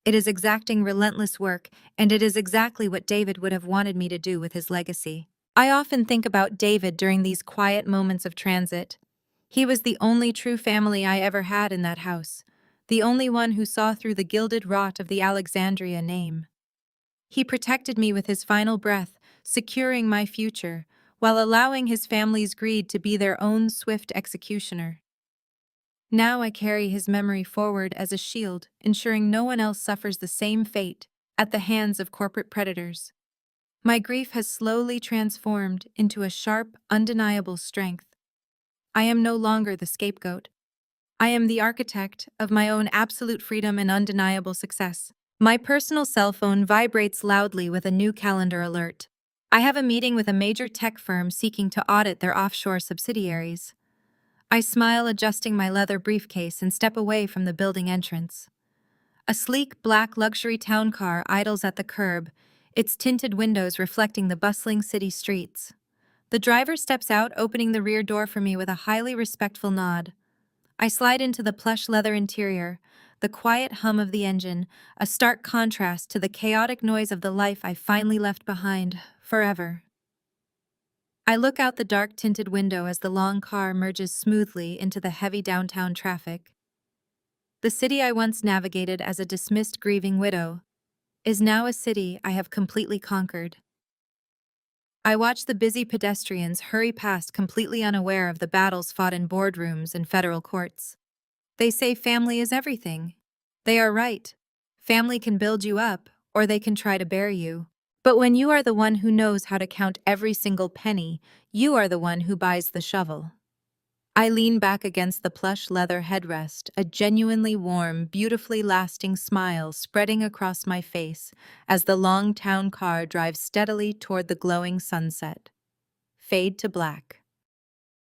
It is exacting, relentless work, and it is exactly what David would have wanted me to do with his legacy. I often think about David during these quiet moments of transit. He was the only true family I ever had in that house, the only one who saw through the gilded rot of the Alexandria name. He protected me with his final breath, securing my future, while allowing his family's greed to be their own swift executioner. Now I carry his memory forward as a shield, ensuring no one else suffers the same fate at the hands of corporate predators. My grief has slowly transformed into a sharp, undeniable strength. I am no longer the scapegoat. I am the architect of my own absolute freedom and undeniable success. My personal cell phone vibrates loudly with a new calendar alert. I have a meeting with a major tech firm seeking to audit their offshore subsidiaries. I smile, adjusting my leather briefcase, and step away from the building entrance. A sleek black luxury town car idles at the curb, its tinted windows reflecting the bustling city streets. The driver steps out, opening the rear door for me with a highly respectful nod. I slide into the plush leather interior, the quiet hum of the engine, a stark contrast to the chaotic noise of the life I finally left behind, forever. I look out the dark-tinted window as the long car merges smoothly into the heavy downtown traffic. The city I once navigated as a dismissed grieving widow is now a city I have completely conquered. I watch the busy pedestrians hurry past, completely unaware of the battles fought in boardrooms and federal courts. They say family is everything. They are right. Family can build you up, or they can try to bury you. But when you are the one who knows how to count every single penny, you are the one who buys the shovel. I lean back against the plush leather headrest, a genuinely warm, beautifully lasting smile spreading across my face as the long town car drives steadily toward the glowing sunset. Fade to black.